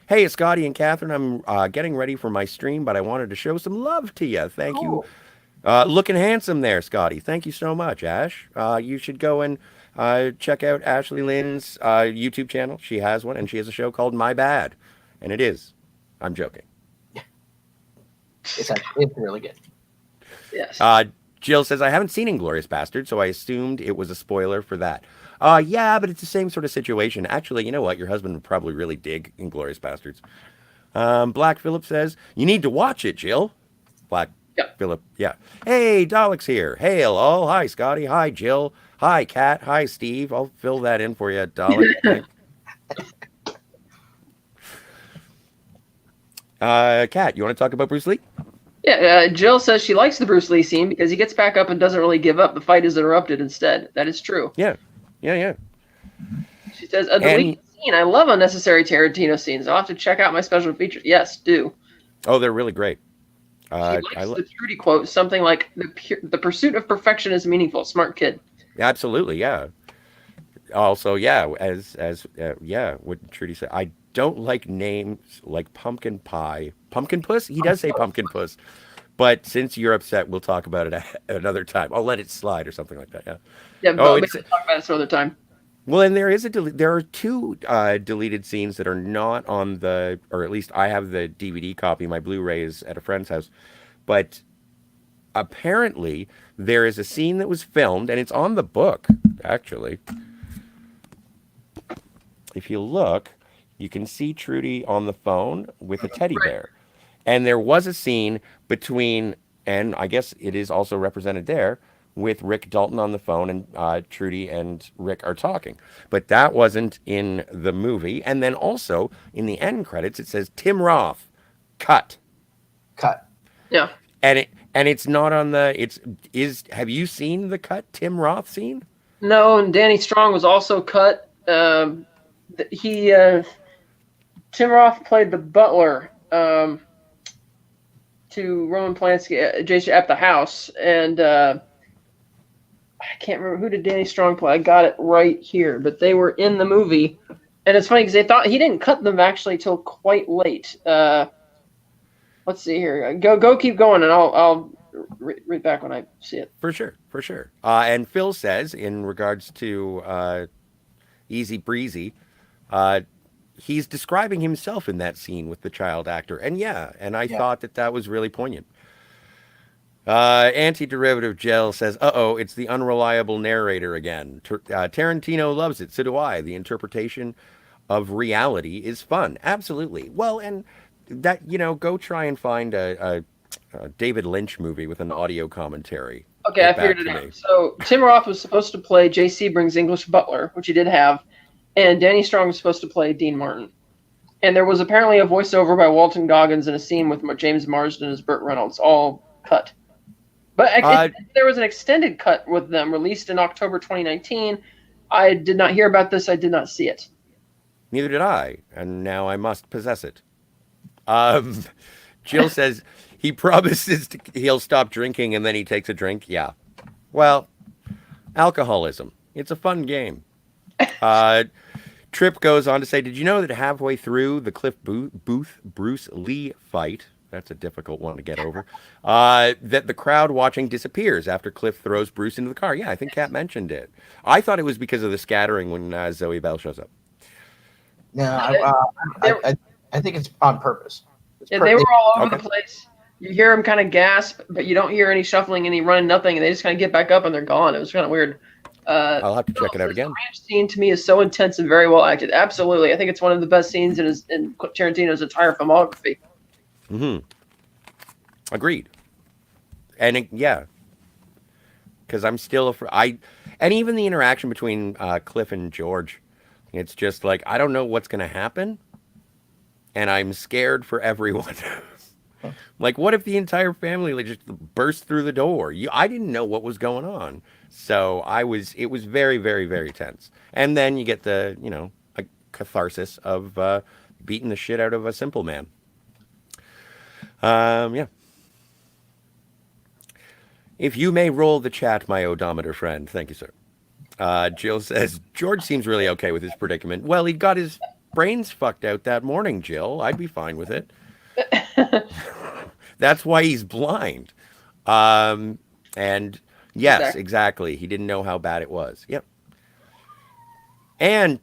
Hey, Scotty and Catherine, I'm getting ready for my stream, but I wanted to show some love to you. Thank you. Cool. Looking handsome there, Scotty. Thank you so much, Ash. You should go and check out Ashley Lynn's YouTube channel. She has one, and she has a show called My Bad. And it is. I'm joking. It's really good. Yes. Jill says, I haven't seen Inglourious Bastard, so I assumed it was a spoiler for that. Yeah, but it's the same sort of situation. Actually, you know what? Your husband would probably really dig Inglourious Bastards. Black Phillip says, you need to watch it, Jill. Black Yep. Phillip, yeah. Hey, Dalek's here. Hail all. Hi, Scotty. Hi, Jill. Hi, Kat. Hi, Steve. I'll fill that in for you, Dalek. Kat, you want to talk about Bruce Lee? Yeah, Jill says she likes the Bruce Lee scene because he gets back up and doesn't really give up. The fight is interrupted instead. That is true. Yeah. Yeah. She says, a deleted scene. I love unnecessary Tarantino scenes. I'll have to check out my special features. Yes, do. Oh, they're really great. She likes the Trudy quote, something like, the pursuit of perfection is meaningful. Smart kid. Absolutely, yeah. Also, yeah, what Trudy said. I don't like names like pumpkin pie. Pumpkin puss? He does say pumpkin puss. But since you're upset, we'll talk about it another time. I'll let it slide or something like that, yeah. Yeah, but we can talk about it some other time. Well, and there is there are two deleted scenes that are not on the, or at least I have the DVD copy. My Blu-ray is at a friend's house, but apparently there is a scene that was filmed, and it's on the book. Actually, if you look, you can see Trudy on the phone with a teddy bear, and there was a scene between, and I guess it is also represented there, with Rick Dalton on the phone, and Trudy and Rick are talking. But that wasn't in the movie. And then also in the end credits, it says Tim Roth, cut. Yeah. And it's not on the. Have you seen the cut Tim Roth scene? No, and Danny Strong was also cut. Tim Roth played the butler to Roman Polanski at the house, and I can't remember who did Danny Strong play. I got it right here, but they were in the movie, and it's funny because they thought he didn't cut them actually till quite late. Let's see here. Go, keep going, and I'll read back when I see it. For sure. And Phil says, in regards to Easy Breezy, he's describing himself in that scene with the child actor, and I thought that was really poignant. Anti-derivative Gel says, uh-oh, it's the unreliable narrator again. Tarantino loves it, so do I. The interpretation of reality is fun. Absolutely. Well, and that, go try and find a David Lynch movie with an audio commentary. Okay, I figured it out. So Tim Roth was supposed to play J. Sebring's English butler, which he did have, and Danny Strong was supposed to play Dean Martin. And there was apparently a voiceover by Walton Goggins in a scene with James Marsden as Burt Reynolds, all cut. But there was an extended cut with them released in October 2019. I did not hear about this. I did not see it. Neither did I, and now I must possess it. Jill says he promises he'll stop drinking and then he takes a drink. Yeah. Well, alcoholism. It's a fun game. Tripp goes on to say, did you know that halfway through the Cliff Booth Bruce Lee fight, that's a difficult one to get over, that the crowd watching disappears after Cliff throws Bruce into the car? Yeah, I think Kat mentioned it. I thought it was because of the scattering when Zoe Bell shows up. No, I think it's on purpose. They were all over the place. You hear them kind of gasp, but you don't hear any shuffling, any running, nothing, and they just kind of get back up and they're gone. It was kind of weird. I'll have to check it out again. The ranch scene to me is so intense and very well acted. Absolutely, I think it's one of the best scenes in Tarantino's entire filmography. Mm-hmm. Agreed. And because I'm still and even the interaction between Cliff and George, it's just like I don't know what's going to happen, and I'm scared for everyone. Like, what if the entire family just burst through the door? I didn't know what was going on. So it was very, very, very tense. And then you get the, a catharsis of beating the shit out of a simple man. Yeah. If you may roll the chat, my odometer friend. Thank you, sir. Jill says, George seems really okay with his predicament. Well, he got his brains fucked out that morning, Jill. I'd be fine with it. That's why he's blind. And yes, Exactly. exactly. He didn't know how bad it was. Yep. And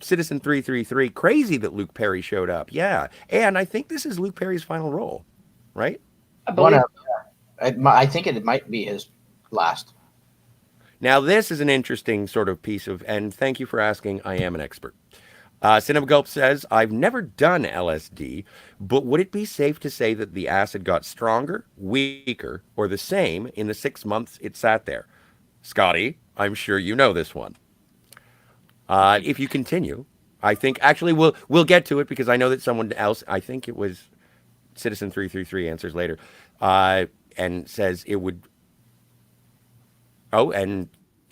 Citizen 333, crazy that Luke Perry showed up. Yeah. And I think this is Luke Perry's final role, right? I One believe. of, I think it might be his last. Now, this is an interesting sort of piece of, and thank you for asking. I am an expert. Cinema Gulp says, I've never done LSD, but would it be safe to say that the acid got stronger, weaker, or the same in the 6 months it sat there? Scotty, I'm sure you know this one. If you continue, I think actually we'll get to it because I know that someone else, I think it was Citizen 333 answers later, and says it would. Oh, and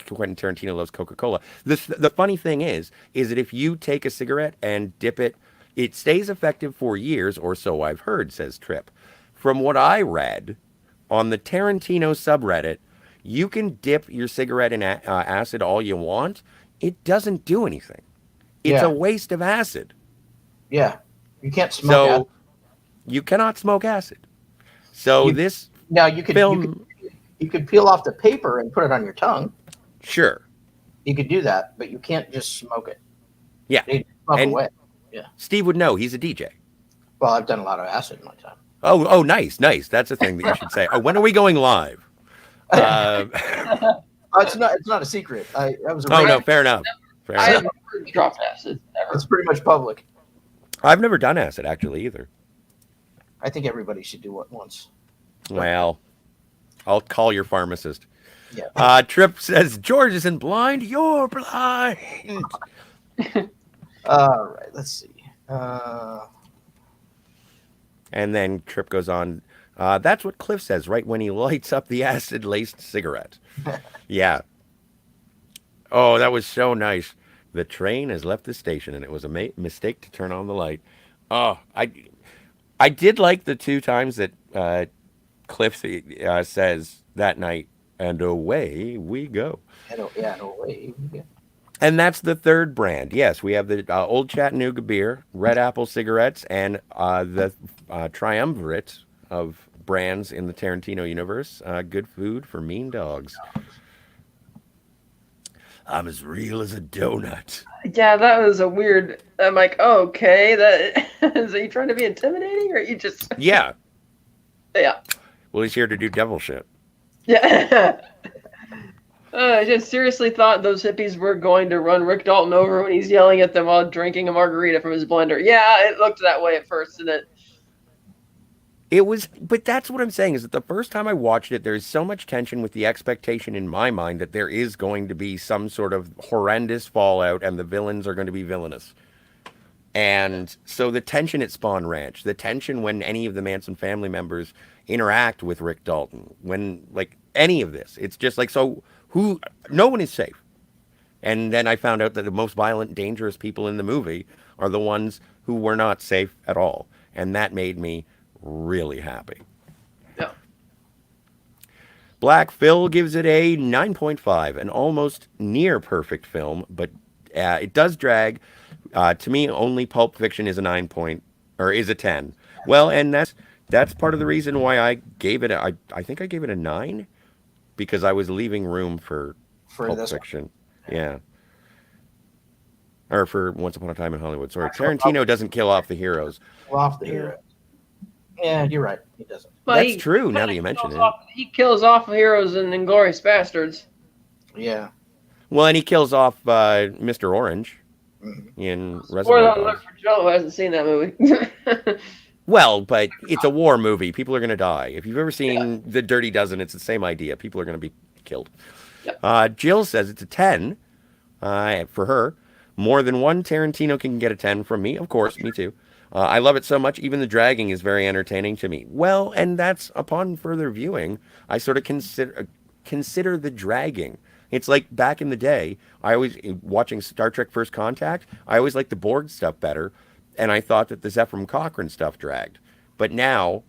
Quentin Tarantino loves Coca-Cola. The funny thing is that if you take a cigarette and dip it, it stays effective for years or so I've heard, says Tripp. From what I read on the Tarantino subreddit, you can dip your cigarette in acid all you want. It doesn't do anything. It's a Yeah, waste of acid. yeah. You can't smoke acid. So you cannot smoke acid. So You this now film, you could peel off the paper and put it on your tongue. sure, You could do that, but you can't just smoke it. yeah. You need to smoke And away. Yeah. Steve would know. He's a DJ. Well, I've done a lot of acid in my time. Oh, nice, nice. That's a thing that you should say. Oh, when are we going live? Uh, It's not a secret. I was a oh no, rage. fair enough. Fair I enough. haven't heard dropped acid ever. It's pretty much public. I've never done acid actually either. I think everybody should do it once. Well, I'll call your pharmacist. Yeah. Tripp says George isn't blind. You're blind. All right. Let's see. And then Tripp goes on. That's what Cliff says right when he lights up the acid-laced cigarette. Yeah. Oh, that was so nice. The train has left the station, and it was a mistake to turn on the light. Oh, I did like the two times that Cliff says that night, and away we go. Yeah. No way. Yeah. And that's the third brand. Yes, we have the Old Chattanooga beer, Red Apple cigarettes, and the triumvirate of brands in the Tarantino universe. Good food for mean dogs. I'm as real as a donut. Yeah, that was a weird. I'm like, oh, okay, that is. Are you trying to be intimidating, or you just? Yeah. Yeah, Well, he's here to do devil shit. yeah. I just seriously thought those hippies were going to run Rick Dalton over when he's yelling at them while drinking a margarita from his blender. Yeah, it looked that way at first, and It was, but that's what I'm saying is that the first time I watched it, there's so much tension with the expectation in my mind that there is going to be some sort of horrendous fallout and the villains are going to be villainous. And so the tension at Spawn Ranch, the tension when any of the Manson family members interact with Rick Dalton, when like any of this, it's just like, so who, no one is safe. And then I found out that the most violent, dangerous people in the movie are the ones who were not safe at all. And that made me really happy. yeah. Black Phil gives it a 9.5, an almost near perfect film, but it does drag. To me, only Pulp Fiction is a 9 point, or is a 10. Well, and that's part of the reason why I gave it. I think I gave it a 9 because I was leaving room for Pulp this one. Fiction. Yeah. Or for Once Upon a Time in Hollywood. Sorry, Tarantino doesn't kill off the heroes. Off the hero. Yeah, you're right. He doesn't. Well, That's he true. Now kinda that you mention kills it. off- he kills off heroes in Inglourious Bastards. Yeah. Well, and he kills off Mr. Orange Mhm. in Spoiler Reservoir alert Dogs. for Joe who hasn't seen that movie. Well, but it's a war movie. People are going to die. If you've ever seen The Dirty Dozen, it's the same idea. People are going to be killed. Yep. Jill says it's a 10 for her. More than one Tarantino can get a 10 from me. Of course, me too. I love it so much, even the dragging is very entertaining to me. Well, and that's upon further viewing, I sort of consider the dragging. It's like back in the day, I always, watching Star Trek First Contact, I always liked the Borg stuff better, and I thought that the Zephyr Cochrane stuff dragged. But now,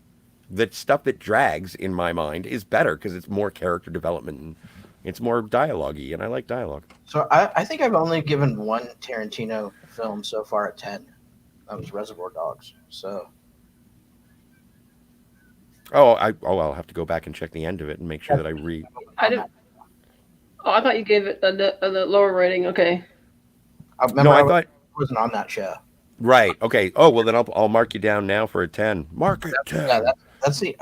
the stuff that drags, in my mind, is better because it's more character development It's more dialogue-y, and I like dialogue. So I think I've only given one Tarantino film so far a 10. That was Reservoir Dogs. So I'll have to go back and check the end of it and make sure that I read. I didn't. Oh, I thought you gave it a lower rating. Okay. I remember No, I I thought wasn't on that show. right. Okay. Oh well, then I'll mark you down now for a 10. Mark it 10. Yeah,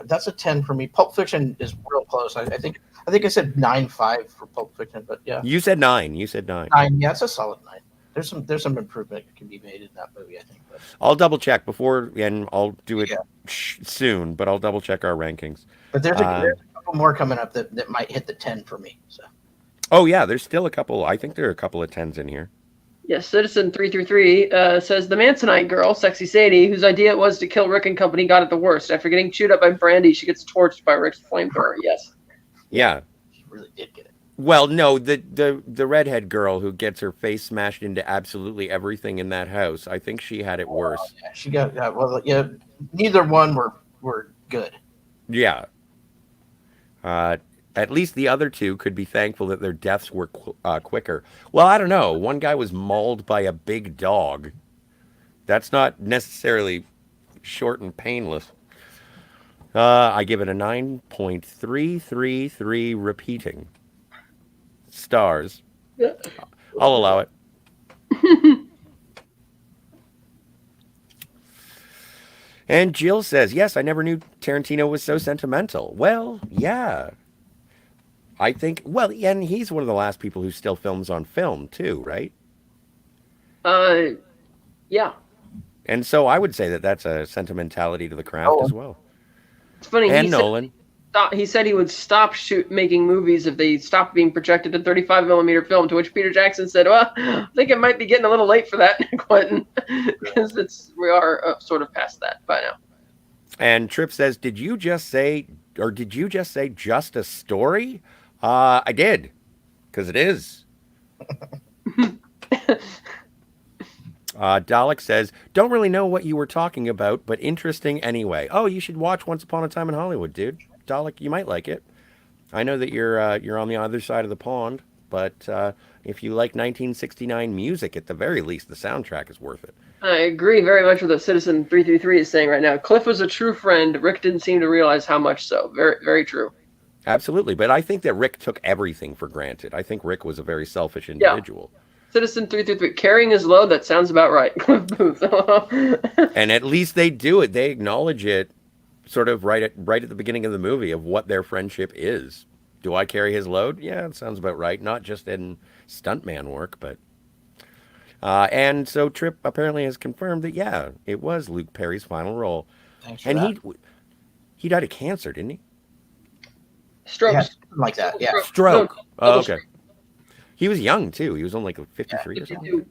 that's a 10 for me. Pulp Fiction is real close. I think I said 9.5 for Pulp Fiction, but yeah, You said 9. You said 9. 9. Yeah, it's a solid 9. There's some improvement that can be made in that movie, I think. But I'll double check before, and I'll do it Yeah. soon. But I'll double check our rankings. there's a couple more coming up that might hit the 10 for me. So Oh yeah, there's still a couple. I think there are a couple of 10s in here. Yes, Citizen 333 says the Mansonite girl, Sexy Sadie, whose idea it was to kill Rick and company, got it the worst. After getting chewed up by Brandy, she gets torched by Rick's flamethrower. Yes. Yeah. she really did get it. Well, no, the redhead girl who gets her face smashed into absolutely everything in that house. I think she had it worse. Yeah, she got well. Yeah, neither one were good. Yeah. At least the other two could be thankful that their deaths were quicker. Well, I don't know. One guy was mauled by a big dog. That's not necessarily short and painless. I give it a 9.333 repeating stars. Yeah. I'll allow it. And Jill says, yes, I never knew Tarantino was so sentimental. Well, yeah. I think, well, and he's one of the last people who still films on film, too, right? Yeah. And so I would say that that's a sentimentality to the craft as well. It's funny. And Nolan. He said he would stop making movies if they stopped being projected in 35 millimeter film. To which Peter Jackson said, "Well, I think it might be getting a little late for that, Quentin, because we are sort of past that by now." And Tripp says, did you just say just a story? I did, because it is. Dalek says, don't really know what you were talking about, but interesting anyway. Oh, you should watch Once Upon a Time in Hollywood, dude. Dalek, you might like it. I know that you're on the other side of the pond, but if you like 1969 music, at the very least, the soundtrack is worth it. I agree very much with what Citizen 333 is saying right now. Cliff was a true friend. Rick didn't seem to realize how much so. Very, very true. Absolutely, but I think that Rick took everything for granted. I think Rick was a very selfish individual. Yeah. Citizen 333, carrying his load, that sounds about right. Cliff Booth. And at least they do it. They acknowledge it sort of right at the beginning of the movie of what their friendship is. Do I carry his load? Yeah, it sounds about right. Not just in stuntman work, but... and so Tripp apparently has confirmed that, yeah, it was Luke Perry's final role. Thanks for and that. he died of cancer, didn't he? Stroke. Yeah, something like that. Yeah. Stroke. No, Oh, double okay. stroke. He was young, too. He was only like 53 Yeah, or something.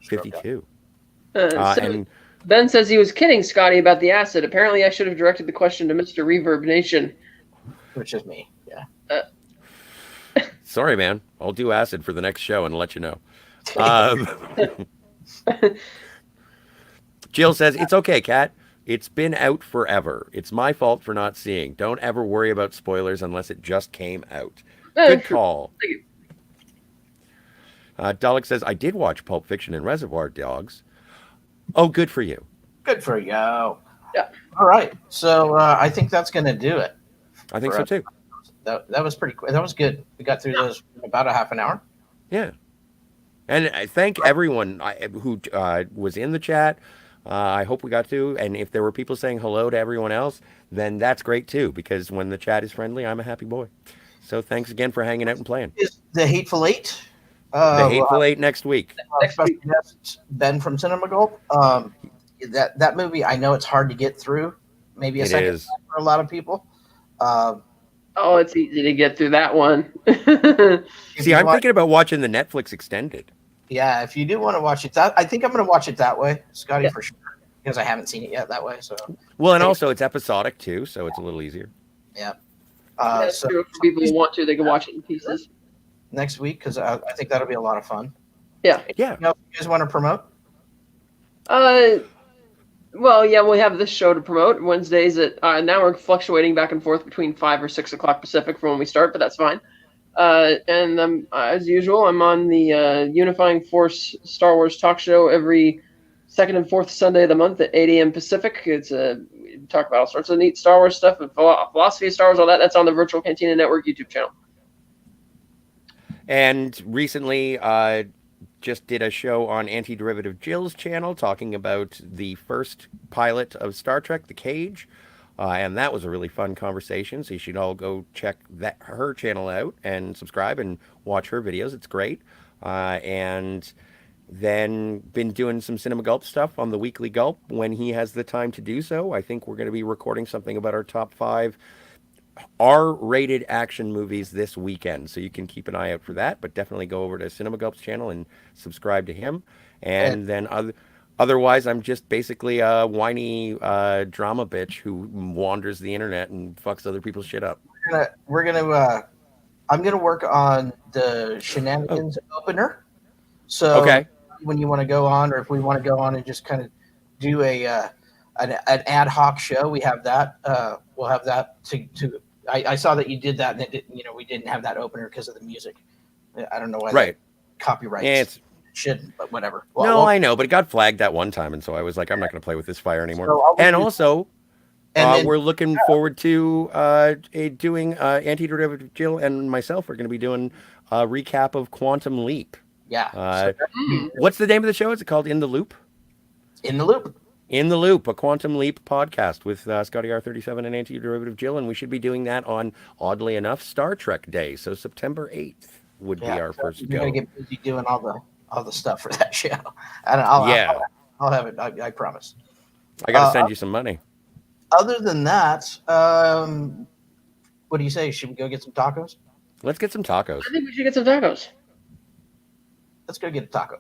52. 52. So And Ben says he was kidding Scotty about the acid. Apparently, I should have directed the question to Mr. Reverb Nation. Which is me. Yeah. sorry, man. I'll do acid for the next show and let you know. Jill says, it's okay, Kat. It's been out forever. It's my fault for not seeing. Don't ever worry about spoilers unless it just came out. Good call. Thank you. Dalek says, I did watch Pulp Fiction and Reservoir Dogs. Oh, good for you. Good for you. Yeah. All right. So I think that's going to do it. I think so, too. That was pretty quick. That was good. We got through those in about a half an hour. Yeah. And I thank everyone who was in the chat. I hope we got to. And if there were people saying hello to everyone else, then that's great, too, because when the chat is friendly, I'm a happy boy. So thanks again for hanging out and playing. Is the Hateful Eight? The Hateful Eight next week. Special guest Ben from Cinema Gulp. That movie, I know it's hard to get through. Maybe a It second is. time for a lot of people. Oh, it's easy to get through that one. If See, you I'm want- thinking about watching the Netflix extended. Yeah, if you do want to watch it, I think I'm going to watch it that way, Scotty, Yeah. for sure, because I haven't seen it yet that way. So Well, and also it's episodic, too, so it's a little easier. yeah. That's So true. If people who want to, they can watch it in pieces. next week, because I think that'll be a lot of fun. Yeah. Yeah. Anything else you guys want to promote? Well, yeah, we have this show to promote Wednesdays at. Now we're fluctuating back and forth between 5 or 6 o'clock Pacific for when we start, but that's fine. And as usual, I'm on the Unifying Force Star Wars talk show every second and fourth Sunday of the month at 8 a.m. Pacific. We talk about all sorts of neat Star Wars stuff and philosophy of Star Wars, all that. That's on the Virtual Cantina Network YouTube channel. And recently, just did a show on Anti-Derivative Jill's channel talking about the first pilot of Star Trek, The Cage. And that was a really fun conversation. So you should all go check her channel out and subscribe and watch her videos. It's great. And then been doing some Cinema Gulp stuff on the Weekly Gulp when he has the time to do so. I think we're going to be recording something about our top 5 R-rated action movies this weekend. So you can keep an eye out for that. But definitely go over to Cinema Gulp's channel and subscribe to him. And then otherwise, I'm just basically a whiny drama bitch who wanders the internet and fucks other people's shit up. I'm gonna work on the Shenanigans opener. So Okay. when you want to go on, or if we want to go on and just kind of do an ad hoc show, we have that. We'll have that I saw that you did that, and we didn't have that opener because of the music. I don't know why. Right. Copyrights. Yeah, shouldn't, but whatever. I know, but it got flagged that one time, and so I was like, I'm not going to play with this fire anymore. So and also, then, we're looking forward to doing Anti-Derivative Jill and myself are going to be doing a recap of Quantum Leap. Yeah. What's the name of the show? Is it called In the Loop? In the Loop. In the Loop, a Quantum Leap podcast with Scotty R37 and Anti-Derivative Jill, and we should be doing that on, oddly enough, Star Trek Day. So September 8th would be our first You're go. gonna get busy doing all the stuff for that show. I'll have it. I promise. I got to send you some money. Other than that, what do you say? Should we go get some tacos? Let's get some tacos. I think we should get some tacos. Let's go get a taco.